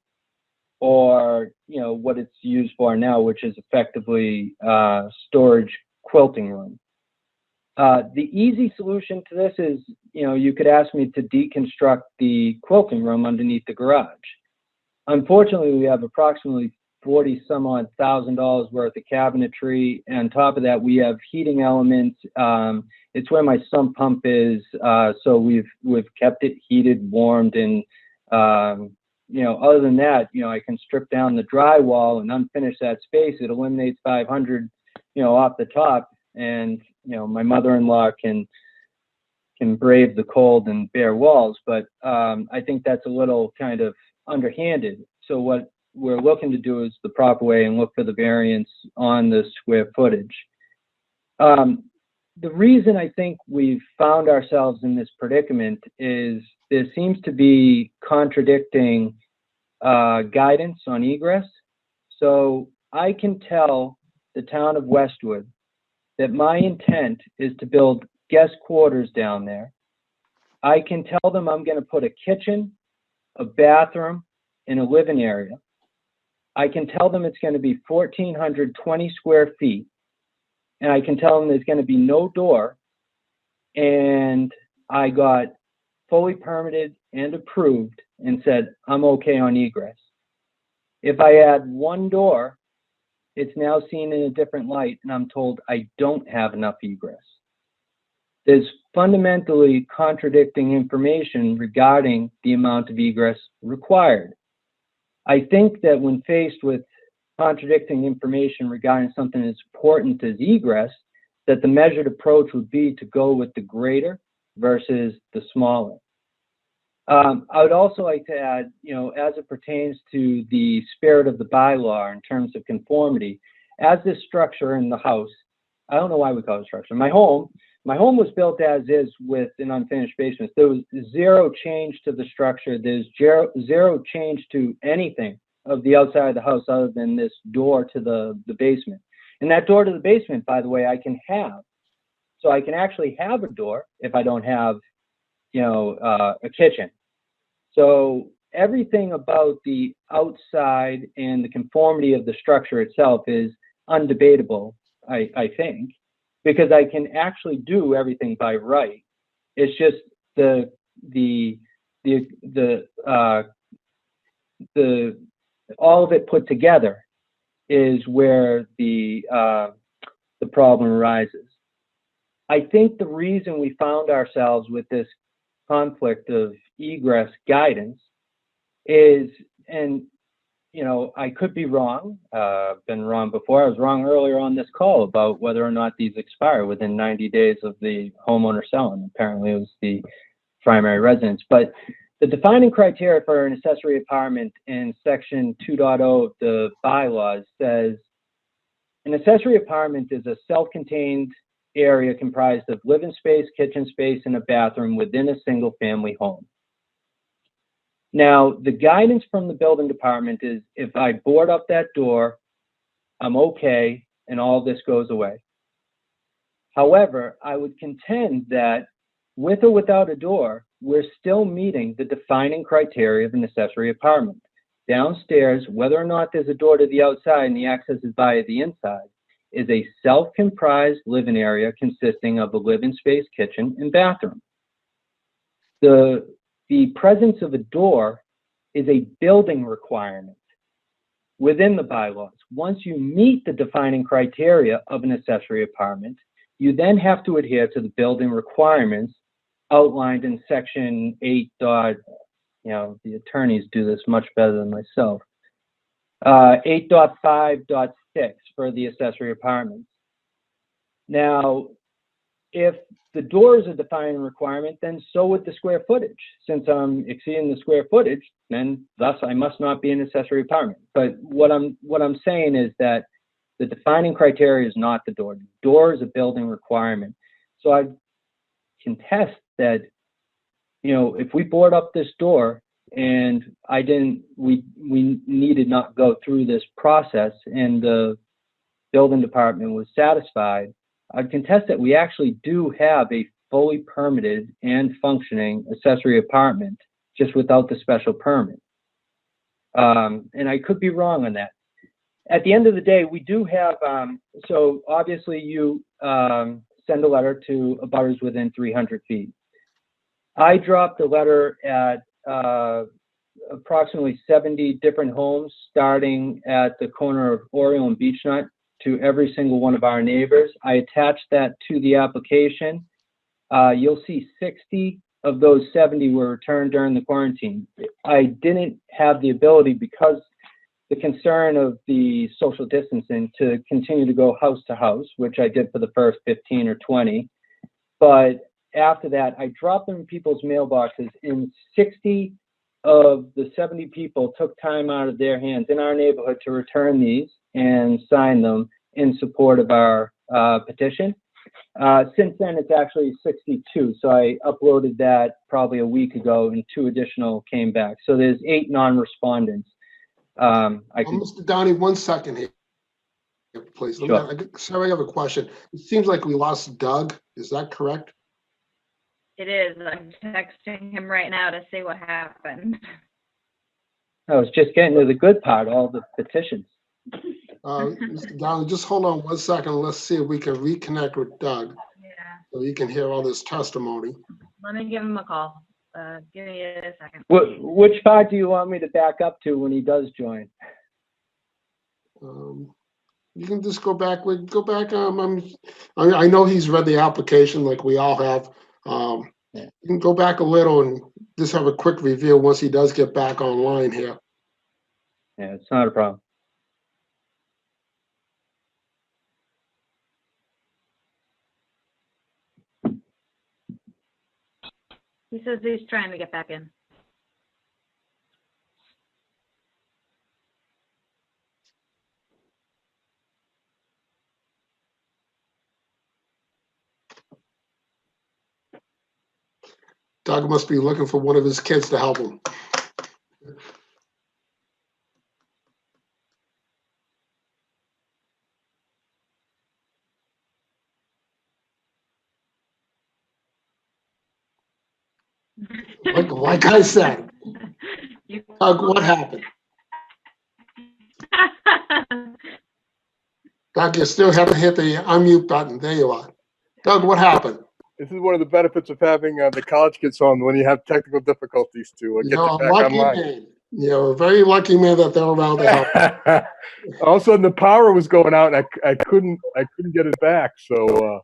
or what it's used for now, which is effectively storage quilting room. The easy solution to this is, you could ask me to deconstruct the quilting room underneath the garage. Unfortunately, we have approximately $40-some-odd thousand worth of cabinetry. And on top of that, we have heating elements. It's where my sump pump is. So we've kept it heated, warmed, and other than that, I can strip down the drywall and unfinish that space. It eliminates 500, off the top, and my mother-in-law can brave the cold and bare walls. But I think that's a little kind of underhanded. So what we're looking to do is the proper way and look for the variance on the square footage. the reason I think we've found ourselves in this predicament is there seems to be contradicting guidance on egress. So I can tell the town of Westwood that my intent is to build guest quarters down there. I can tell them I'm going to put a kitchen, a bathroom, and a living area. I can tell them it's going to be 1,420 square feet. And I can tell them there's going to be no door. And I got fully permitted and approved and said, I'm okay on egress. If I add one door, it's now seen in a different light, and I'm told I don't have enough egress. There's fundamentally contradicting information regarding the amount of egress required. I think that when faced with contradicting information regarding something as important as egress, that the measured approach would be to go with the greater versus the smaller. I would also like to add, as it pertains to the spirit of the bylaw in terms of conformity, as this structure in the house, I don't know why we call it structure. My home was built as is with an unfinished basement. There was zero change to the structure. There's zero change to anything of the outside of the house other than this door to the basement. And that door to the basement, by the way, I can have. So I can actually have a door if I don't have, a kitchen. So everything about the outside and the conformity of the structure itself is undebatable, I think, because I can actually do everything by right. It's just all of it put together is where the problem arises. I think the reason we found ourselves with this conflict of egress guidance is, and I could be wrong, been wrong before. I was wrong earlier on this call about whether or not these expire within 90 days of the homeowner selling. Apparently it was the primary residence. But the defining criteria for an accessory apartment in section 2.0 of the bylaws says, an accessory apartment is a self-contained area comprised of living space, kitchen space, and a bathroom within a single family home. Now, the guidance from the building department is if I board up that door, I'm okay, and all this goes away. However, I would contend that with or without a door, we're still meeting the defining criteria of an accessory apartment. Downstairs, whether or not there's a door to the outside and the access is via the inside, is a self-comprised living area consisting of a living space, kitchen, and bathroom. The presence of a door is a building requirement within the bylaws. Once you meet the defining criteria of an accessory apartment, you then have to adhere to the building requirements outlined in section 8. The attorneys do this much better than myself. 8.5.6 for the accessory apartments. Now, if the door is a defining requirement, then so would the square footage. Since I'm exceeding the square footage, then thus I must not be an accessory apartment. But what I'm saying is that the defining criteria is not the door. The door is a building requirement. So I contest that, if we board up this door and we needed not go through this process and the building department was satisfied, I'd contest that we actually do have a fully permitted and functioning accessory apartment just without the special permit. And I could be wrong on that. At the end of the day, we do have, so obviously you send a letter to abutters within 300 feet. I dropped a letter at approximately 70 different homes, starting at the corner of Oriole and Beechnut, to every single one of our neighbors. I attached that to the application. You'll see 60 of those 70 were returned during the quarantine. I didn't have the ability, because the concern of the social distancing, to continue to go house to house, which I did for the first 15 or 20. But after that, I dropped them in people's mailboxes, and 60 of the 70 people took time out of their hands in our neighborhood to return these and sign them in support of our petition. Since then, it's actually 62. So I uploaded that probably a week ago, and 2 additional came back. So there's 8 non-respondents. Mr. Downey, 1 second here, please. Sure. Sorry, I have a question. It seems like we lost Doug. Is that correct? It is. I'm texting him right now to see what happened. I was just getting to the good part, all the petitions. Mr. Downey, just hold on 1 second. Let's see if we can reconnect with Doug. Yeah. So you can hear all this testimony. Let me give him a call. Give me a second. Which part do you want me to back up to when he does join? You can just go back. I know he's read the application like we all have. You can go back a little and just have a quick review once he does get back online here. Yeah, it's not a problem. He says he's trying to get back in. Doug must be looking for one of his kids to help him. Like I said, Doug, what happened? Doug, you still haven't hit the unmute button. There you are. Doug, what happened? This is one of the benefits of having the college kids on when you have technical difficulties to get you back online. Man. You're a very lucky man that they're around to help. All of a sudden, the power was going out, and I couldn't get it back. So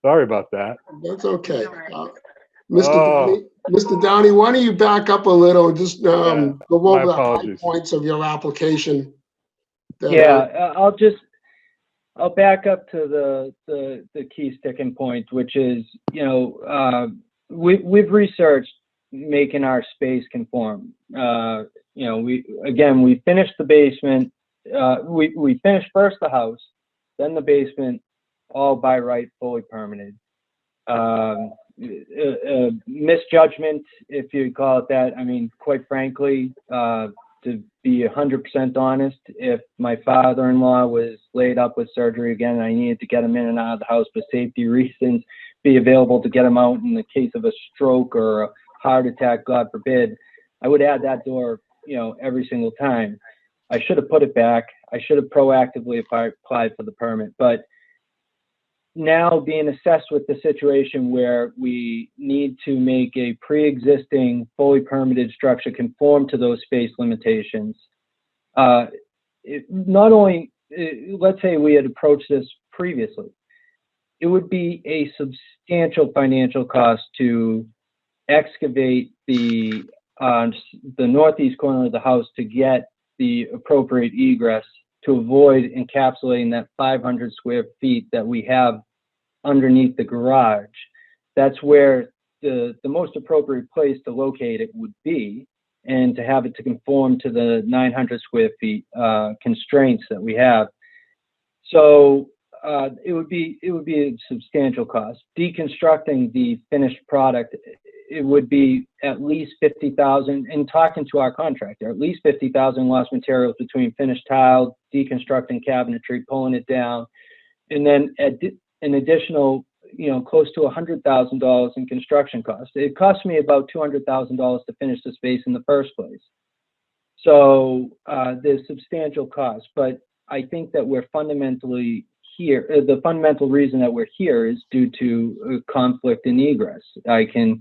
sorry about that. That's okay. Mr. Downey, why don't you back up a little and just go over the high points of your application? I'll back up to the key sticking point, which is, we've researched making our space conform. We finished the basement. We finished first the house, then the basement, all by right, fully permitted. Misjudgment, if you call it that. I mean, quite frankly, to be 100% honest, if my father-in-law was laid up with surgery again and I needed to get him in and out of the house for safety reasons, be available to get him out in the case of a stroke or a heart attack, God forbid, I would add that door, every single time. I should have put it back. I should have proactively applied for the permit. But now being assessed with the situation where we need to make a pre-existing fully permitted structure conform to those space limitations, not only, let's say we had approached this previously, it would be a substantial financial cost to excavate the northeast corner of the house to get the appropriate egress to avoid encapsulating that 500 square feet that we have underneath the garage. That's where the most appropriate place to locate it would be, and to have it to conform to the 900 square feet constraints that we have. So it would be a substantial cost. Deconstructing the finished product, it would be at least $50,000. And talking to our contractor, at least $50,000 lost materials between finished tile, deconstructing cabinetry, pulling it down, and then an additional, close to $100,000 in construction costs. It cost me about $200,000 to finish the space in the first place. So there's substantial costs, but I think that we're fundamentally here. The fundamental reason that we're here is due to conflict in egress. I can,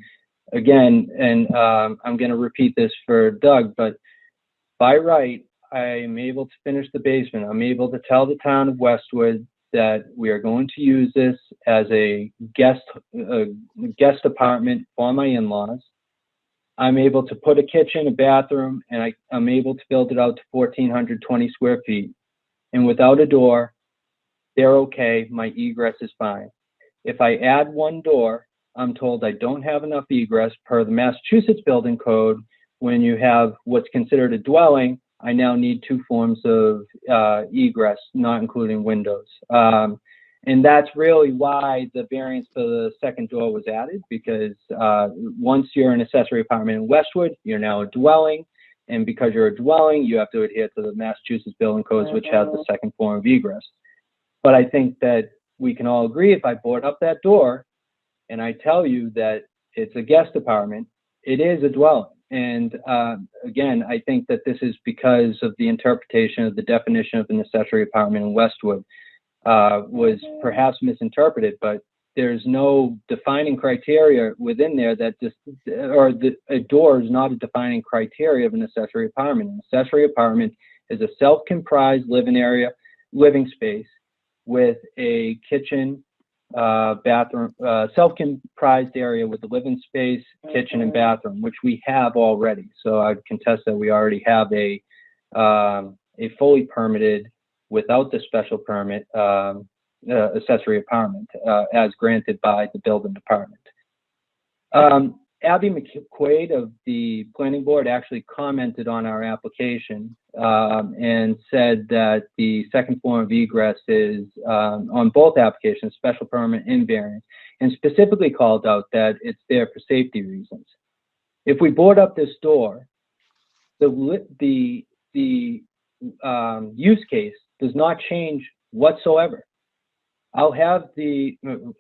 again, and I'm going to repeat this for Doug, but by right, I am able to finish the basement. I'm able to tell the town of Westwood that we are going to use this as a guest apartment for my in-laws. I'm able to put a kitchen, a bathroom, and I'm able to build it out to 1,420 square feet. And without a door, they're okay. My egress is fine. If I add one door, I'm told I don't have enough egress per the Massachusetts building code. When you have what's considered a dwelling, I now need 2 forms of egress, not including windows. And And that's really why the variance for the second door was added, because once you're an accessory apartment in Westwood, you're now a dwelling. And because you're a dwelling, you have to adhere to the Massachusetts Building Codes, which has the second form of egress. But I think that we can all agree, if I board up that door and I tell you that it's a guest apartment, it is a dwelling. And again, I think that this is because of the interpretation of the definition of an accessory apartment in Westwood was perhaps misinterpreted, but there's no defining criteria within there that a door is not a defining criteria of an accessory apartment. An accessory apartment is a self-comprised living space with a kitchen, bathroom, self-comprised area with a living space, kitchen, and bathroom, which we have already. So I contest that we already have a fully permitted, without the special permit, accessory apartment as granted by the building department. Abby McQuaid of the planning board actually commented on our application and said that the second form of egress is on both applications, special permit and variance, and specifically called out that it's there for safety reasons. If we board up this door, the use case does not change whatsoever. I'll have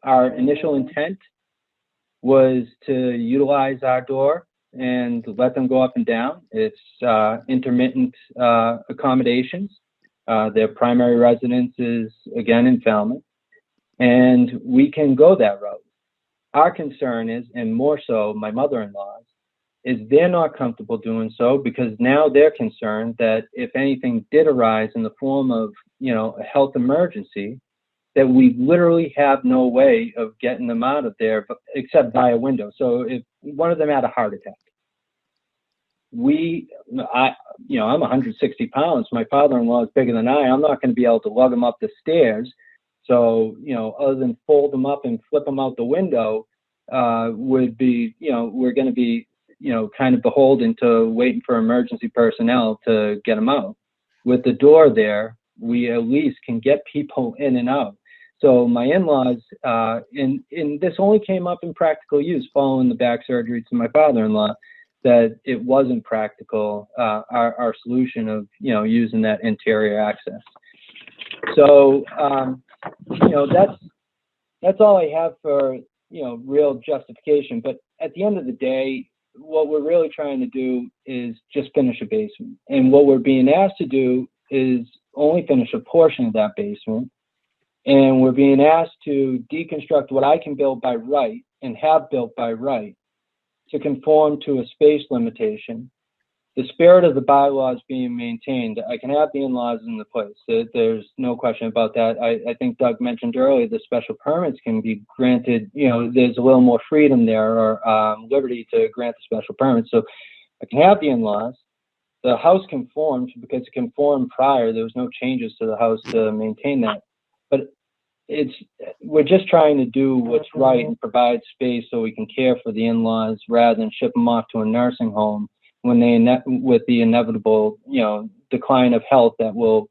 our initial intent was to utilize our door and let them go up and down. It's intermittent accommodations. Their primary residence is, again, in Falmouth, and we can go that route. Our concern is, and more so my mother-in-law's, is they're not comfortable doing so because now they're concerned that if anything did arise in the form of, a health emergency, that we literally have no way of getting them out of there except by a window. So if one of them had a heart attack, I'm 160 pounds. My father-in-law is bigger than I'm not going to be able to lug him up the stairs. So, other than fold them up and flip them out the window, would be, we're going to be, kind of beholden to waiting for emergency personnel to get them out. With the door there, we at least can get people in and out. So my in-laws, and this only came up in practical use following the back surgery to my father-in-law, that it wasn't practical, our solution of, using that interior access. So, that's all I have for, real justification. But at the end of the day, what we're really trying to do is just finish a basement. And what we're being asked to do is only finish a portion of that basement. And we're being asked to deconstruct what I can build by right and have built by right to conform to a space limitation. The spirit of the bylaw is being maintained. I can have the in-laws in the place. There's no question about that. I think Doug mentioned earlier the special permits can be granted. There's a little more freedom there or liberty to grant the special permits. So I can have the in-laws. The house conformed because it conformed prior. There was no changes to the house to maintain that. But we're just trying to do what's right and provide space so we can care for the in-laws rather than ship them off to a nursing home when with the inevitable, decline of health that will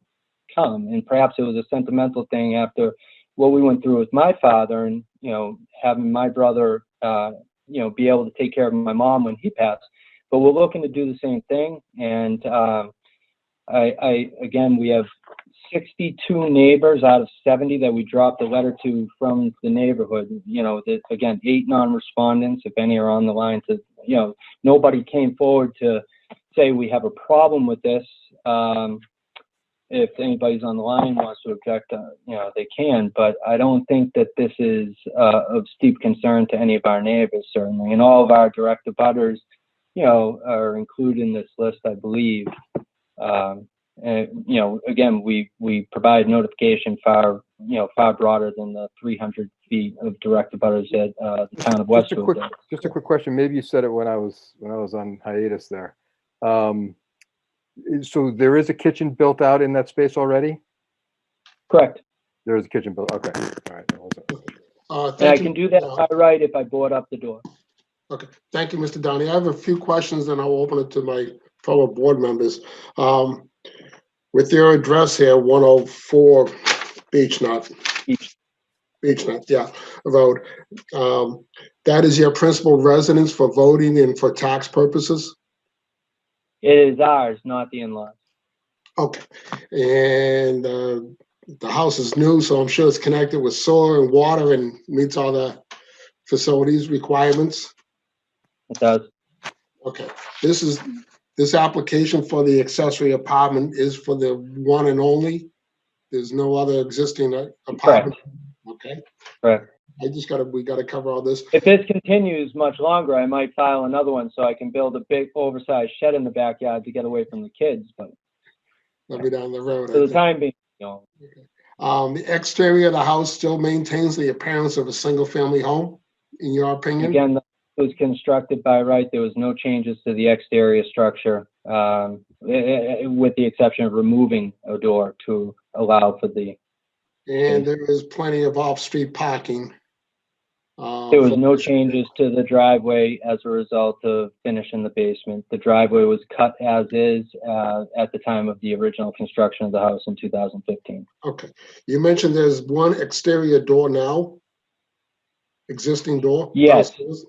come. And perhaps it was a sentimental thing after what we went through with my father and, having my brother, be able to take care of my mom when he passed. But we're looking to do the same thing. And again, we have 62 neighbors out of 70 that we dropped a letter to from the neighborhood. Again, 8 non-respondents, if any are on the line to, nobody came forward to say we have a problem with this. If anybody's on the line wants to object, they can, but I don't think that this is of steep concern to any of our neighbors, certainly. And all of our direct abutters, are included in this list, I believe. Again, we provide notification far broader than the 300 feet of direct abutters at the town of Westwood. Just a quick question. Maybe you said it when I was on hiatus there. So there is a kitchen built out in that space already? Correct. There is a kitchen built. Okay. All right. And I can do that by right if I board up the door. Okay. Thank you, Mr. Downey. I have a few questions, and I'll open it to my fellow board members. With your address here, 104 Beech Nut. Beechnut, yeah, Road. That is your principal residence for voting and for tax purposes? It is ours, not the in-laws. Okay, and the house is new, so I'm sure it's connected with sewer and water and meets all the facilities requirements? It does. Okay, this application for the accessory apartment is for the one and only? There's no other existing apartment? Okay. Correct. We gotta cover all this. If this continues much longer, I might file another one so I can build a big oversized shed in the backyard to get away from the kids, but That'll be down the road. for the time being, no. The exterior of the house still maintains the appearance of a single-family home, in your opinion? Again, it was constructed by right. There was no changes to the exterior structure, with the exception of removing a door to allow for the. And there is plenty of off-street parking. There was no changes to the driveway as a result of finishing the basement. The driveway was cut as is at the time of the original construction of the house in 2015. Okay. You mentioned there's one exterior door now? Existing door? Yes. Downstairs?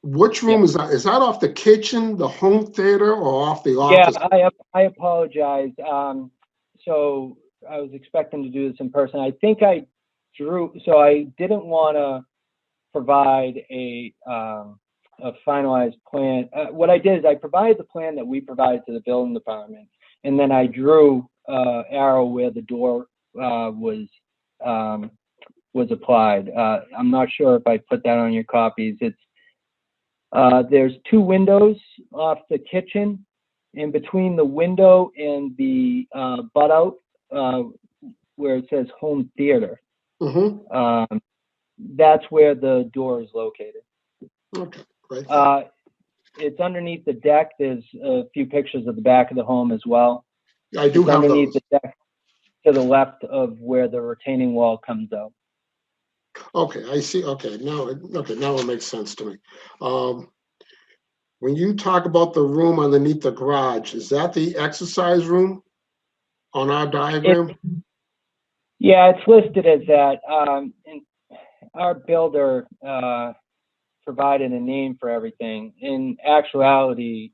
Which room is that? Is that off the kitchen, the home theater, or off the office? Yeah, I apologize. So I was expecting to do this in person. I think I drew, so I didn't want to provide a finalized plan. What I did is I provided the plan that we provided to the building department, and then I drew arrow where the door was applied. I'm not sure if I put that on your copies. It's there's two windows off the kitchen, in between the window and the butt out where it says home theater. Mm-hmm. That's where the door is located. Okay, great. It's underneath the deck. There's a few pictures of the back of the home as well. I do it's have underneath those. the deck to the left of where the retaining wall comes out. Okay, I see. Okay, now it makes sense to me. When you talk about the room underneath the garage, is that the exercise room on our diagram? Yeah, it's listed as that. And our builder provided a name for everything. In actuality,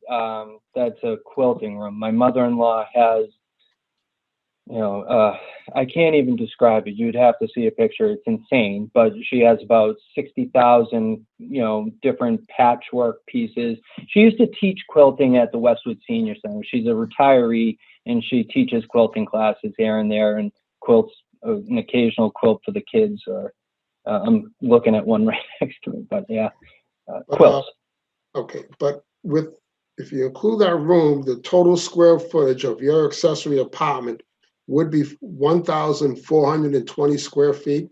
that's a quilting room. My mother-in-law has, I can't even describe it. You'd have to see a picture. It's insane. But she has about 60,000, different patchwork pieces. She used to teach quilting at the Westwood Senior Center. She's a retiree, and she teaches quilting classes here and there, and quilts an occasional quilt for the kids. Or I'm looking at one right next to me, but yeah, quilts. Okay, but if you include that room, the total square footage of your accessory apartment would be 1,420 square feet.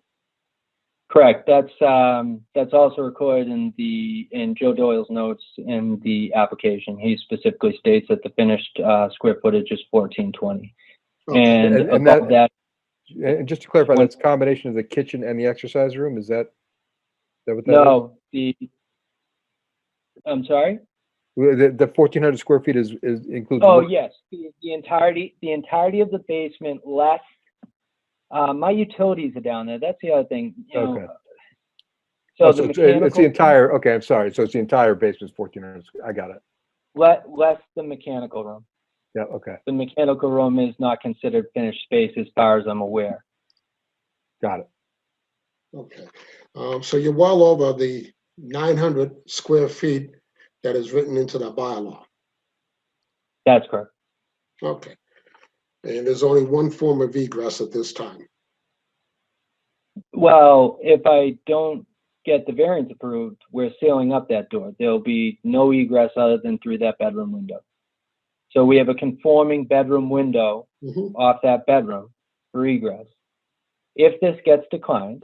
Correct. That's also recorded in Joe Doyle's notes in the application. He specifically states that the finished square footage is 1,420. Okay. And above that. And just to clarify, that's a combination of the kitchen and the exercise room. Is that what that no, is? I'm sorry? The 1,400 square feet is includes. Oh, yes. The entirety of the basement, less my utilities are down there. That's the other thing. Okay. So it's the entire. Okay, I'm sorry. So it's the entire basement is 1,400. I got it. Less the mechanical room. Yeah. Okay. The mechanical room is not considered finished space as far as I'm aware. Got it. Okay. So you're well over the 900 square feet that is written into the bylaw. That's correct. Okay. And there's only one form of egress at this time. Well, if I don't get the variance approved, we're sealing up that door. There'll be no egress other than through that bedroom window. So we have a conforming bedroom window off that bedroom for egress. If this gets declined,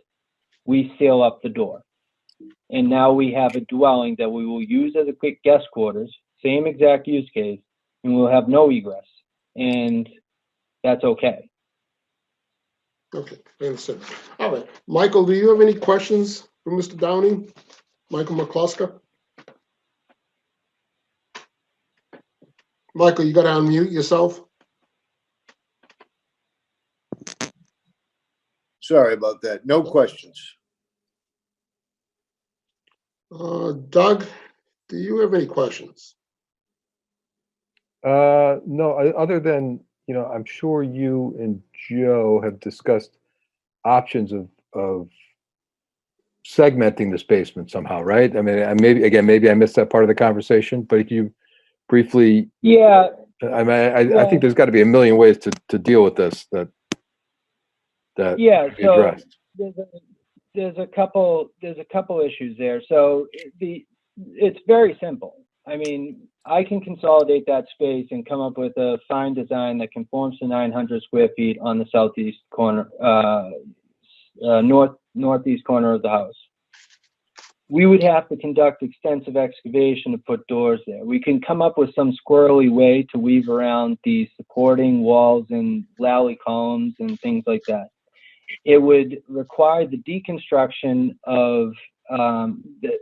we seal up the door. And now we have a dwelling that we will use as a quick guest quarters, same exact use case, and we'll have no egress. And that's okay. Okay, I understand. All right. Michael, do you have any questions for Mr. Downing? Michael McClusker? Michael, you got to unmute yourself. Sorry about that. No questions. Doug, do you have any questions? No, other than, I'm sure you and Joe have discussed options of segmenting this basement somehow, right? I mean, maybe I missed that part of the conversation, but if you briefly, Yeah. I mean, I think there's got to be a million ways to deal with this that Yeah. can be So addressed. there's a couple issues there. So it's very simple. I mean, I can consolidate that space and come up with a fine design that conforms to 900 square feet on the southeast corner, northeast corner of the house. We would have to conduct extensive excavation to put doors there. We can come up with some squirrely way to weave around the supporting walls and lally columns and things like that. It would require the deconstruction of,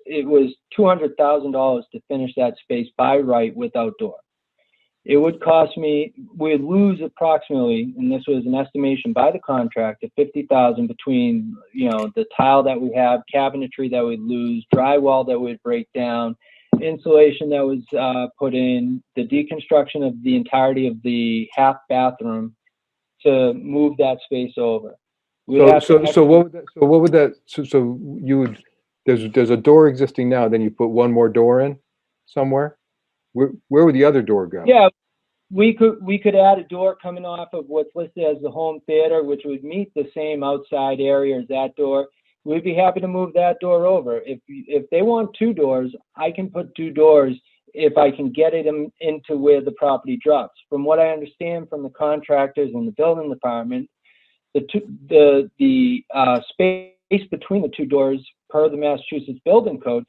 it was $200,000 to finish that space by right without door. It would cost me, we'd lose approximately, and this was an estimation by the contractor, $50,000 between, the tile that we have, cabinetry that we'd lose, drywall that would break down, insulation that was put in, the deconstruction of the entirety of the half bathroom to move that space over. So what would that, so you would, there's a door existing now, then you put one more door in somewhere? Where would the other door go? Yeah, we could add a door coming off of what's listed as the home theater, which would meet the same outside area as that door. We'd be happy to move that door over. If they want two doors, I can put two doors if I can get it into where the property drops. From what I understand from the contractors and the building department, the space between the two doors per the Massachusetts building code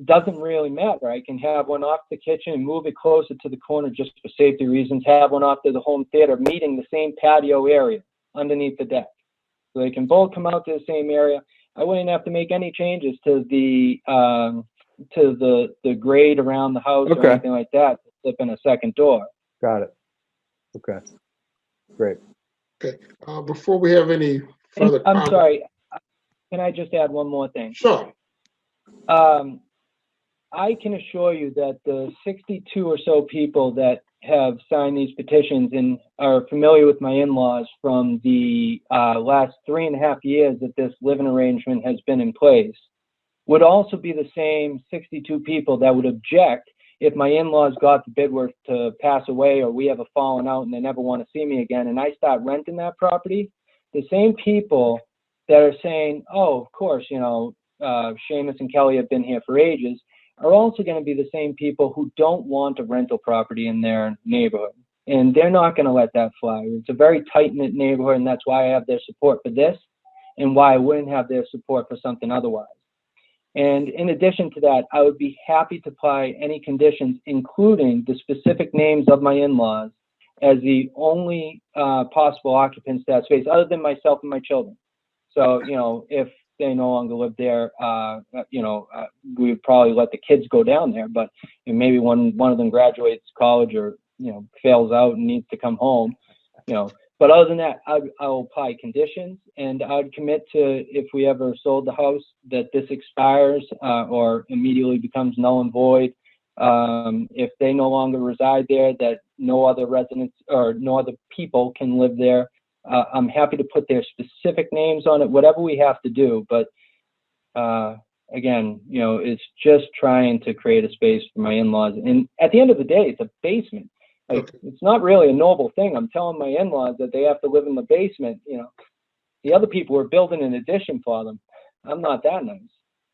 doesn't really matter. I can have one off the kitchen and move it closer to the corner just for safety reasons, have one off to the home theater, meeting the same patio area underneath the deck. So they can both come out to the same area. I wouldn't have to make any changes to the grade around the house or anything like that to slip in a second door. Got it. Okay, great. Okay, before we have any further I'm sorry, can I just add one more thing? Sure. I can assure you that the 62 or so people that have signed these petitions and are familiar with my in-laws from the last 3.5 years that this living arrangement has been in place would also be the same 62 people that would object if my in-laws, God forbid, were to pass away or we have a falling out and they never want to see me again and I start renting that property. The same people that are saying, oh, of course, Seamus and Kelly have been here for ages, are also going to be the same people who don't want a rental property in their neighborhood. And they're not going to let that fly. It's a very tight-knit neighborhood, and that's why I have their support for this and why I wouldn't have their support for something otherwise. And in addition to that, I would be happy to apply any conditions, including the specific names of my in-laws as the only possible occupants to that space, other than myself and my children. So, if they no longer live there, we would probably let the kids go down there, but maybe when one of them graduates college or, fails out and needs to come home, but other than that, I'll apply conditions and I'd commit to, if we ever sold the house, that this expires or immediately becomes null and void. If they no longer reside there, that no other residents or no other people can live there. I'm happy to put their specific names on it, whatever we have to do. But again, it's just trying to create a space for my in-laws. And at the end of the day, it's a basement. It's not really a noble thing. I'm telling my in-laws that they have to live in the basement. The other people are building an addition for them. I'm not that nice.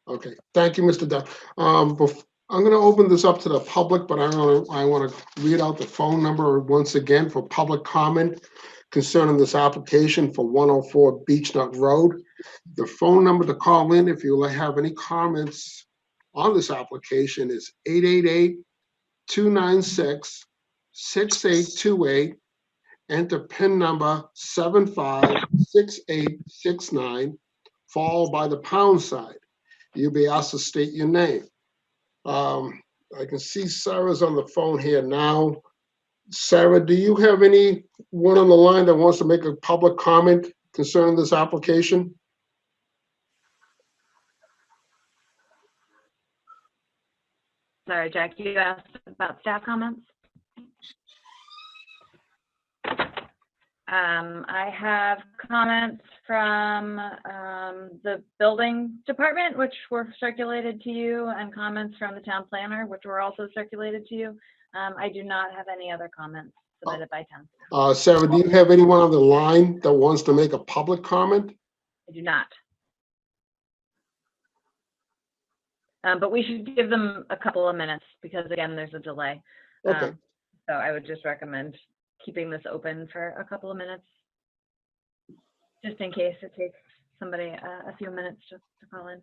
Okay, thank you, Mr. Duff. I'm going to open this up to the public, but I want to read out the phone number once again for public comment concerning this application for 104 Beechnut Road. The phone number to call in if you have any comments on this application is 888-296-6828. Enter PIN number 756869, followed by the pound sign. You'll be asked to state your name. I can see Sarah's on the phone here now. Sarah, do you have anyone on the line that wants to make a public comment concerning this application? Sorry, Jack, you asked about staff comments? I have comments from the building department, which were circulated to you, and comments from the town planner, which were also circulated to you. I do not have any other comments submitted by town. Sarah, do you have anyone on the line that wants to make a public comment? I do not. But we should give them a couple of minutes because, again, there's a delay. Okay. So I would just recommend keeping this open for a couple of minutes, just in case it takes somebody a few minutes to call in.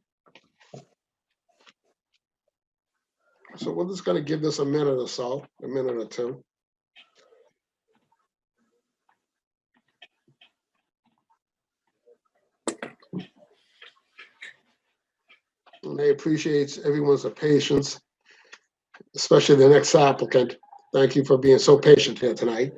So we're just going to give this a minute or so, a minute or two. And I appreciate everyone's patience, especially the next applicant. Thank you for being so patient here tonight.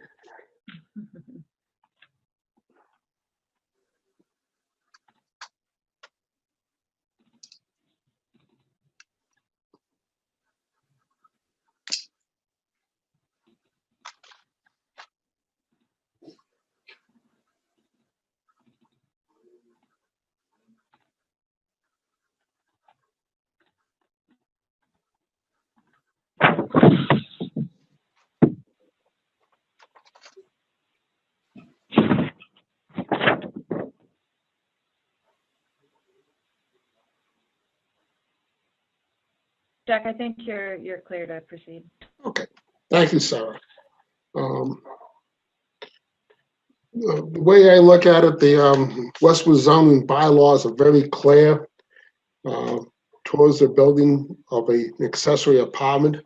Jack, I think you're clear to proceed. Okay, thank you, Sarah. The way I look at it, the Westwood zoning bylaws are very clear towards the building of an accessory apartment,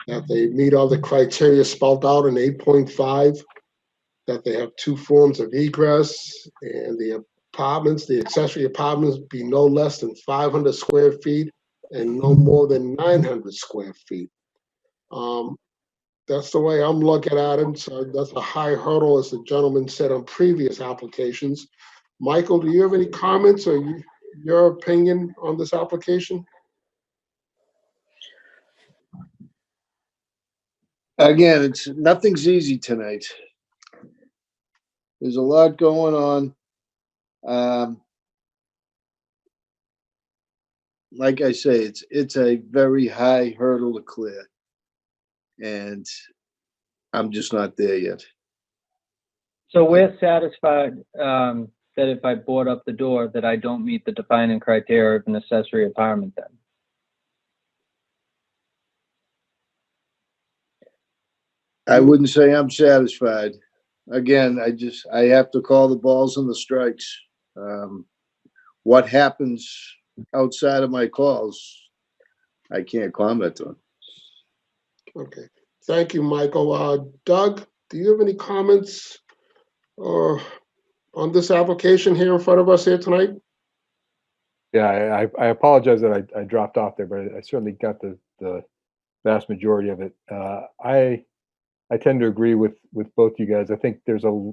that they meet all the criteria spelled out in 8.5, that they have 2 forms of egress, and the apartments, the accessory apartments, be no less than 500 square feet and no more than 900 square feet. That's the way I'm looking at it. So that's a high hurdle, as the gentleman said on previous applications. Michael, do you have any comments or your opinion on this application? Again, nothing's easy tonight. There's a lot going on. Like I say, it's a very high hurdle to clear, and I'm just not there yet. So we're satisfied that if I board up the door, that I don't meet the defining criteria of an accessory apartment then? I wouldn't say I'm satisfied. Again, I have to call the balls and the strikes. What happens outside of my calls, I can't comment on. Okay, thank you, Michael. Doug, do you have any comments on this application here in front of us here tonight? Yeah, I apologize that I dropped off there, but I certainly got the vast majority of it. I tend to agree with both you guys. I think there's a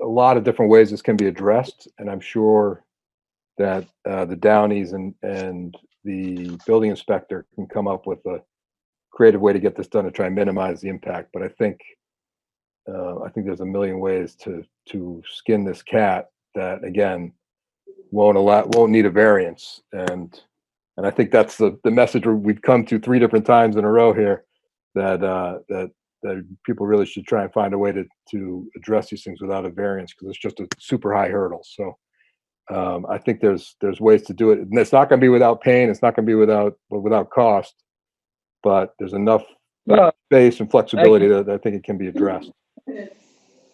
lot of different ways this can be addressed, and I'm sure that the Downies and the building inspector can come up with a creative way to get this done to try and minimize the impact. But I think there's a million ways to skin this cat that, again, won't need a variance. And I think that's the message we've come to 3 different times in a row here, that people really should try and find a way to address these things without a variance, because it's just a super high hurdle. So I think there's ways to do it. And it's not going to be without pain. It's not going to be without cost, but there's enough space and flexibility that I think it can be addressed.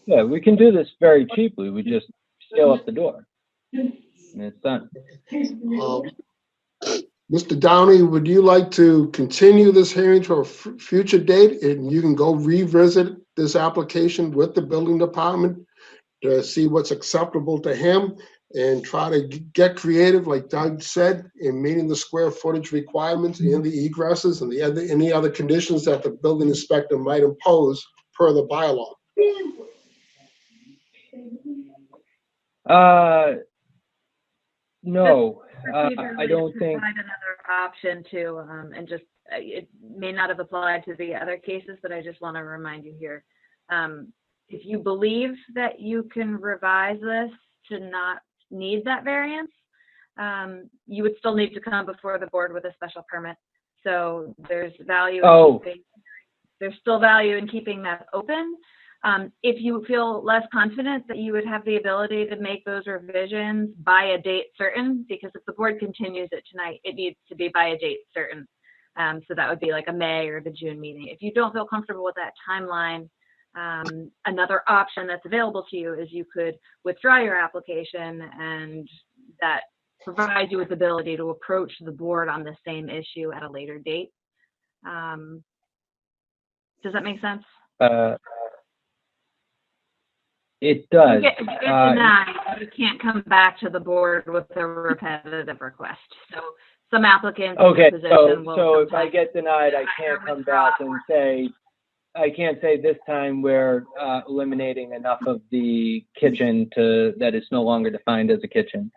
Yeah, we can do this very cheaply. We just scale up the door, and it's done. Mr. Downey, would you like to continue this hearing to a future date, and you can go revisit this application with the building department to see what's acceptable to him, and try to get creative, like Doug said, in meeting the square footage requirements and the egresses and any other conditions that the building inspector might impose per the bylaw? No, Procedurally, I don't think. provide another option to, and just, it may not have applied to the other cases, but I just want to remind you here. If you believe that you can revise this to not need that variance, you would still need to come before the board with a special permit. So there's value in keeping, there's still value in keeping that open. If you feel less confident that you would have the ability to make those revisions by a date certain, because if the board continues it tonight, it needs to be by a date certain. So that would be like a May or the June meeting. If you don't feel comfortable with that timeline, another option that's available to you is you could withdraw your application, and that provides you with the ability to approach the board on the same issue at a later date. Does that make sense? It does. If you get denied, you can't come back to the board with a repetitive request. So some applicants in Okay, the position will so if I get denied, I can't come back and say, I can't say this time we're eliminating enough of the kitchen that it's no longer defined as a kitchen.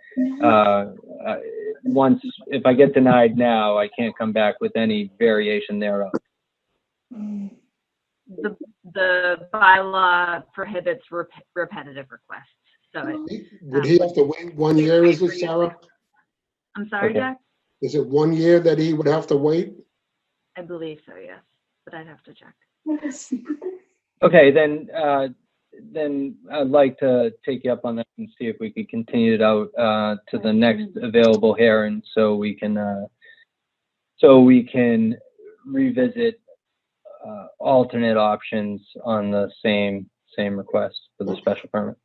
If I get denied now, I can't come back with any variation thereof. The bylaw prohibits repetitive requests. So would he have to wait 1 year, is it, Sarah? I'm sorry, Okay. Jack? Is it 1 year that he would have to wait? I believe so, yes, but I'd have to check. Okay, then I'd like to take you up on that and see if we could continue it out to the next available hearing, so we can revisit alternate options on the same request for the special permit.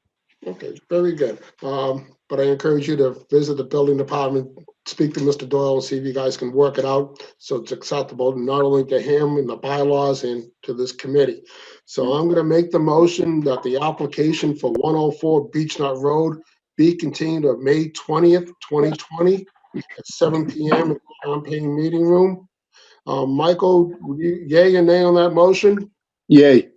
Okay, very good. But I encourage you to visit the building department, speak to Mr. Doyle, and see if you guys can work it out so it's acceptable not only to him and the bylaws and to this committee. So I'm gonna make the motion that the application for 104 Beechnut Road be continued on May 20th, 2020 at 7 p.m. in the Champaign Meeting Room. Michael, yay or nay on that motion? Yay.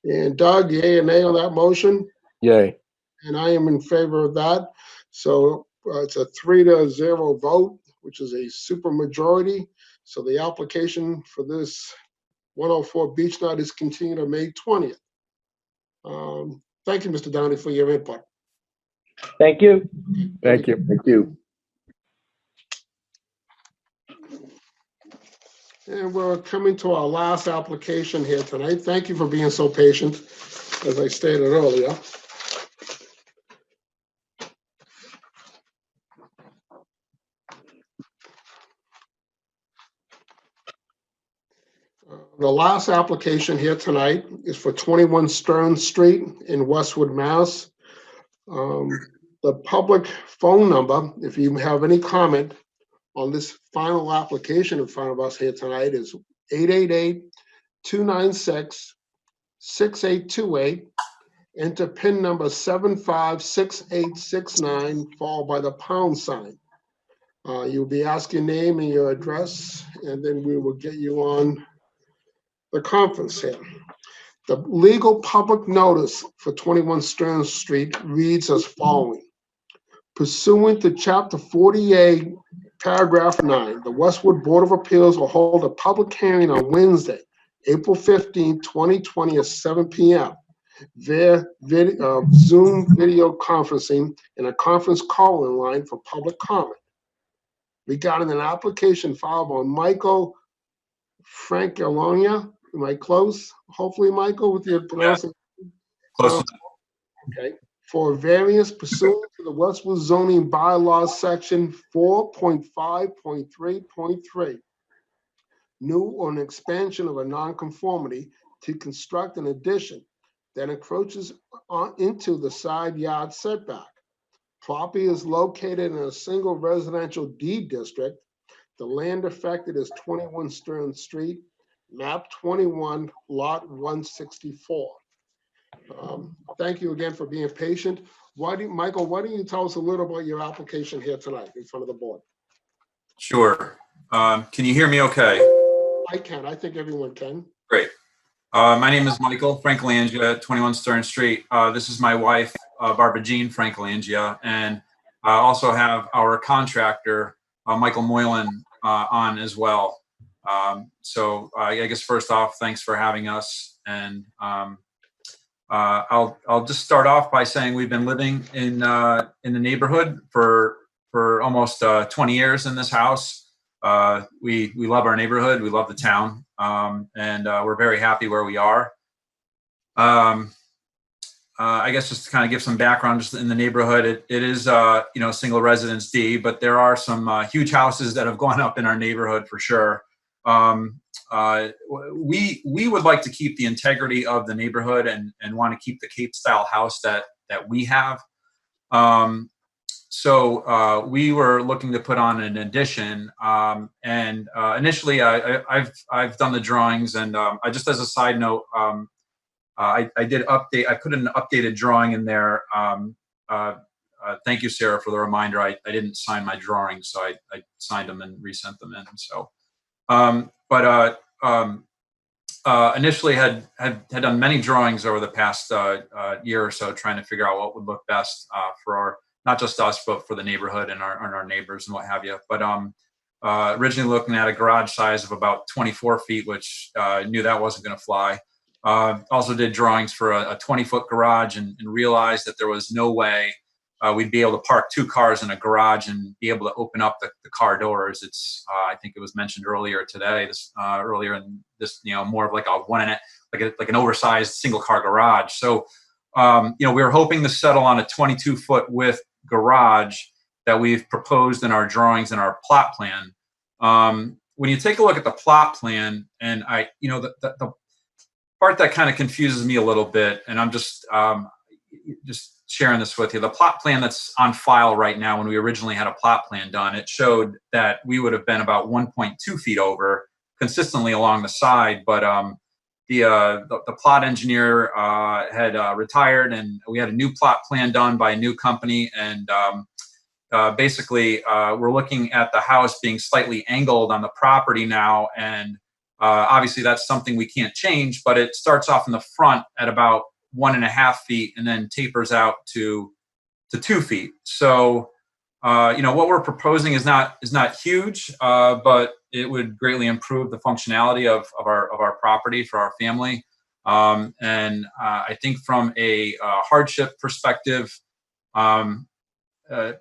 And Doug, yay or nay on that motion? Yay. And I am in favor of that. So it's a 3-0 vote, which is a super majority. So the application for this 104 Beechnut is continued on May 20th. Thank you, Mr. Downey, for your input. Thank you. Thank you. Thank you. And we're coming to our last application here tonight. Thank you for being so patient, as I stated earlier. The last application here tonight is for 21 Stearns Street in Westwood, Mass. The public phone number, if you have any comment on this final application in front of us here tonight, is 888-296-6828. Enter PIN number 756869, followed by the #. You'll be asked your name and your address, and then we will get you on the conference here. The legal public notice for 21 Stearns Street reads as following. Pursuant to Chapter 48, Paragraph 9, the Westwood Board of Appeals will hold a public hearing on Wednesday, April 15, 2020 at 7 p.m. via Zoom video conferencing and a conference call-in line for public comment regarding an application filed by Michael Francalonia. Am I close? Hopefully, Michael, with your pronouncing. Close. Okay. For variance pursuant to the Westwood zoning bylaws section 4.5.3.3. New or an expansion of a nonconformity to construct an addition that encroaches into the side yard setback. Property is located in a single residential deed district. The land affected is 21 Stearns Street, map 21, lot 164. Thank you again for being patient. Michael, why don't you tell us a little about your application here tonight in front of the board? Sure. Can you hear me okay? I can. I think everyone can. Great. My name is Michael Francalonia, 21 Stearns Street. This is my wife, Barbara-Jean Francolangia, and I also have our contractor, Michael Moylan, on as well. So I guess first off, thanks for having us. And I'll just start off by saying we've been living in the neighborhood for almost 20 years in this house. We love our neighborhood. We love the town. And we're very happy where we are. I guess just to kind of give some background just in the neighborhood, it is, single residence D, but there are some huge houses that have gone up in our neighborhood for sure. We would like to keep the integrity of the neighborhood and want to keep the Cape style house that we have. So we were looking to put on an addition, and initially I've done the drawings, and I just as a side note, I did update. I put an updated drawing in there. Thank you, Sarah, for the reminder. I didn't sign my drawings, so I signed them and resent them in. So, initially had done many drawings over the past year or so, trying to figure out what would look best for our, not just us, but for the neighborhood and our neighbors and what have you. But originally looking at a garage size of about 24 feet, which knew that wasn't going to fly. Also did drawings for a 20-foot garage and realized that there was no way we'd be able to park 2 cars in a garage and be able to open up the car doors. It's I think it was mentioned earlier today, earlier in this, more of like like an oversized single car garage. So we were hoping to settle on a 22-foot width garage that we've proposed in our drawings and our plot plan. When you take a look at the plot plan, and the part that kind of confuses me a little bit, and I'm just sharing this with you. The plot plan that's on file right now, when we originally had a plot plan done, it showed that we would have been about 1.2 feet over consistently along the side. But the plot engineer had retired, and we had a new plot plan done by a new company. And basically, we're looking at the house being slightly angled on the property now. And obviously, that's something we can't change, but it starts off in the front at about 1.5 feet and then tapers out to 2 feet. So, what we're proposing is not huge, but it would greatly improve the functionality of our property for our family. And I think from a hardship perspective, it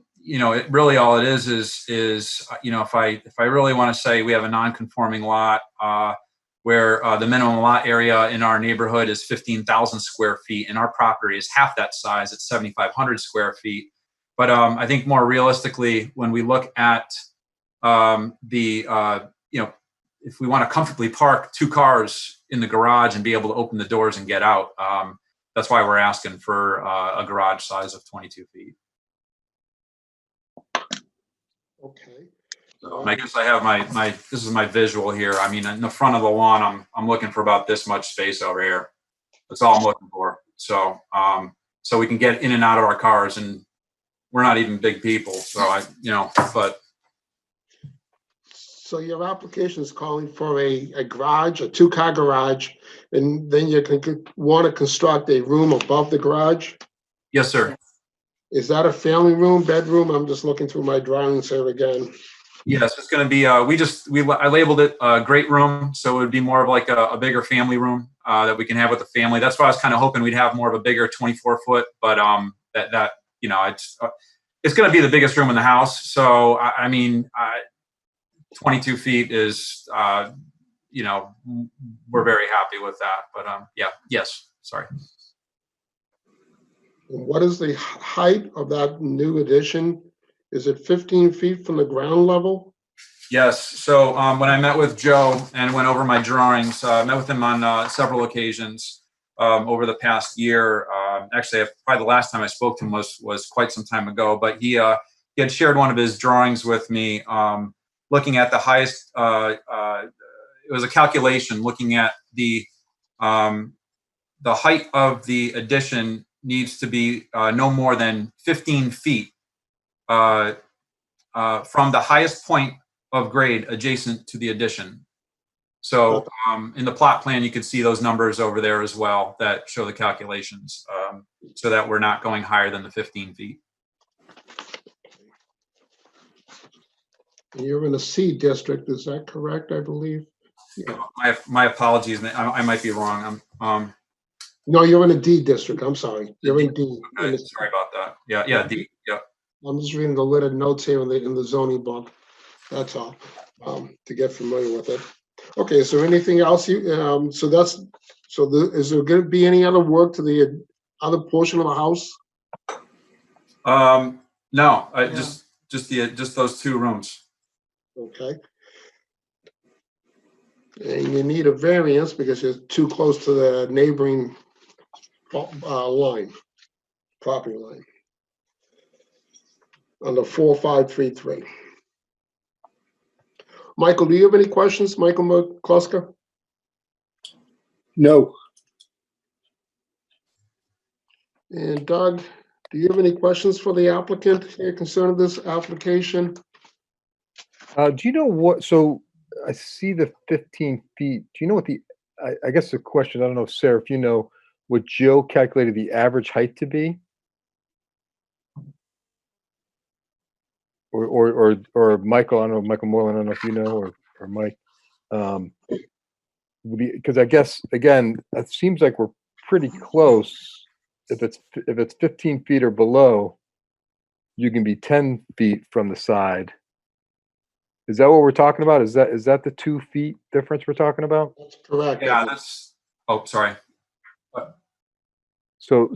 really all it is if I really want to say we have a non-conforming lot where the minimum lot area in our neighborhood is 15,000 square feet, and our property is half that size at 7,500 square feet. But I think more realistically, when we look at if we want to comfortably park 2 cars in the garage and be able to open the doors and get out, that's why we're asking for a garage size of 22 feet. Okay. And I guess I have this is my visual here. I mean, in the front of the lawn, I'm looking for about this much space over here. That's all I'm looking for. So, so we can get in and out of our cars, and we're not even big people. So but. So your application is calling for a garage, a 2-car garage, and then you want to construct a room above the garage? Yes, sir. Is that a family room, bedroom? I'm just looking through my drawings here again. Yes, it's going to be, I labeled it a great room. So it would be more of like a bigger family room that we can have with the family. That's why I was kind of hoping we'd have more of a bigger 24-foot, but it's going to be the biggest room in the house. So, 22 feet is, we're very happy with that, but yes, sorry. What is the height of that new addition? Is it 15 feet from the ground level? Yes. So when I met with Joe and went over my drawings, I met with him on several occasions over the past year. Actually, probably the last time I spoke to him was quite some time ago, but he had shared one of his drawings with me, looking at the highest, it was a calculation looking at the height of the addition needs to be no more than 15 feet from the highest point of grade adjacent to the addition. So in the plot plan, you can see those numbers over there as well that show the calculations. so that we're not going higher than the 15 feet. You're in a C district, is that correct, I believe? Yeah. My apologies, I might be wrong. No, you're in a D district, I'm sorry. You're in D. Okay, sorry about that. Yeah, D, yeah. I'm just reading the little notes here in the zoning book. That's all, to get familiar with it. Okay, is there anything else you, is there gonna be any other work to the other portion of the house? No, just those 2 rooms. Okay. And you need a variance because you're too close to the neighboring property line. Under 4533. Michael, do you have any questions? Michael McClusker? No. And Doug, do you have any questions for the applicant here concerning this application? Do you know what, so I see the 15 feet. Do you know what I guess the question, I don't know, Sarah, if you know what Joe calculated the average height to be? Or Michael, I don't know, Michael Moreland, I don't know if you know, or Mike. Because I guess, again, it seems like we're pretty close. If it's 15 feet or below, you can be 10 feet from the side. Is that what we're talking about? Is that the 2 feet difference we're talking about? That's correct. Yeah, oh, sorry. So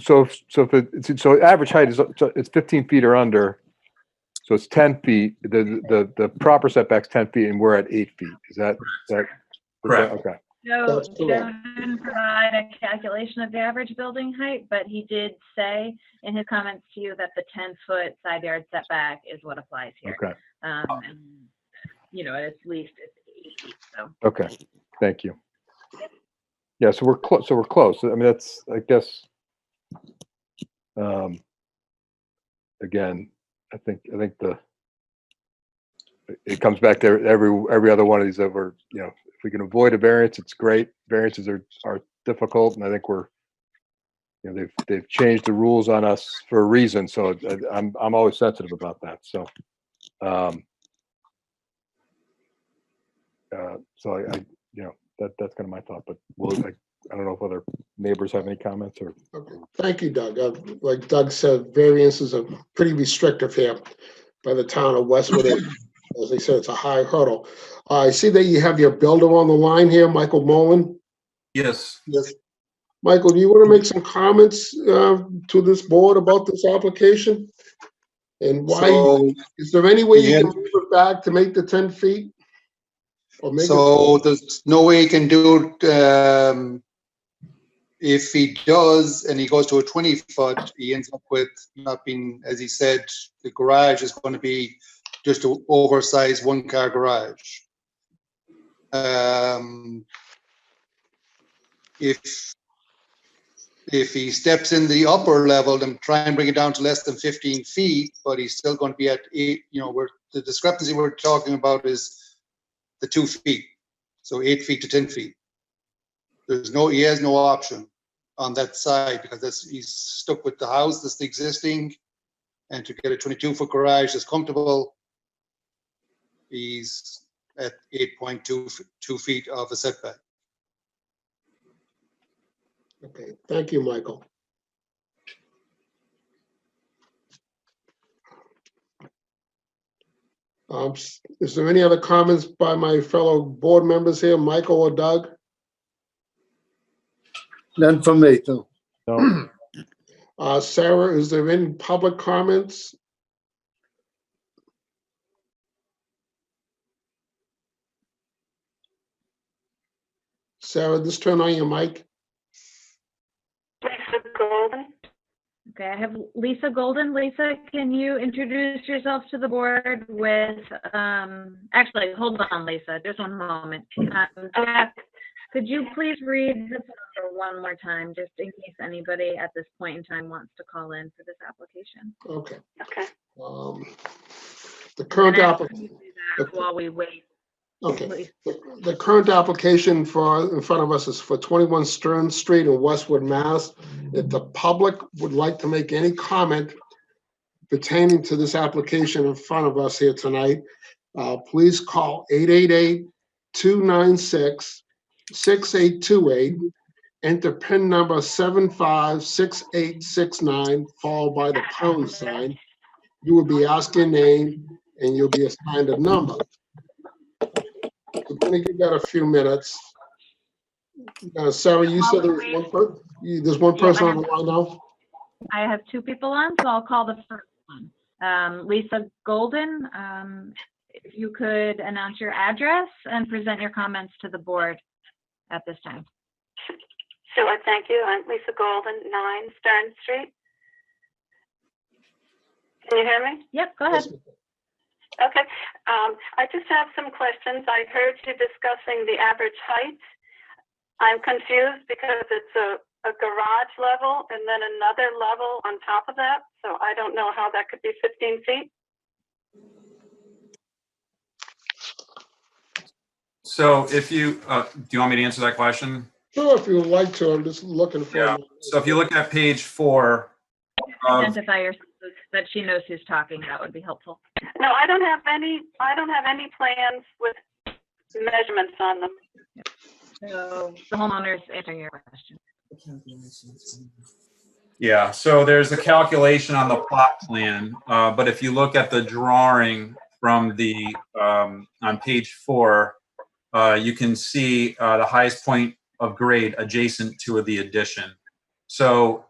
average height is, it's 15 feet or under. So it's 10 feet. The proper setback's 10 feet, and we're at 8 feet. Is that correct? Okay. Joe didn't provide a calculation of the average building height, but he did say in his comments to you that the 10-foot side yard setback is what applies here. Okay. And, at least it's 8 feet, so. Okay. Thank you. Yeah. So we're close. I mean, that's, I guess. Again, I think it comes back to every other one of these that we're, if we can avoid a variance, it's great. Variances are difficult, and I think they've changed the rules on us for a reason. So I'm always sensitive about that. So, that's kind of my thought. But I don't know if other neighbors have any comments or. Okay. Thank you, Doug. Like Doug said, variances are pretty restrictive here by the town of Westwood. As they said, it's a high hurdle. I see that you have your builder on the line here, Michael Mullen. Yes. Yes. Michael, do you want to make some comments to this board about this application? And why, is there any way you can move it back to make the 10 feet? Or make there's no way he can do it. If he does and he goes to a 20-foot, he ends up with not being, as he said, the garage is going to be just an oversized 1-car garage. If he steps in the upper level, then try and bring it down to less than 15 feet, but he's still going to be at 8. Where the discrepancy we're talking about is the 2 feet, so 8 feet to 10 feet. He has no option on that side because he's stuck with the house that's existing, and to get a 22-foot garage that's comfortable, he's at 8.2 feet of a setback. Okay, thank you, Michael. Is there any other comments by my fellow board members here, Michael or Doug? None from me, too. No. Sarah, is there any public comments? Sarah, just turn on your mic. Lisa Golden. Okay, I have Lisa Golden. Lisa, can you introduce yourself to the board with, actually, hold on, Lisa, just one moment. Jack, could you please read the number one more time, just in case anybody at this point in time wants to call in for this application? Okay. Okay. The current applicant. While we wait. Okay. The current application in front of us is for 21 Stearns Street in Westwood, Mass. If the public would like to make any comment pertaining to this application in front of us here tonight, please call 888-296-6828. Enter PIN number 756869, followed by the pound sign. You will be asked your name and you'll be assigned a number. We're going to give that a few minutes. Sarah, you said there was there's one person on the line now? I have two people on, so I'll call the first one. Lisa Golden, if you could announce your address and present your comments to the board at this time. Sure, thank you. I'm Lisa Golden, 9 Stearns Street. Can you hear me? Yep, go ahead. Okay. I just have some questions. I heard you discussing the average height. I'm confused because it's a garage level and then another level on top of that. So I don't know how that could be 15 feet. So if you, do you want me to answer that question? Sure, if you would like to. I'm just looking for. Yeah. So if you look at page 4. Identify yourself so that she knows who's talking. That would be helpful. No, I don't have any plans with measurements on them. So the homeowner's answering your question. Yeah, so there's a calculation on the plot plan, but if you look at the drawing from the, on page 4, you can see the highest point of grade adjacent to the addition. So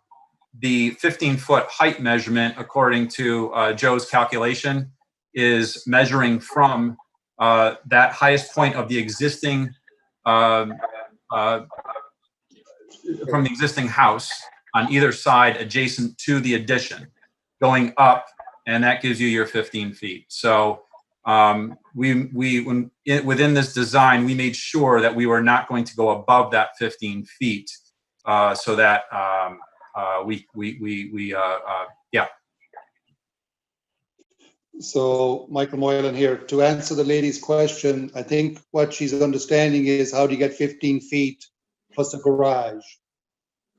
the 15-foot height measurement, according to Joe's calculation, is measuring from that highest point of the existing, from the existing house on either side adjacent to the addition, going up, and that gives you your 15 feet. So within this design, we made sure that we were not going to go above that 15 feet, so that yeah. So Michael Moylan here. To answer the lady's question, I think what she's understanding is how do you get 15 feet plus a garage?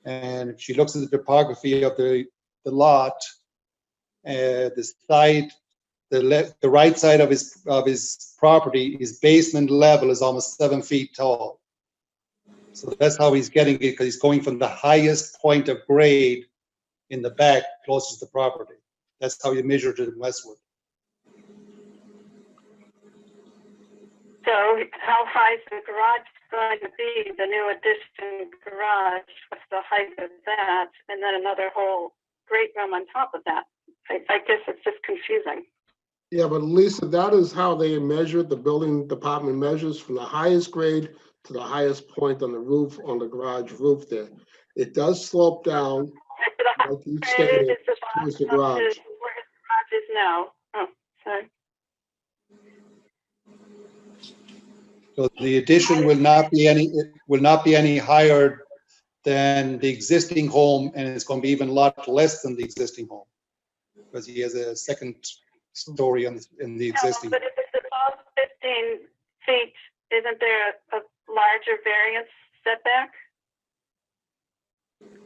And if she looks at the topography of the lot, the side, the right side of his property, his basement level is almost 7 feet tall. So that's how he's getting it, because he's going from the highest point of grade in the back closest to the property. That's how you measure it in Westwood. So how high is the garage going to be, the new addition garage? What's the height of that? And then another whole great room on top of that. I guess it's just confusing. Yeah, but Lisa, that is how they measured, the building department measures from the highest grade to the highest point on the roof, on the garage roof there. It does slope down, like you stated, towards the garage. Where his garage is now. Oh, sorry. So the addition will not be any higher than the existing home, and it's going to be even a lot less than the existing home, because he has a second story in the existing. But if it's above 15 feet, isn't there a larger variance setback?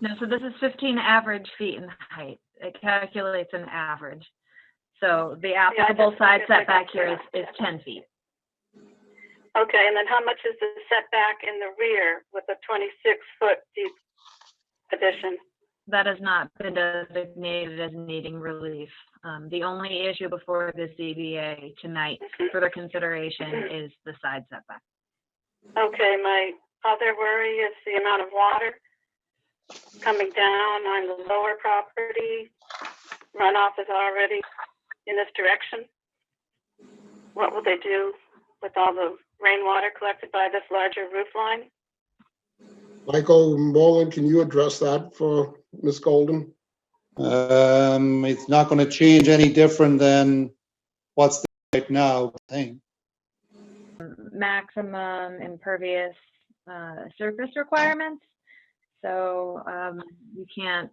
No, so this is 15 average feet in height. It calculates an average. So the applicable side setback here is 10 feet. Okay, and then how much is the setback in the rear with a 26-foot deep addition? That has not been designated as needing relief. The only issue before the ZBA tonight for their consideration is the side setback. Okay, my other worry is the amount of water coming down on the lower property. Runoff is already in this direction. What will they do with all the rainwater collected by this larger roof line? Michael Moylan, can you address that for Ms. Golden? It's not going to change any different than what's there right now, I think. Maximum impervious surface requirements. So you can't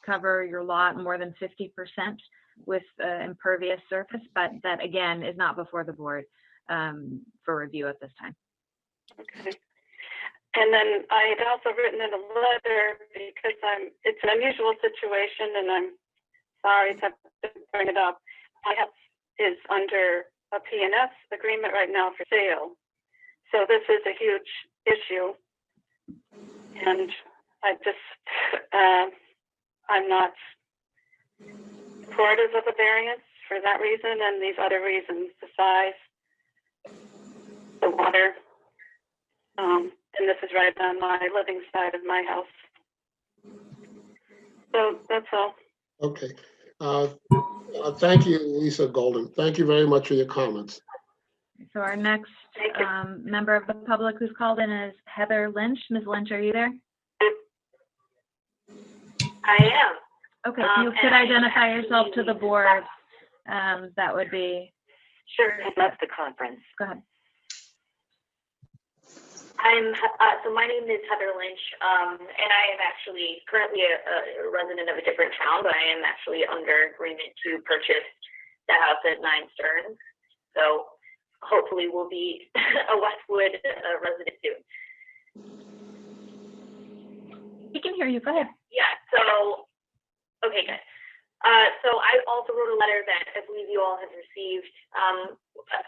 cover your lot more than 50% with impervious surface, but that again is not before the board. for review at this time. Okay. And then I had also written in a letter because it's an unusual situation, and I'm sorry to have to bring it up. My house is under a P&S agreement right now for sale. So this is a huge issue. And I just, I'm not supportive of a variance for that reason and these other reasons, the size, the water. And this is right on my living side of my house. So that's all. Okay. Thank you, Lisa Golden. Thank you very much for your comments. So our next member of the public who's called in is Heather Lynch. Ms. Lynch, are you there? I am. Okay, if you could identify yourself to the board, that would be. Sure, I left the conference. Go ahead. So my name is Heather Lynch, and I am actually currently a resident of a different town, but I am actually under agreement to purchase the house at 9 Stearns. So hopefully we'll be a Westwood resident soon. We can hear you. Go ahead. Yeah. So, okay, good. So I also wrote a letter that I believe you all have received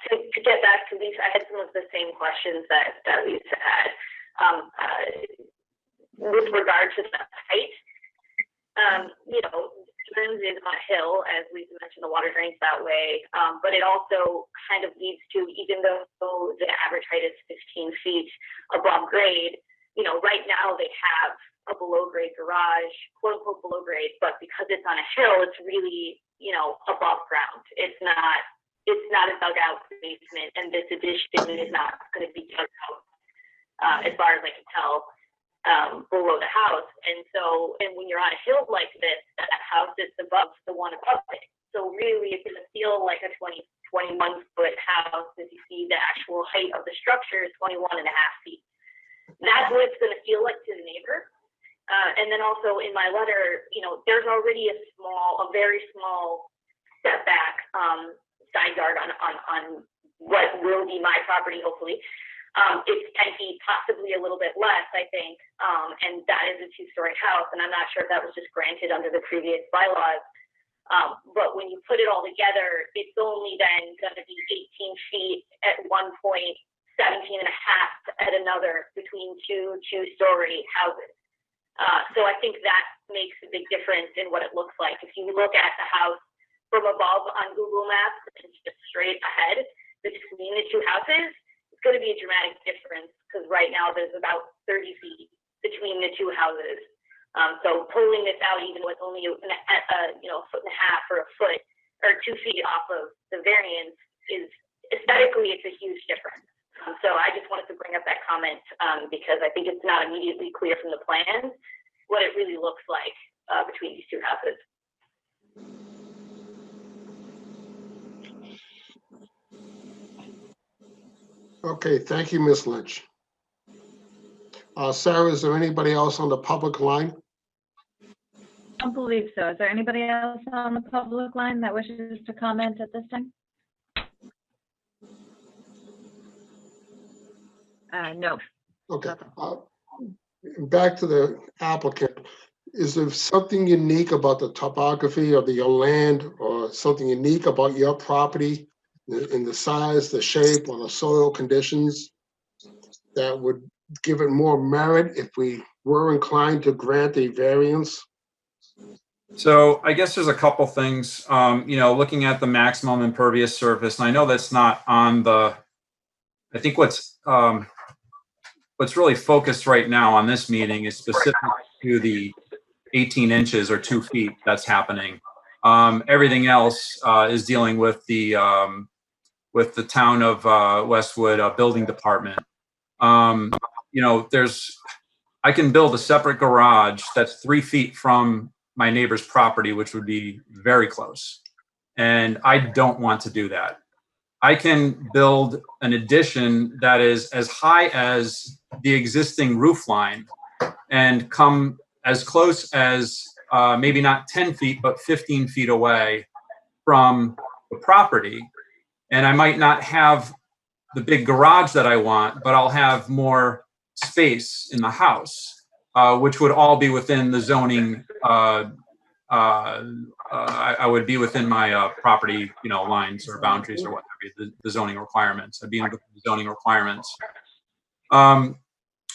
to get back to Lisa. I had some of the same questions that Lisa had with regard to the height. Stearns is on a hill, as Lisa mentioned, the water drains that way, but it also kind of leads to, even though the average height is 15 feet above grade, right now they have a below grade garage, quote unquote below grade, but because it's on a hill, it's really, above ground. It's not a dug out basement, and this addition is not going to be dug out, as far as I can tell, below the house. And when you're on a hill like this, that house is above the one above it. So really it's going to feel like a 21 foot house as you see the actual height of the structure is 21.5 feet. That's what it's going to feel like to the neighbor. And then also in my letter, there's already a very small setback side yard on what will be my property, hopefully. It's 10 feet, possibly a little bit less, I think. And that is a 2-story house. And I'm not sure if that was just granted under the previous bylaws. But when you put it all together, it's only then going to be 18 feet at one point, 17.5 at another, between two 2-story houses. So I think that makes a big difference in what it looks like. If you look at the house from above on Google Maps and just straight ahead between the two houses, it's going to be a dramatic difference because right now there's about 30 feet between the two houses. So pulling this out, even with only a 1.5 foot or a foot or 2 feet off of the variance, is aesthetically it's a huge difference. So I just wanted to bring up that comment because I think it's not immediately clear from the plans what it really looks like between these two houses. Okay, thank you, Ms. Lynch. Sarah, is there anybody else on the public line? I don't believe so. Is there anybody else on the public line that wishes to comment at this time? No. Okay. Back to the applicant. Is there something unique about the topography of your land or something unique about your property in the size, the shape, or the soil conditions that would give it more merit if we were inclined to grant a variance? So I guess there's a couple things, looking at the maximum impervious surface, and I know that's not on the, I think what's really focused right now on this meeting is specific to the 18 inches or 2 feet that's happening. Everything else is dealing with the town of Westwood building department. I can build a separate garage that's 3 feet from my neighbor's property, which would be very close. And I don't want to do that. I can build an addition that is as high as the existing roof line and come as close as maybe not 10 feet, but 15 feet away from the property. And I might not have the big garage that I want, but I'll have more space in the house, which would all be within the zoning. I would be within my property, lines or boundaries or what have you, the zoning requirements. I'd be in the zoning requirements.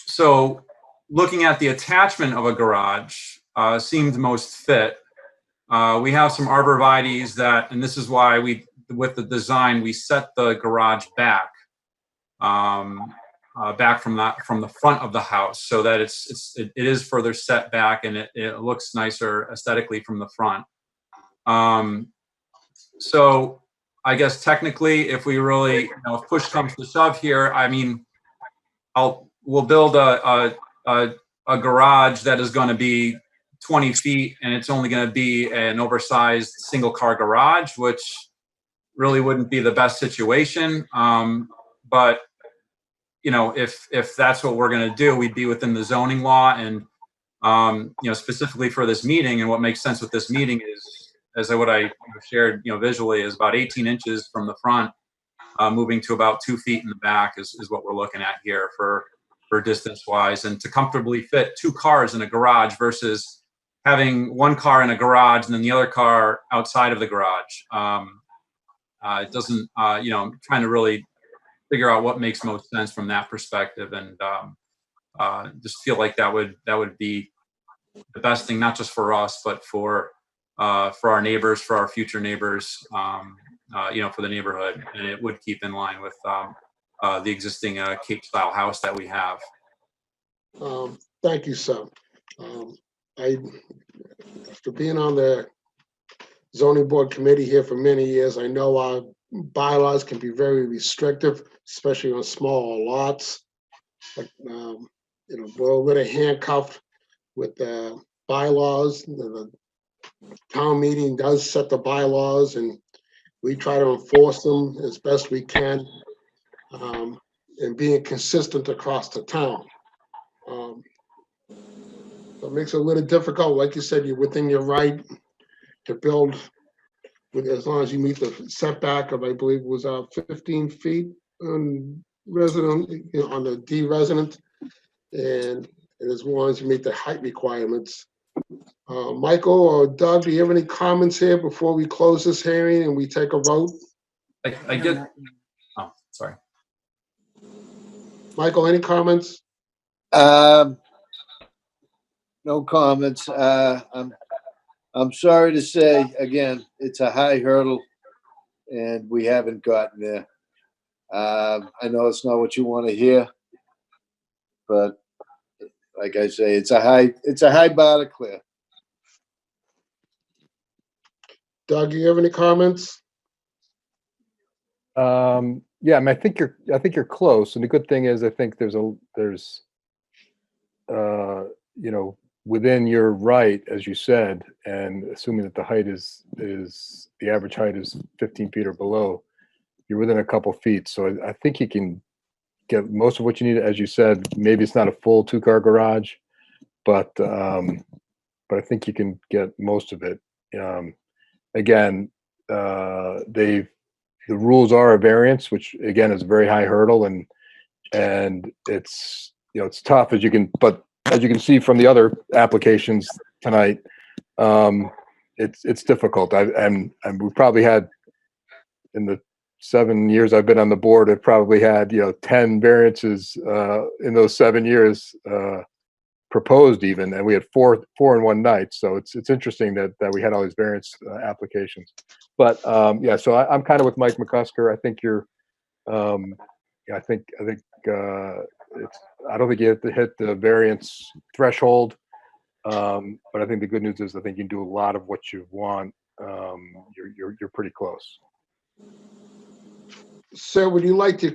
So looking at the attachment of a garage seemed most fit. We have some arborvitaes that, and this is why with the design, we set the garage back, back from the front of the house, so that it is further set back, and it looks nicer aesthetically from the front. So I guess technically, if we really, if push comes to shove here, I mean, we'll build a garage that is going to be 20 feet, and it's only going to be an oversized single car garage, which really wouldn't be the best situation. But if that's what we're going to do, we'd be within the zoning law. And specifically for this meeting, and what makes sense with this meeting is, what I shared visually, is about 18 inches from the front, moving to about 2 feet in the back is what we're looking at here for distance wise, and to comfortably fit 2 cars in a garage versus having 1 car in a garage and then the other car outside of the garage. It doesn't, I'm trying to really figure out what makes most sense from that perspective, and just feel like that would be the best thing, not just for us, but for our neighbors, for our future neighbors, for the neighborhood, and it would keep in line with the existing Cape style house that we have. Thank you, sir. After being on the zoning board committee here for many years, I know our bylaws can be very restrictive, especially on small lots. Like, we're a little handcuffed with the bylaws. The town meeting does set the bylaws, and we try to enforce them as best we can, and being consistent across the town. So it makes it a little difficult. Like you said, you're within your right to build as long as you meet the setback of, I believe it was 15 feet on resident, on the D resident, and as long as you meet the height requirements. Michael or Doug, do you have any comments here before we close this hearing and we take a vote? I get. Oh, sorry. Michael, any comments? No comments. I'm sorry to say, again, it's a high hurdle and we haven't gotten there. I know it's not what you want to hear, but like I say, it's a high bar to clear. Doug, do you have any comments? Yeah, I mean, I think you're close, and the good thing is, I think there's within your right, as you said, and assuming that the height the average height is 15 feet or below, you're within a couple feet. So I think you can get most of what you need. As you said, maybe it's not a full 2-car garage, but I think you can get most of it. Again, the rules are a variance, which again is a very high hurdle, and it's it's tough as you can see from the other applications tonight. It's difficult. And we probably had, in the 7 years I've been on the board, I've probably had 10 variances in those 7 years proposed even, and we had four in one night. So it's interesting that we had all these variance applications. But yeah, so I'm kind of with Mike McCusker. I think you're. I think I don't think you have to hit the variance threshold, but I think the good news is I think you can do a lot of what you want. You're pretty close. Sir, would you like to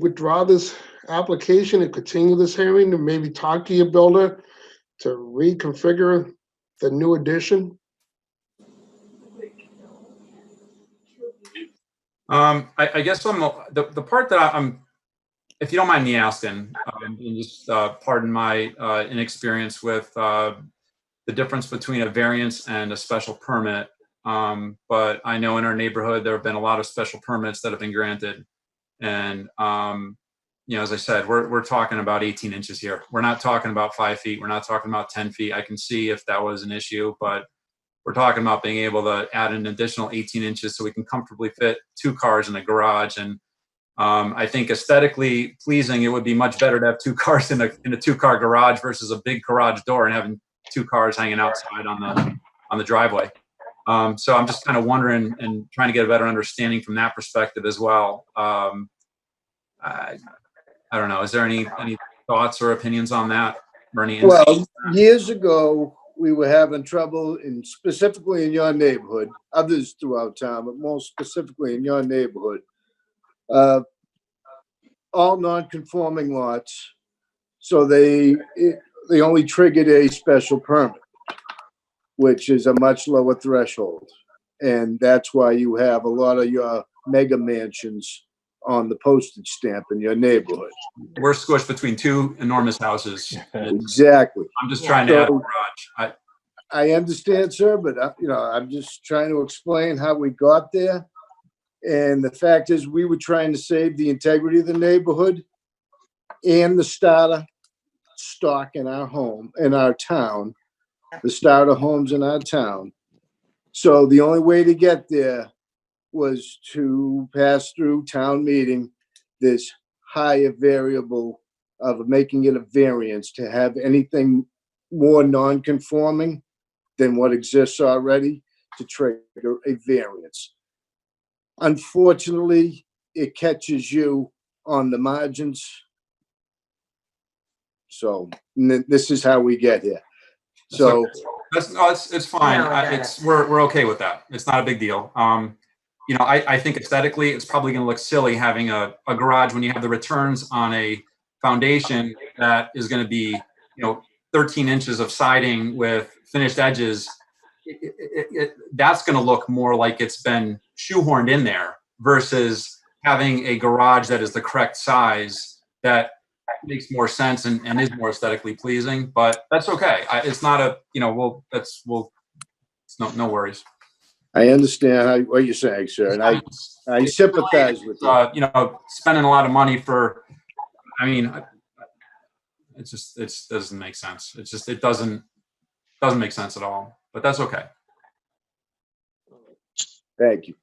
withdraw this application and continue this hearing, and maybe talk to your builder to reconfigure the new addition? I guess the part that I'm, if you don't mind me asking, and just pardon my inexperience with the difference between a variance and a special permit. But I know in our neighborhood there have been a lot of special permits that have been granted. And, you know, as I said, we're talking about 18 inches here. We're not talking about 5 feet. We're not talking about 10 feet. I can see if that was an issue, but we're talking about being able to add an additional 18 inches so we can comfortably fit 2 cars in a garage. And I think aesthetically pleasing, it would be much better to have 2 cars in a 2-car garage versus a big garage door and having 2 cars hanging outside on the driveway. So I'm just kind of wondering and trying to get a better understanding from that perspective as well. I don't know. Is there any thoughts or opinions on that, or any insight? Well, years ago, we were having trouble, specifically in your neighborhood, others throughout town, but more specifically in your neighborhood. All non-conforming lots, so they only triggered a special permit, which is a much lower threshold. And that's why you have a lot of your mega mansions on the postage stamp in your neighborhood. We're squished between 2 enormous houses. Exactly. I'm just trying to add a garage. I understand, sir, but you know, I'm just trying to explain how we got there. And the fact is, we were trying to save the integrity of the neighborhood and the starter stock in our home, in our town, the starter homes in our town. So the only way to get there was to pass through town meeting this higher variable of making it a variance to have anything more non-conforming than what exists already to trigger a variance. Unfortunately, it catches you on the margins. So this is how we get here. So it's fine. We're okay with that. It's not a big deal. You know, I think aesthetically, it's probably going to look silly having a garage when you have the returns on a foundation that is going to be, you know, 13 inches of siding with finished edges. That's going to look more like it's been shoehorned in there versus having a garage that is the correct size that makes more sense and is more aesthetically pleasing. But that's okay. It's not a, you know, it's no worries. I understand what you're saying, sir, and I sympathize with you. You know, spending a lot of money for, I mean, it doesn't make sense. It doesn't make sense at all. But that's okay. Thank you.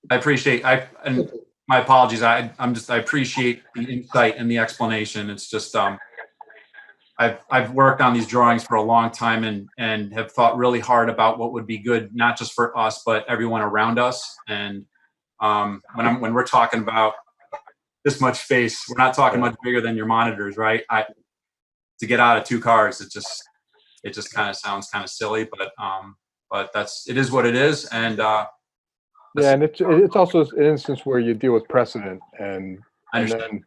I appreciate. And my apologies. I appreciate the insight and the explanation. It's just I've worked on these drawings for a long time and have thought really hard about what would be good, not just for us, but everyone around us. And when we're talking about this much space, we're not talking much bigger than your monitors, right? To get out of 2 cars, it just kind of sounds kind of silly, but it is what it is. And yeah, and it's also an instance where you deal with precedent, and then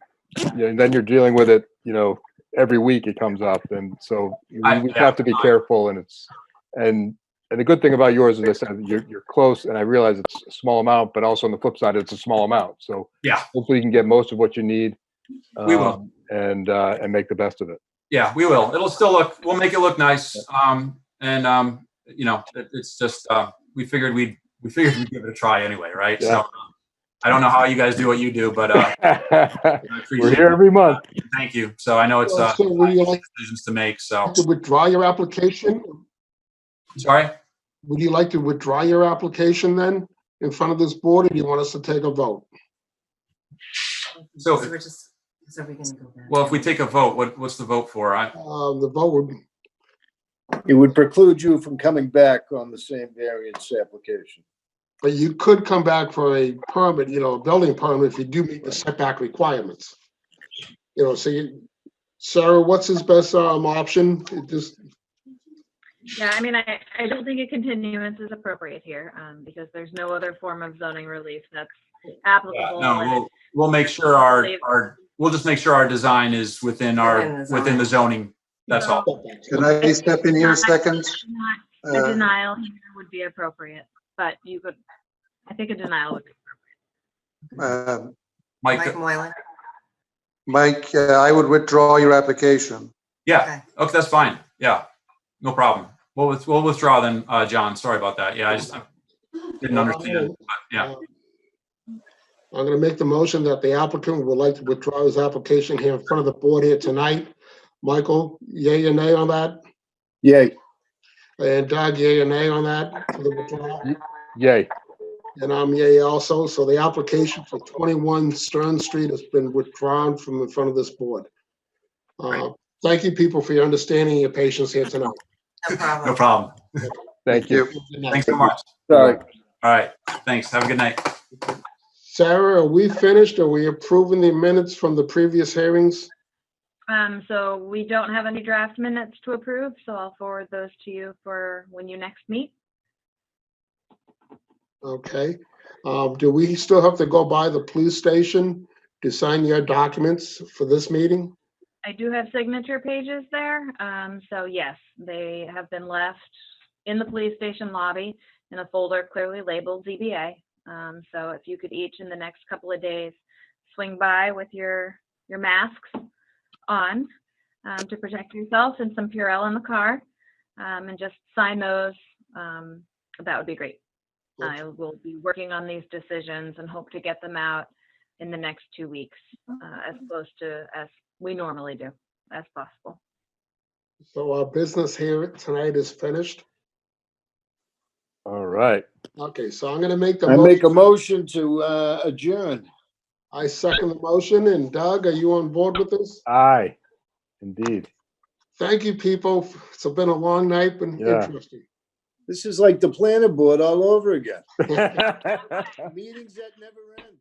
then you're dealing with it, you know, every week it comes up, and so we have to be careful. And the good thing about yours is, I said, you're close, and I realize it's a small amount, but also on the flip side, it's a small amount. So yeah, hopefully you can get most of what you need. We will, and make the best of it. Yeah, we will. It'll still we'll make it look nice. You know, it's just we figured we'd give it a try anyway, right? Yeah. So I don't know how you guys do what you do, but we're here every month. Thank you. So I know it's so would you like decisions to make. So to withdraw your application? Sorry? Would you like to withdraw your application then in front of this board, or do you want us to take a vote? So we're just, so we can go back. Well, if we take a vote, what's the vote for? The vote would. It would preclude you from coming back on the same variance application. But you could come back for a permit, you know, a building permit, if you do meet the setback requirements. You know, so Sarah, what's his best option? Yeah, I mean, I don't think a continuance is appropriate here, because there's no other form of zoning relief that's applicable. Yeah, no, we'll make sure we'll just make sure our design is within the zoning. That's all. Can I step in here a second? A denial here would be appropriate, but I think a denial would be appropriate. Mike Moylan. Mike, I would withdraw your application. Yeah. Okay, that's fine. Yeah, no problem. We'll withdraw then, John. Sorry about that. Yeah, I didn't understand. But yeah. I'm gonna make the motion that the applicant would like to withdraw his application here in front of the board here tonight. Michael, yay or nay on that? Yay. And Doug, yay or nay on that for the withdrawal? Yay. And I'm yay also. So the application for 21 Stearns Street has been withdrawn from in front of this board. Thank you, people, for your understanding and your patience here tonight. No problem. No problem. Thank you. Good night. Thanks so much. Sorry. All right. Thanks. Have a good night. Sarah, are we finished? Are we approving the minutes from the previous hearings? So we don't have any draft minutes to approve, so I'll forward those to you for when you next meet. Okay. Do we still have to go by the police station to sign your documents for this meeting? I do have signature pages there. So yes, they have been left in the police station lobby in a folder clearly labeled ZBA. So if you could each in the next couple of days swing by with your masks on to protect yourself and some Purell in the car and just sign those, that would be great. I will be working on these decisions and hope to get them out in the next 2 weeks, as close to as we normally do as possible. So our business here tonight is finished. All right. Okay, so I'm gonna make the I motion. make a motion to adjourn. I second the motion. And Doug, are you on board with this? Aye, indeed. Thank you, people. It's been a long night, but Yeah. interesting. This is like the planning board all over again. Meetings that never end.